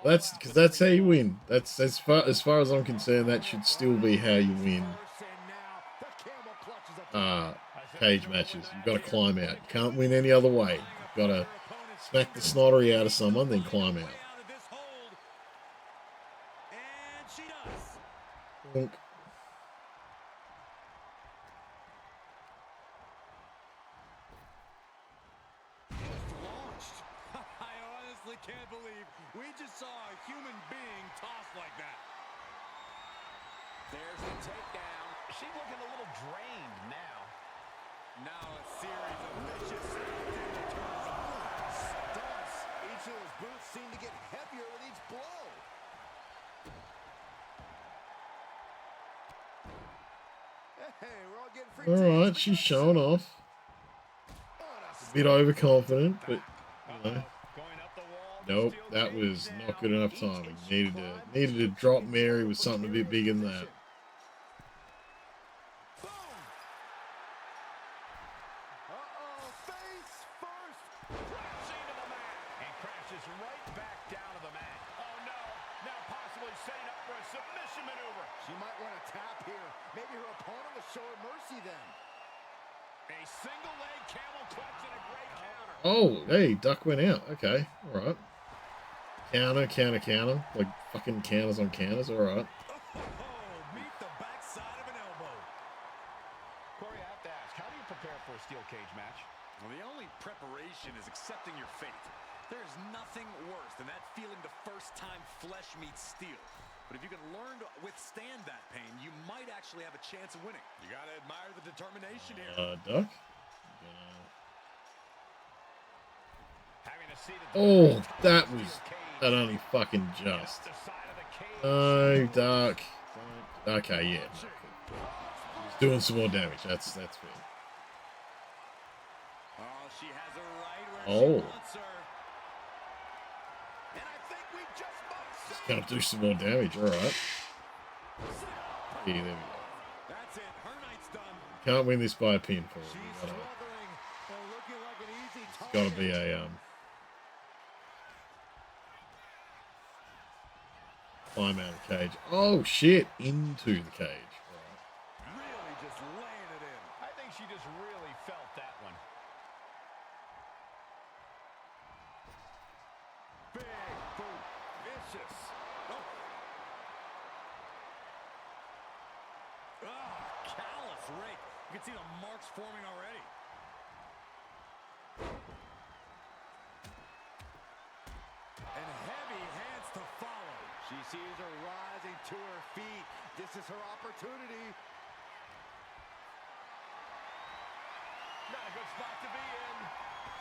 That's how you win. That's as far as I'm concerned, that should still be how you win. Cage matches. You've got to climb out. You can't win any other way. You've got to smack the snottery out of someone, then climb out. Bonk. Can't believe we just saw a human being tossed like that. There's the takedown. She's looking a little drained now. Now a series of vicious stunts. Each of those boots seem to get heavier with each blow. Hey, we're all getting free. All right, she's showing off. A bit overconfident, but you know. Nope, that was not good enough timing. Needed to drop Mary with something a bit bigger than that. Face first, crashing to the mat, and crashes right back down to the mat. Oh no, now possibly setting up for a submission maneuver. She might want to tap here. Maybe her opponent will show her mercy then. A single leg camel clutch and a great counter. Oh, hey, Duck went out. Okay, all right. Counter. Like fucking counters on counters. All right. Meet the backside of an elbow. Corey, I have to ask, how do you prepare for a steel cage match? Well, the only preparation is accepting your fate. There's nothing worse than that feeling the first time flesh meets steel. But if you can learn to withstand that pain, you might actually have a chance of winning. You gotta admire the determination here. Duck. Having a seat at the Oh, that only fucking just. No, Duck. Okay, yeah. He's doing some more damage. That's fair. Oh, she has her right where Oh. she wants her. And I think we just might Just gonna do some more damage. All right. Yeah, there we go. That's it. Her night's done. Can't win this by a pinfall. She's struggling and looking like an easy It's gotta be a climb out of the cage. Oh shit! Into the cage. Right. Really just laying it in. I think she just really felt that one. Big boot. Vicious. Callous rake. You can see the marks forming already. And heavy hands to follow. She sees her rising to her feet. This is her opportunity. Not a good spot to be in.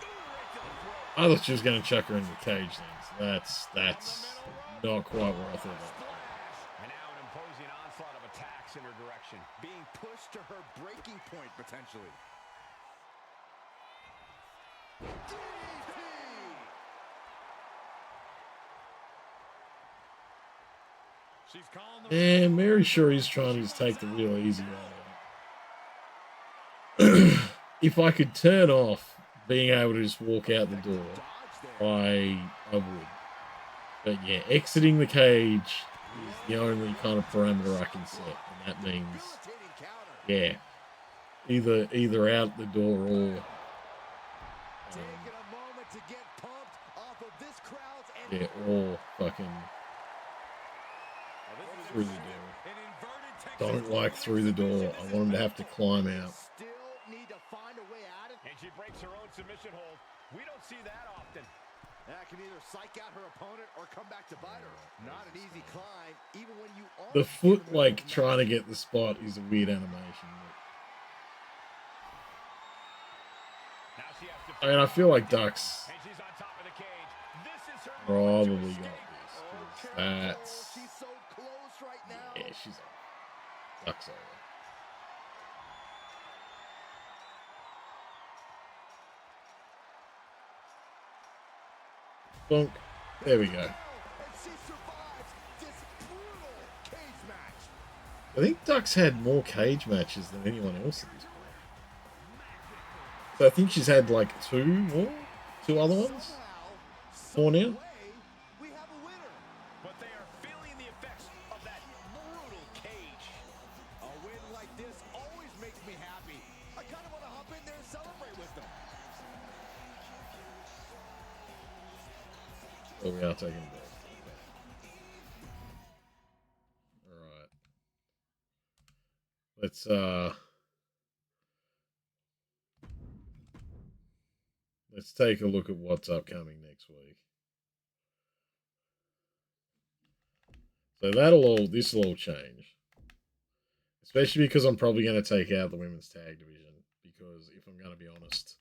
Right to the throat. I thought she was gonna chuck her into the cage then. So that's not quite where I thought that. And in her direction. Being pushed to her breaking point, potentially. DDT! She's calling the And Mary sure is trying to just take the real easy way out. If I could turn off being able to just walk out the door, I would. But yeah, exiting the cage is the only kind of parameter I can set, and that means, yeah, either out the door or yeah, or fucking through the door. Don't like through the door. I want him to have to climb out. Still need to find a way out of it. And she breaks her own submission hold. We don't see that often. That can either psych out her opponent or come back to bite her. Not an easy climb, even when you are The foot, like, trying to get the spot is a weird animation. Now she has to I mean, I feel like Ducks and she's on top of the cage. This is her probably moment to got escape. this. 'Cause that's... She's so close right now. Yeah, she's on. Ducks over. Bonk. There we go. And she survives this brutal cage match. I think Ducks had more cage matches than anyone else at this point. So I think she's had like two other ones. Four now. We have a winner. But they are feeling the effects of that brutal cage. A win like this always makes me happy. I kind of want to hop in there and celebrate with them. Oh, we are taking a break. Alright. Let's take a look at what's upcoming next week. So this will all change. Especially because I'm probably going to take out the women's tag division. Because if I'm going to be honest,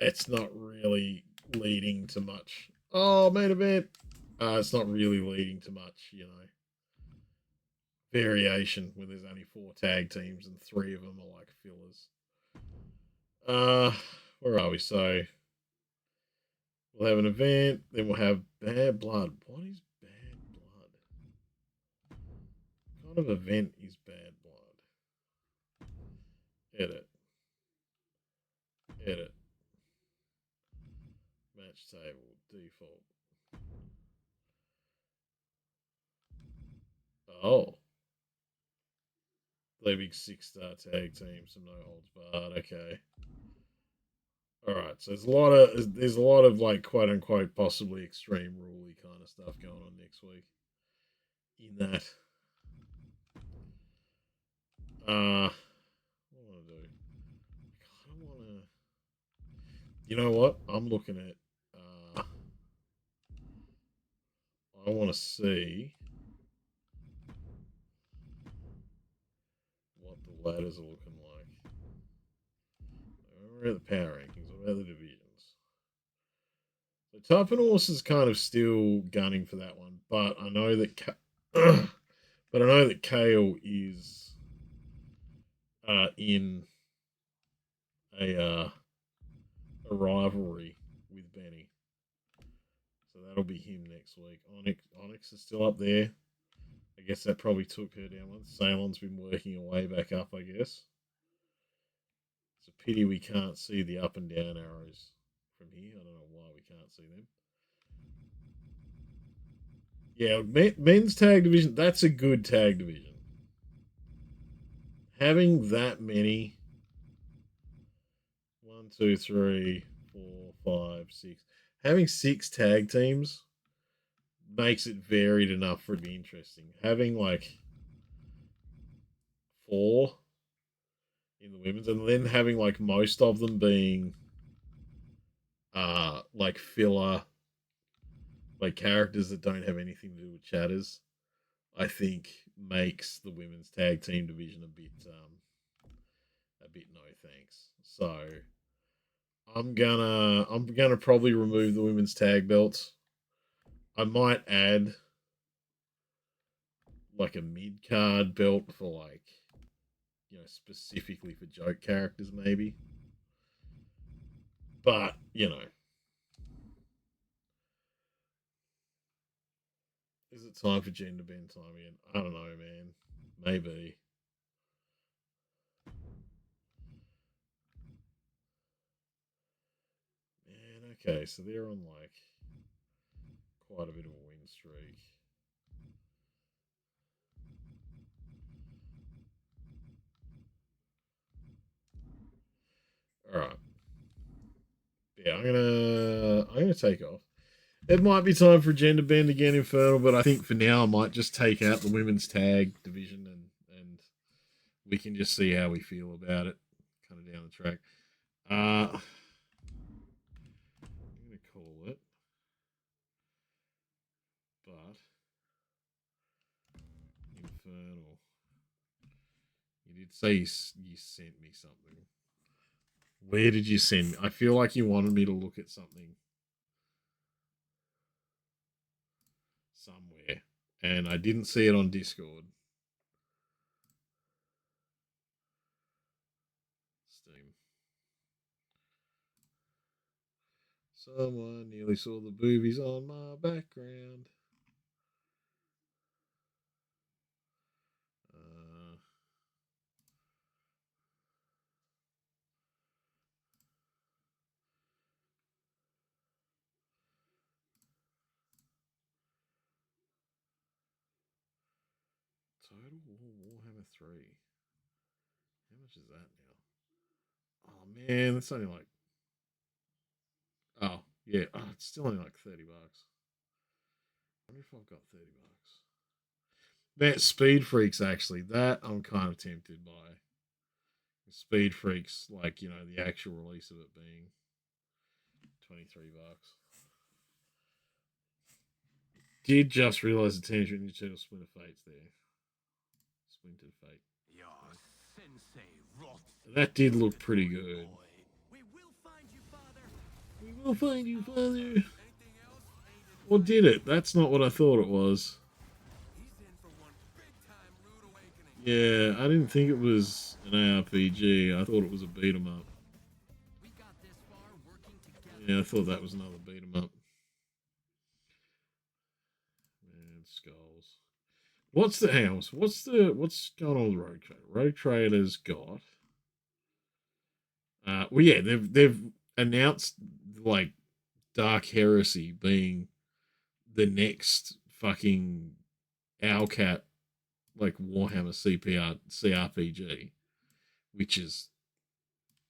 it's not really leading to much. Oh, main event. It's not really leading to much, variation when there's only 4 tag teams and 3 of them are like fillers. Where are we? So we'll have an event, then we'll have Bad Blood. What is Bad Blood? What kind of event is Bad Blood? Edit. Match table, default. Oh. Leaving 6-star tag team, some no holds barred. Okay. All right. So there's a lot of like quote unquote possibly extreme rule-y kind of stuff going on next week. In that, what do I want to do? I kind of want to. You know what? I'm looking at. I want to see what the ladders are looking like. We're at the power rankings. What about the divisions? So Tough Horse is kind of still gunning for that one, but I know that Kale is in a rivalry with Benny. So that'll be him next week. Onyx is still up there. I guess that probably took her down once. Ceylon's been working her way back up, I guess. It's a pity we can't see the up and down arrows from here. I don't know why we can't see them. Yeah, men's tag division, that's a good tag division. Having that many 1, 2, 3, 4, 5, 6. Having 6 tag teams makes it varied enough for it to be interesting. Having like 4 in the women's, and then having like most of them being like filler, like characters that don't have anything to do with chatters, I think makes the women's tag team division a bit no thanks. So I'm gonna probably remove the women's tag belts. I might add like a mid-card belt for like, you know, specifically for joke characters maybe. But, you know. Is it time for gender bend time again? I don't know, man. Maybe. Man, okay, so they're on like quite a bit of a win streak. Alright. Yeah, I'm gonna take off. It might be time for gender bend again, Infernal, but I think for now I might just take out the women's tag division and we can just see how we feel about it kind of down the track. I'm gonna call it. But Infernal. You did say you sent me something. Where did you send me? I feel like you wanted me to look at something somewhere, and I didn't see it on Discord. Steam. Someone nearly saw the boobies on my background. Total Warhammer 3. How much is that now? Oh man, that's only like. Oh yeah, it's still only like $30. I wonder if I've got $30. That Speed Freaks actually, that I'm kind of tempted by. Speed Freaks, like, you know, the actual release of it being $23. Did just realize the Teenage Mutant Ninja Turtle Splinter Fate's there. Splinter Fate. That did look pretty good. We will find you, Father. We will find you, Father. Or did it? That's not what I thought it was. Yeah, I didn't think it was an ARPG. I thought it was a beat 'em up. Yeah, I thought that was another beat 'em up. Man, skulls. What's the house? What's going on with Rogue Trader? Rogue Trader's got. Well, yeah, they've announced like Dark Heresy being the next fucking Owlcat like Warhammer CRPG, which is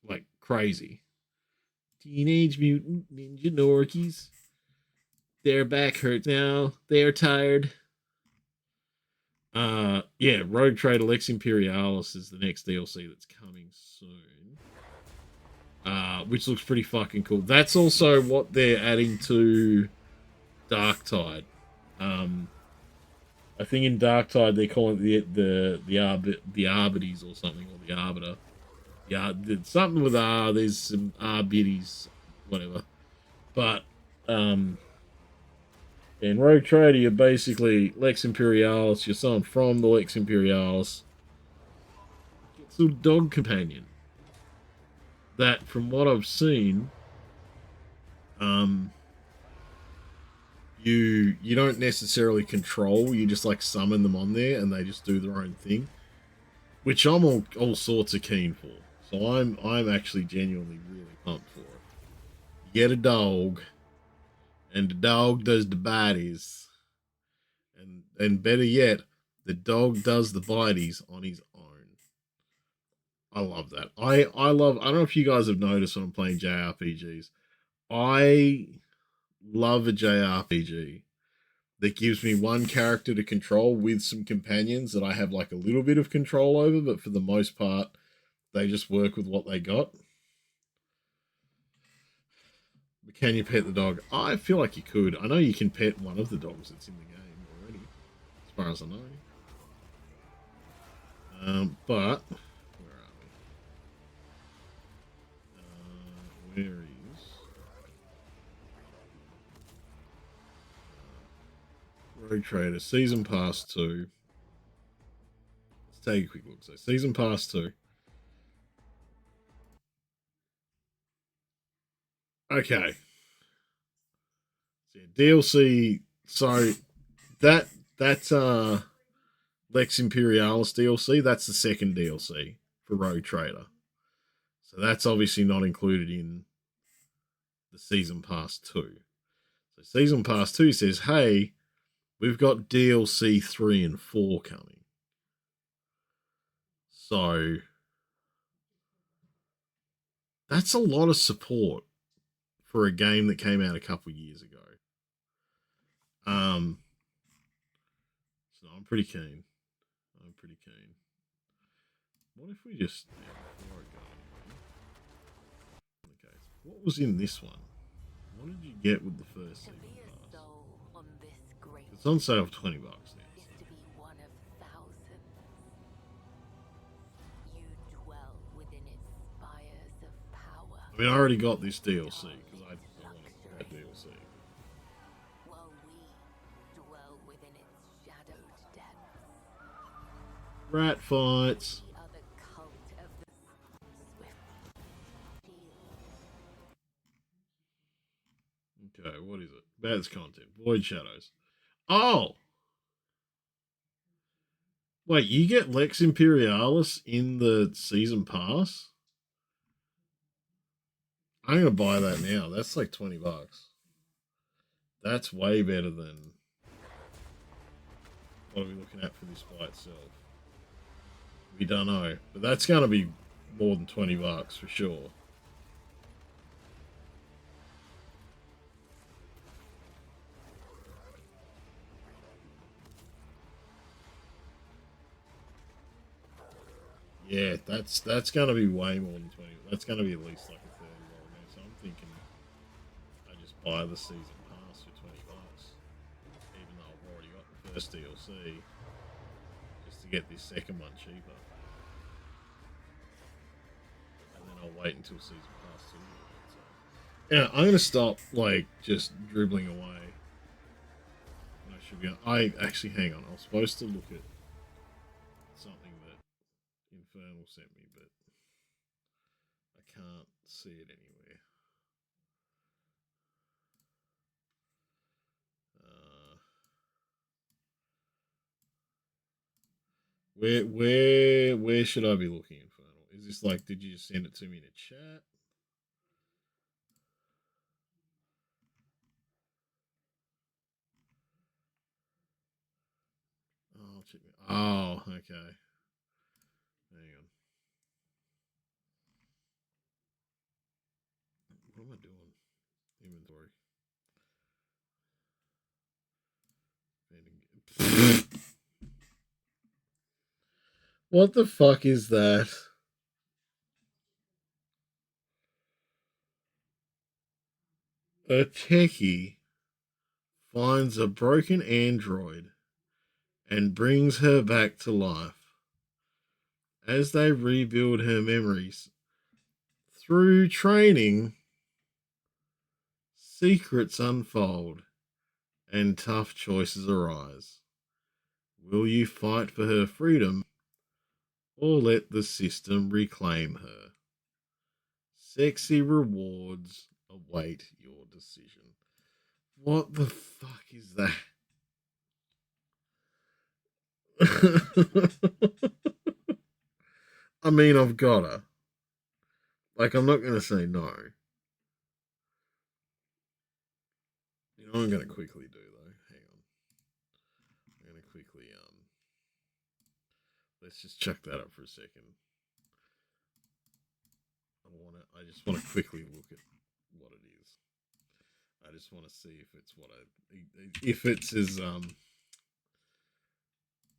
like crazy. Teenage Mutant Ninja Norkies. Their back hurts now. They're tired. Yeah, Rogue Trader Lex Imperialis is the next DLC that's coming soon. Which looks pretty fucking cool. That's also what they're adding to Darktide. I think in Darktide they call it the Arbites or something, or the Arbiter. Yeah, something with R. There's some Arbites, whatever. But in Rogue Trader, you're basically Lex Imperialis. You're someone from the Lex Imperialis. It's a dog companion. That, from what I've seen, you don't necessarily control. You just like summon them on there, and they just do their own thing, which I'm all sorts of keen for. So I'm actually genuinely really pumped for it. You get a dog, and the dog does the bodies, and better yet, the dog does the bodies on his own. I love that. I don't know if you guys have noticed when I'm playing JRPGs. I love a JRPG that gives me one character to control with some companions that I have like a little bit of control over, but for the most part, they just work with what they got. But can you pet the dog? I feel like you could. I know you can pet one of the dogs that's in the game already, as far as I know. But where are we? Where is Rogue Trader Season Pass 2? take a quick look. So Season Pass 2. Okay. So DLC. So that's Lex Imperialis DLC. That's the second DLC for Rogue Trader. So that's obviously not included in the Season Pass 2. So Season Pass 2 says, hey, we've got DLC 3 and 4 coming. So that's a lot of support for a game that came out a couple years ago. So I'm pretty keen. What if we just... before I go anywhere. Okay, so what was in this one? What did you get with the first Season Pass? It's on sale for $20 now. I mean, I already got this DLC because I wanted that DLC. Rat fights. Okay, what is it? Bad's content. Void Shadows. Oh! Wait, you get Lex Imperialis in the Season Pass? I'm going to buy that now. That's like $20. That's way better than... What are we looking at for this by itself? We don't know. But that's going to be more than $20 for sure. Yeah, that's going to be way more than 20. That's going to be at least like a $30 now. So I'm thinking I just buy the Season Pass for $20. Even though I've already got the first DLC. Just to get this second one cheaper. And then I'll wait until Season Pass 2. So. Yeah, I'm going to stop, like, just dribbling away. I should be... actually, hang on. I was supposed to look at something that Infernal sent me, but I can't see it anywhere. Where should I be looking, Infernal? Is this like, did you just send it to me in a chat? Oh, check me. Oh, okay. Hang on. What am I doing? Inventory. What the fuck is that? A techie finds a broken android and brings her back to life. As they rebuild her memories through training, secrets unfold and tough choices arise. Will you fight for her freedom or let the system reclaim her? Sexy rewards await your decision. What the fuck is that? I mean, I've gotta. Like, I'm not gonna say no. You know what I'm gonna quickly do though? Hang on. I'm gonna quickly let's just check that up for a second. I just wanna quickly look at what it is. I just wanna see if it's if it's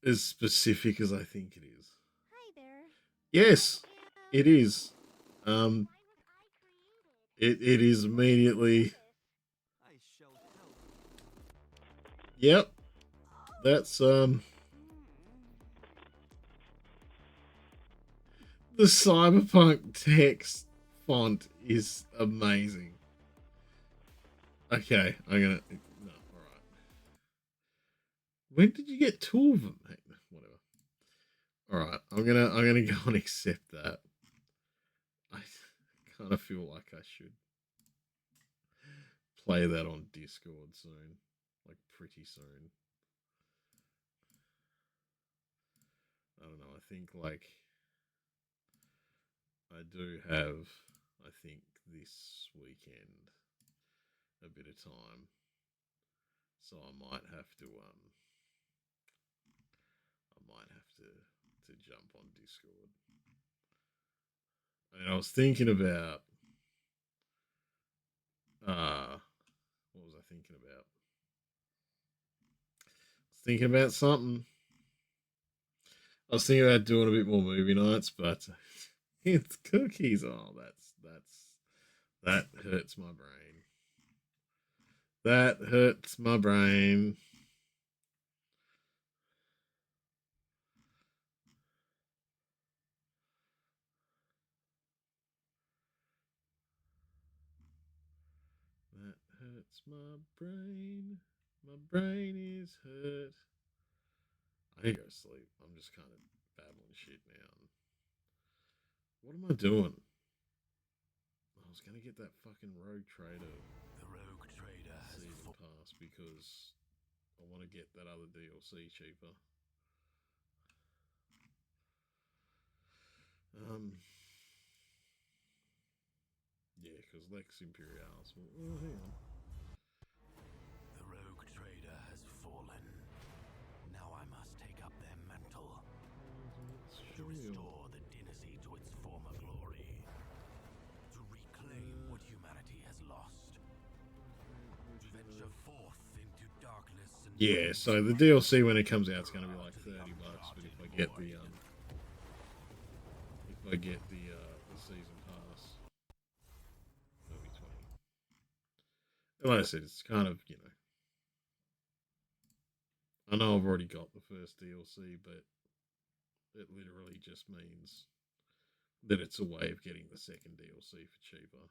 as specific as I think it is. Hi there. Yes, it is. It is immediately. Yep. That's the cyberpunk text font is amazing. Okay, I'm gonna no, alright. When did you get 2 of them? Hey, whatever. Alright. I'm gonna go and accept that. I kind of feel like I should play that on Discord soon, like pretty soon. I don't know. I think like I do have. I think this weekend a bit of time, so I might have to jump on Discord. I mean, I was thinking about what was I thinking about? I was thinking about something. I was thinking about doing a bit more movie nights, but it's cookies. Oh, that hurts my brain. That hurts my brain. That hurts my brain. My brain is hurt. I need to go to sleep. I'm just kind of babbling shit now. What am I doing? I was gonna get that fucking Rogue Trader. The Rogue Trader season pass because I want to get that other DLC cheaper. Yeah, because Lex Imperialis. Well, hang on. The Rogue Trader has fallen. Now I must take up their mantle to restore the dynasty to its former glory, to reclaim what humanity has lost, to venture forth into darkness and yeah. So the DLC when it comes out is going to be like $30, but if I get the season pass, it'll be 20. And like I said, it's kind of, I know I've already got the first DLC, but it literally just means that it's a way of getting the second DLC for cheaper.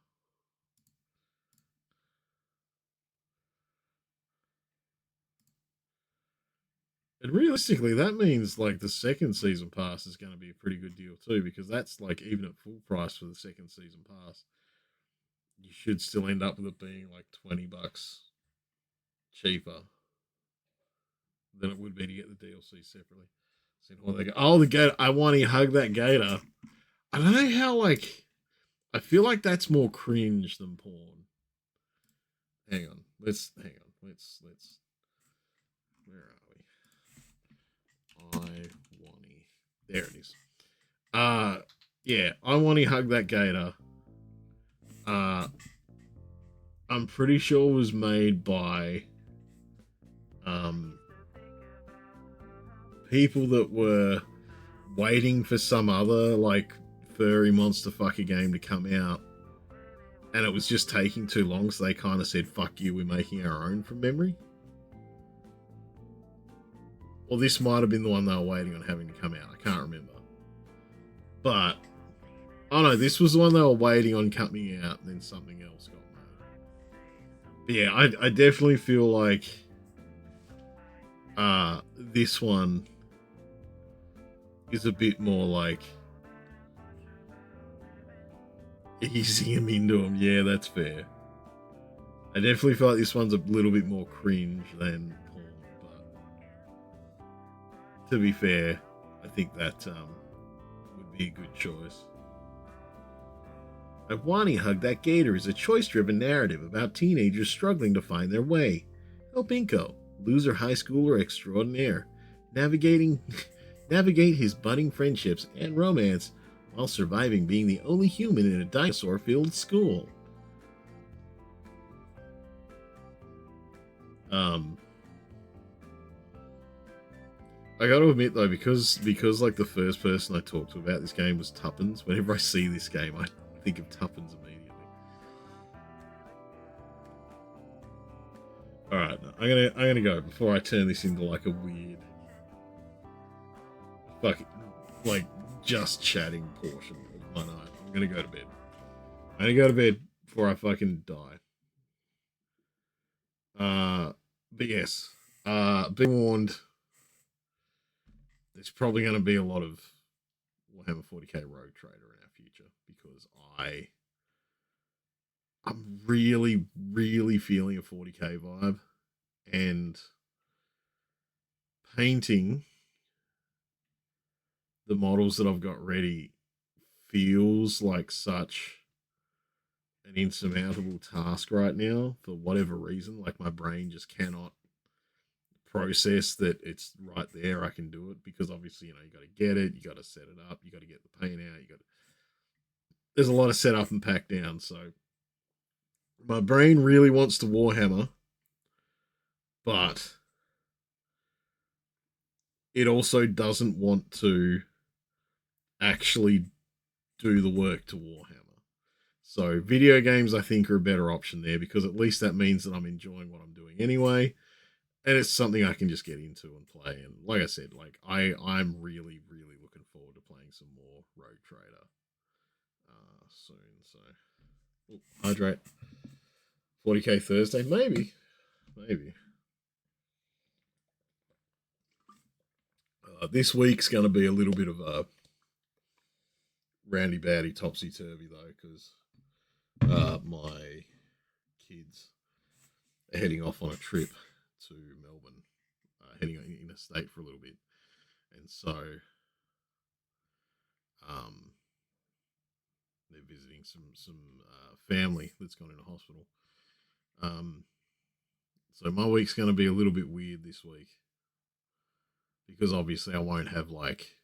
And realistically, that means like the second season pass is going to be a pretty good deal too, because that's like even at full price for the second season pass, you should still end up with it being like $20 cheaper than it would be to get the DLC separately. So, they go, oh, the gator! I want to hug that gator. I don't know how like. I feel like that's more cringe than porn. Hang on. Let's. Where are we? I wanny. There it is. Yeah. I wanny hug that gator. I'm pretty sure it was made by people that were waiting for some other like furry monster fucker game to come out, and it was just taking too long, so they kind of said, fuck you, we're making our own from memory. Or this might have been the one they were waiting on having to come out. I can't remember. But, oh no, this was the one they were waiting on coming out, and then something else got made. But yeah, I definitely feel like this one is a bit more like easing him into him. Yeah, that's fair. I definitely feel like this one's a little bit more cringe than porn, but to be fair, I think that would be a good choice. I Want Hug That Gator is a choice-driven narrative about teenagers struggling to find their way. Help Inko, loser high schooler extraordinaire, navigate his budding friendships and romance while surviving being the only human in a dinosaur-filled school. I gotta admit though, because like the first person I talked to about this game was Tuppence, whenever I see this game, I think of Tuppence immediately. Alright, I'm gonna go before I turn this into like a weird like just chatting portion of my night. I'm gonna go to bed. I'm gonna go to bed before I fucking die. But yes, be warned. There's probably going to be a lot of Warhammer 40k Rogue Trader in our future because I'm really, really feeling a 40k vibe, and painting the models that I've got ready feels like such an insurmountable task right now for whatever reason. Like my brain just cannot process that it's right there. I can do it because obviously, you got to get it, you got to set it up, you got to get the paint out, there's a lot of setup and pack down. So my brain really wants to Warhammer, but it also doesn't want to actually do the work to Warhammer. So video games, I think, are a better option there because at least that means that I'm enjoying what I'm doing anyway, and it's something I can just get into and play. And like I said, like I'm really, really looking forward to playing some more Rogue Trader soon. So hydrate. 40k Thursday, maybe. This week's going to be a little bit of a roundy bowdy topsy turvy though, because my kids are heading off on a trip to Melbourne, heading interstate for a little bit, and so they're visiting some family that's gone into hospital. So my week's going to be a little bit weird this week because obviously I won't have like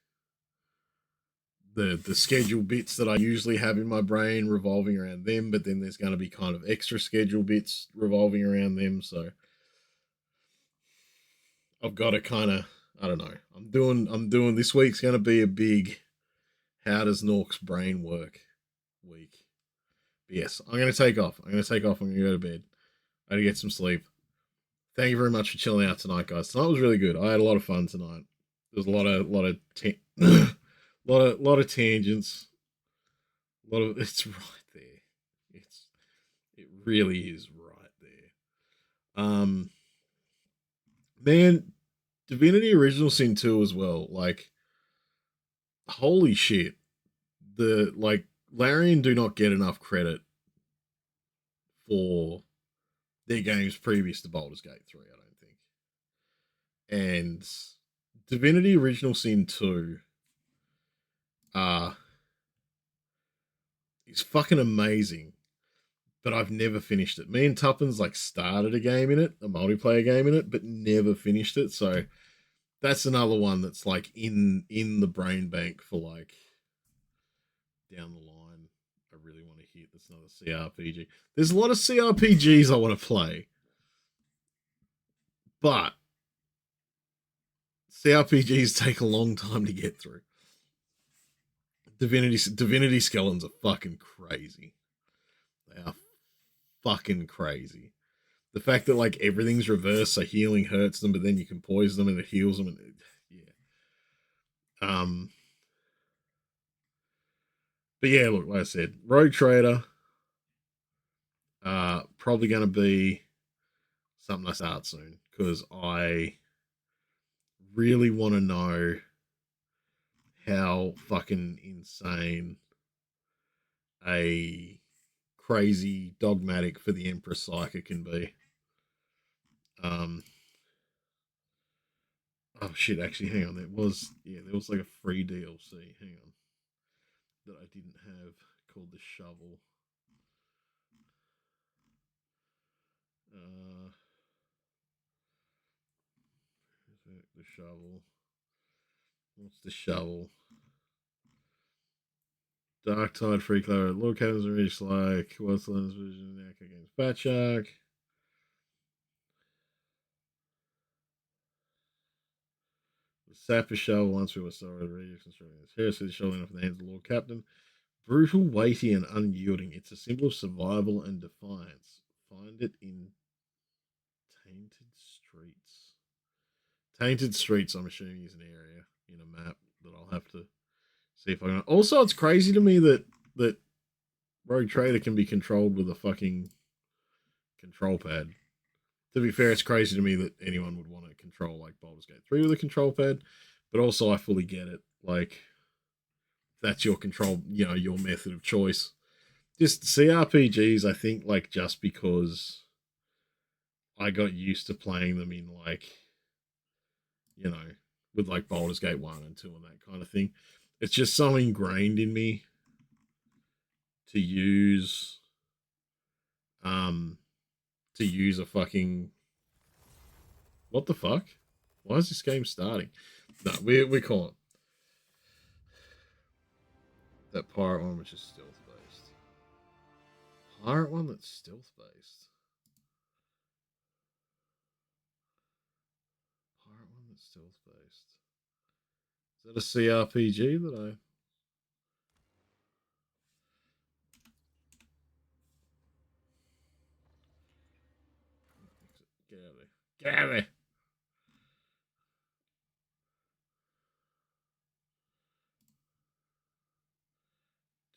the schedule bits that I usually have in my brain revolving around them, but then there's going to be kind of extra schedule bits revolving around them. So I've got to kind of, I don't know. I'm doing this week's going to be a big how does Norks brain work week. But yes, I'm going to take off. I'm going to go to bed. I got to get some sleep. Thank you very much for chilling out tonight, guys. Tonight was really good. I had a lot of fun tonight. There was a lot of tangents. It's right there. It really is right there. Man, Divinity Original Sin 2 as well. Like, holy shit. Larian do not get enough credit for their games previous to Baldur's Gate 3, I don't think. And Divinity Original Sin 2 is fucking amazing, but I've never finished it. Me and Tuppence started a game in it, a multiplayer game in it, but never finished it. So that's another one that's in the brain bank for down the line. I really want to hit. That's another CRPG. There's a lot of CRPGs I want to play, but CRPGs take a long time to get through. Divinity Skeletons are fucking crazy. They are fucking crazy. The fact that everything's reversed, so healing hurts them, but then you can poison them and it heals them, and yeah. But yeah, look, like I said, Rogue Trader, probably going to be something I start soon because I really want to know how fucking insane a crazy dogmatic for the Empress Psyker can be. Oh shit, actually, hang on. There was a free DLC. Hang on. That I didn't have called the Shovel. The Shovel. What's the Shovel? Dark Tide, Free Clover, Lord Cabins are each Wrastlin's Vision, Echo against Bat Shark. The Sapper Shovel, once we were sorry, the Regis constructing this heresy, the shoveling off in the hands of the Lord Captain. Brutal, weighty, and unyielding. It's a symbol of survival and defiance. Find it in Tainted Streets. Tainted Streets, I'm assuming, is an area in a map that I'll have to see if I can. Also, it's crazy to me that Rogue Trader can be controlled with a fucking control pad. To be fair, it's crazy to me that anyone would want to control Baldur's Gate 3 with a control pad, but also I fully get it. that's your control, you know, your method of choice. Just CRPGs, I think, like, just because I got used to playing them in, like, you know, with like Baldur's Gate 1 and 2 and that kind of thing. It's just so ingrained in me to use a fucking, what the fuck? Why is this game starting? No, we call it that pirate one, which is stealth based. Pirate one that's stealth based. Pirate one that's stealth based. Is that a CRPG that I? Get out of there! Get out of there!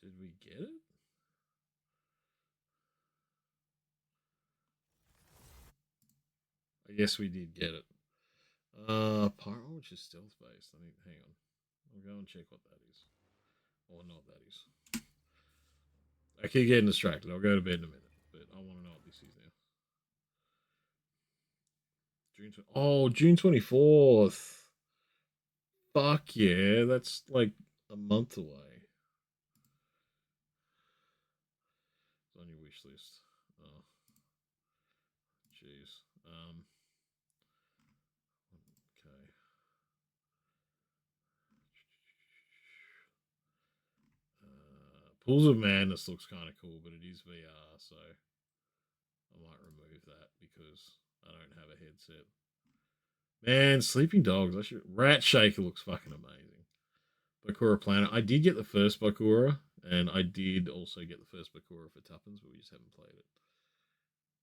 Did we get it? I guess we did get it. Pyro, which is stealth based. I think. Hang on. I'll go and check what that is. Or not that is. I keep getting distracted. I'll go to bed in a minute. But I want to know what this is now. June 24th. Fuck yeah. That's like a month away. It's on your wish list. Oh. Jeez. Okay. Pools of Madness looks kind of cool, but it is VR, so I might remove that because I don't have a headset. Man, Sleeping Dogs. Rat Shaker looks fucking amazing. Bakura Planet. I did get the first Bakura, and I did also get the first Bakura for Tuppence, but we just haven't played it.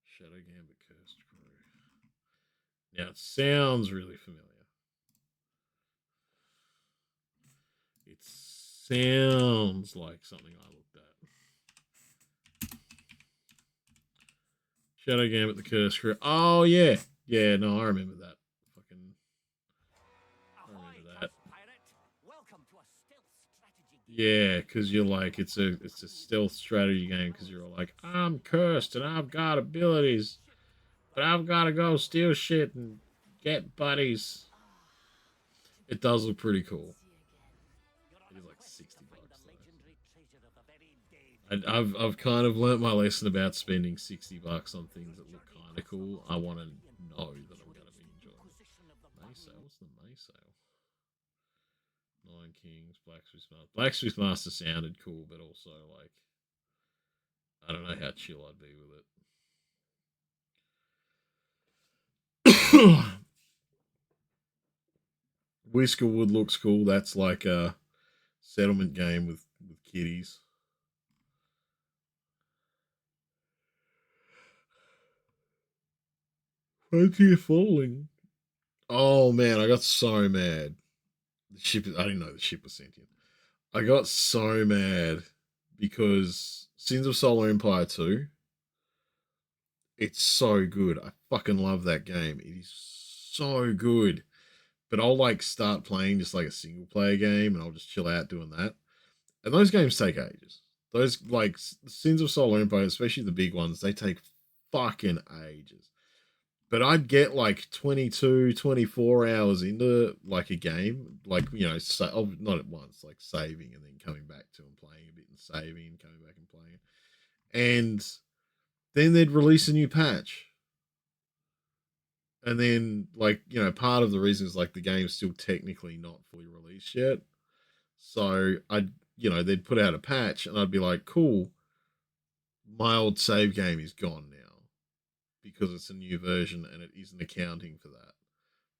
Shadow Gambit Cursed Crew. Now, it sounds really familiar. It sounds like something I looked at. Shadow Gambit, the Cursed Crew. Oh, yeah. Yeah, no, I remember that. Yeah, because you're like, it's a stealth strategy game because you're like, I'm cursed and I've got abilities, but I've got to go steal shit and get buddies. It does look pretty cool. It is like $60 though. I've kind of learnt my lesson about spending $60 on things that look kind of cool. I want to know that I'm going to be enjoying it. Maysale, what's the Maysale? Nine Kings, Blacksmith Master. Blacksmith Master sounded cool, but also like I don't know how chill I'd be with it. Whiskerwood looks cool. That's like a settlement game with kitties. Frontier Falling. Oh man, I got so mad. The ship. I didn't know the ship was sentient. I got so mad because Sins of Solar Empire 2. It's so good. I fucking love that game. It is so good. But I'll like start playing just like a single player game and I'll just chill out doing that. And those games take ages. Those like Sins of Solar Empire, especially the big ones, they take fucking ages. But I'd get like 22, 24 hours into like a game, like, you know, not at once, like saving and then coming back to and playing a bit and saving and coming back and playing it. And then they'd release a new patch. And then, like, you know, part of the reason is like the game's still technically not fully released yet. So you know, they'd put out a patch and I'd be like, cool, my old save game is gone now because it's a new version and it isn't accounting for that.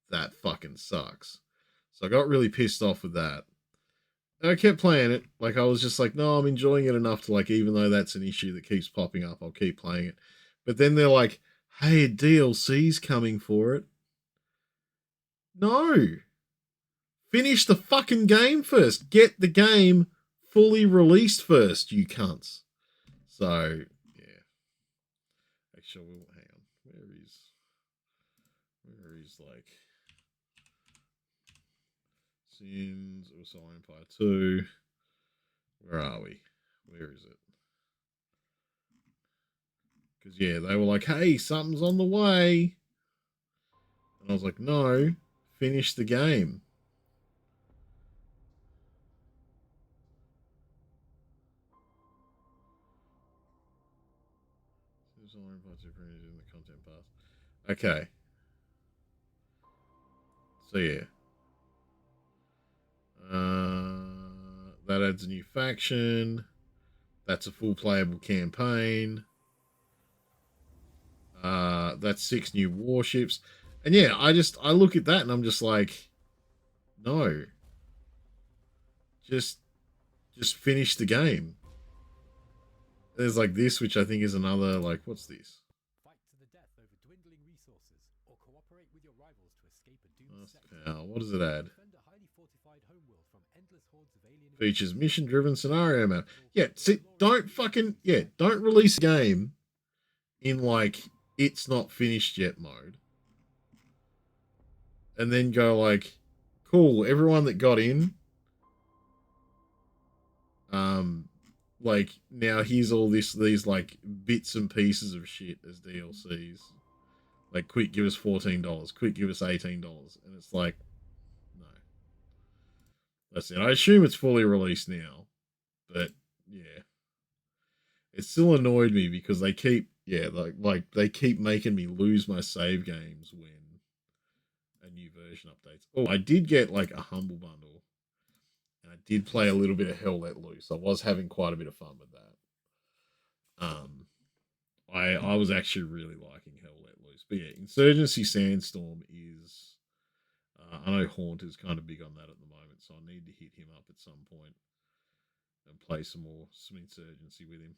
That fucking sucks. So I got really pissed off with that. And I kept playing it. Like, I was just like, no, I'm enjoying it enough to, like, even though that's an issue that keeps popping up, I'll keep playing it. But then they're like, hey, DLC's coming for it. No. Finish the fucking game first. Get the game fully released first, you cunts. So, yeah. Actually, hang on. Where is like Sins of Solar Empire 2? Where are we? Where is it? Because, yeah, they were like, hey, something's on the way. And I was like, no, finish the game. In the content path. Okay. So, yeah. That adds a new faction. That's a full playable campaign. That's 6 new warships. And yeah, I look at that and I'm just like, no. Just finish the game. There's like this, which I think is another, like, what's this? Fight to the death over dwindling resources, or cooperate with your rivals to escape a doomed sector. What does it add? Defend a highly fortified homeworld from endless hordes of alien Features mission-driven scenario map. Yeah, see, don't release a game in, like, it's not finished yet mode. And then go like, cool, everyone that got in, like, now here's all these like bits and pieces of shit as DLCs. Like, quick, give us $14. Quick, give us $18. And it's like, no. That's it. I assume it's fully released now. But, yeah. It still annoyed me because they keep, like they keep making me lose my save games when a new version updates. Oh, I did get, like, a Humble Bundle. And I did play a little bit of Hell Let Loose. I was having quite a bit of fun with that. I was actually really liking Hell Let Loose. But yeah, Insurgency Sandstorm is... I know Haunt is kind of big on that at the moment, so I need to hit him up at some point and play some Insurgency with him.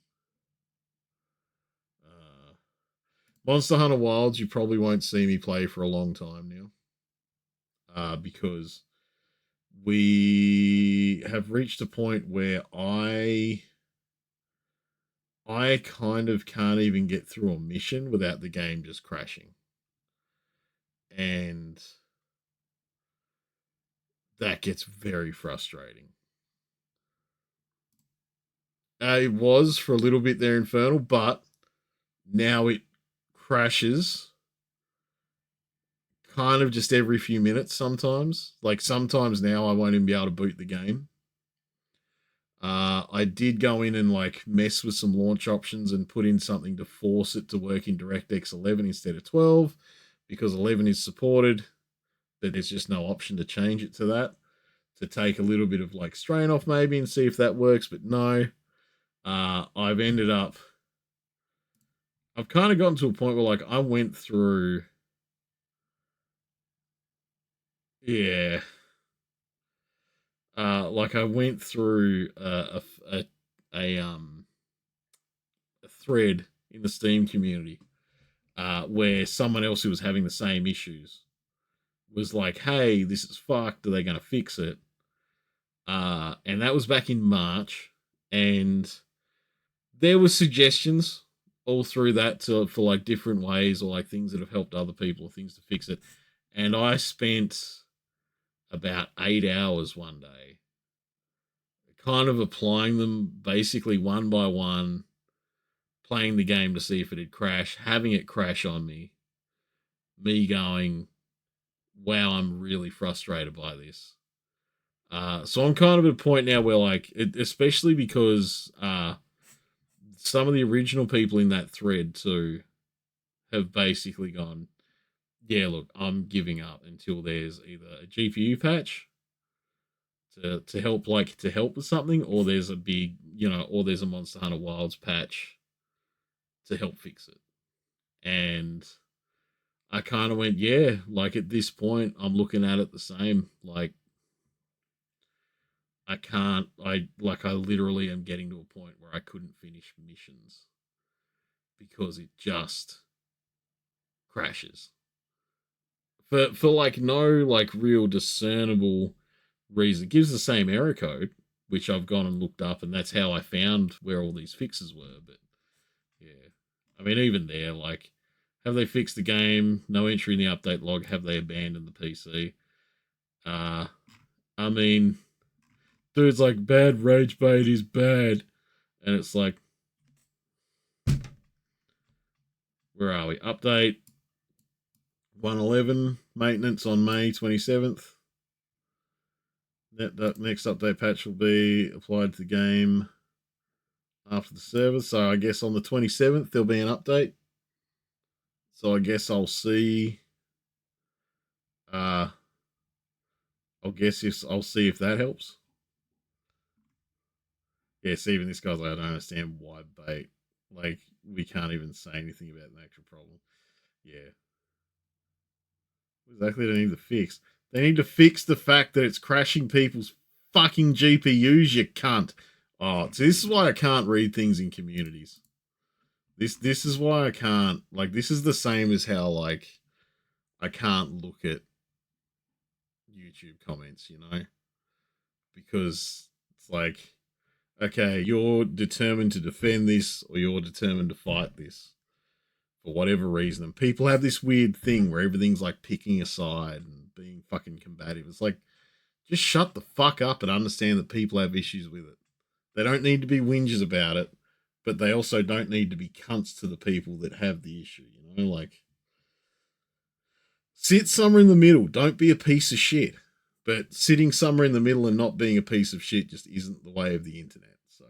Monster Hunter Wilds, you probably won't see me play for a long time now. Because we have reached a point where I kind of can't even get through a mission without the game just crashing. And that gets very frustrating. It was for a little bit there, Infernal, but now it crashes kind of just every few minutes sometimes. Like, sometimes now I won't even be able to boot the game. I did go in and, like, mess with some launch options and put in something to force it to work in DirectX 11 instead of 12, because 11 is supported, but there's just no option to change it to that, to take a little bit of, like, strain off maybe and see if that works. But no, I've ended up, I've kind of gotten to a point where, like, I went through, yeah, like, I went through a thread in the Steam community where someone else who was having the same issues was like, hey, this is fucked, are they going to fix it? And that was back in March, and there were suggestions all through that for like different ways, or like things that have helped other people, or things to fix it. And I spent about 8 hours one day kind of applying them basically one by one, playing the game to see if it'd crash, having it crash on me going, wow, I'm really frustrated by this. So I'm kind of at a point now where, like, especially because some of the original people in that thread too have basically gone, yeah, look, I'm giving up until there's either a GPU patch to help with something, or there's a big, or there's a Monster Hunter Wilds patch to help fix it. And I kind of went, yeah, like, at this point, I'm looking at it the same. Like, I literally am getting to a point where I couldn't finish missions because it just crashes. For like no, like, real discernible reason. It gives the same error code, which I've gone and looked up, and that's how I found where all these fixes were. But yeah, I mean, even there, like, have they fixed the game? No entry in the update log. Have they abandoned the PC? I mean, dude's like, bad rage bait is bad. And it's like, where are we? Update 111, maintenance on May 27th. Next update patch will be applied to the game after the service. So I guess on the 27th, there'll be an update. So I guess I'll see. I'll see if that helps. Yes, even this guy's like, I don't understand why bait. Like, we can't even say anything about an actual problem. Yeah. Exactly, they need to fix. They need to fix the fact that it's crashing people's fucking GPUs, you cunt. Oh, so this is why I can't read things in communities. This is why I can't, like, this is the same as how, like, I can't look at YouTube comments, you know? Because it's like, okay, you're determined to defend this or you're determined to fight this for whatever reason. And people have this weird thing where everything's like picking a side and being fucking combative. It's like, just shut the fuck up and understand that people have issues with it. They don't need to be whingers about it, but they also don't need to be cunts to the people that have the issue, you know? Like, sit somewhere in the middle. Don't be a piece of shit. But sitting somewhere in the middle and not being a piece of shit just isn't the way of the internet. So,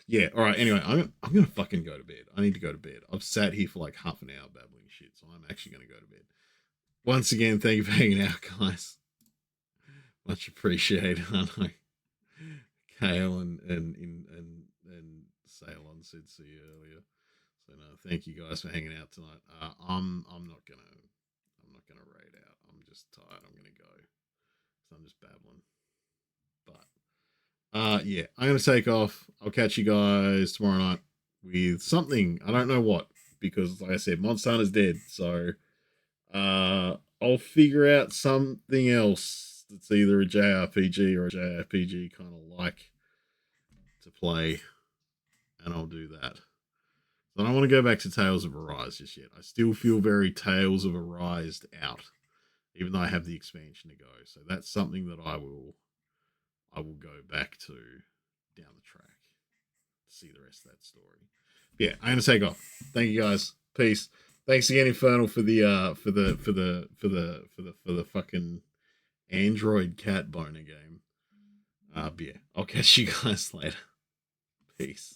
yeah. All right. Anyway, I'm gonna fucking go to bed. I need to go to bed. I've sat here for like half an hour babbling shit, so I'm actually gonna go to bed. Once again, thank you for hanging out, guys. Much appreciated. I know Kale and Salon said see you earlier. So no, thank you guys for hanging out tonight. I'm not gonna raid out. I'm just tired. I'm gonna go. So I'm just babbling. But yeah, I'm gonna take off. I'll catch you guys tomorrow night with something. I don't know what, because like I said, Monster Hunter's dead. So I'll figure out something else that's either a JRPG or a JRPG kind of like to play, and I'll do that. So I don't want to go back to Tales of Arise just yet. I still feel very Tales of Arise out, even though I have the expansion to go. So that's something that I will go back to down the track to see the rest of that story. Yeah, I'm gonna take off. Thank you guys. Peace. Thanks again, Infernal, for the fucking Android cat boner game. Yeah, I'll catch you guys later. Peace.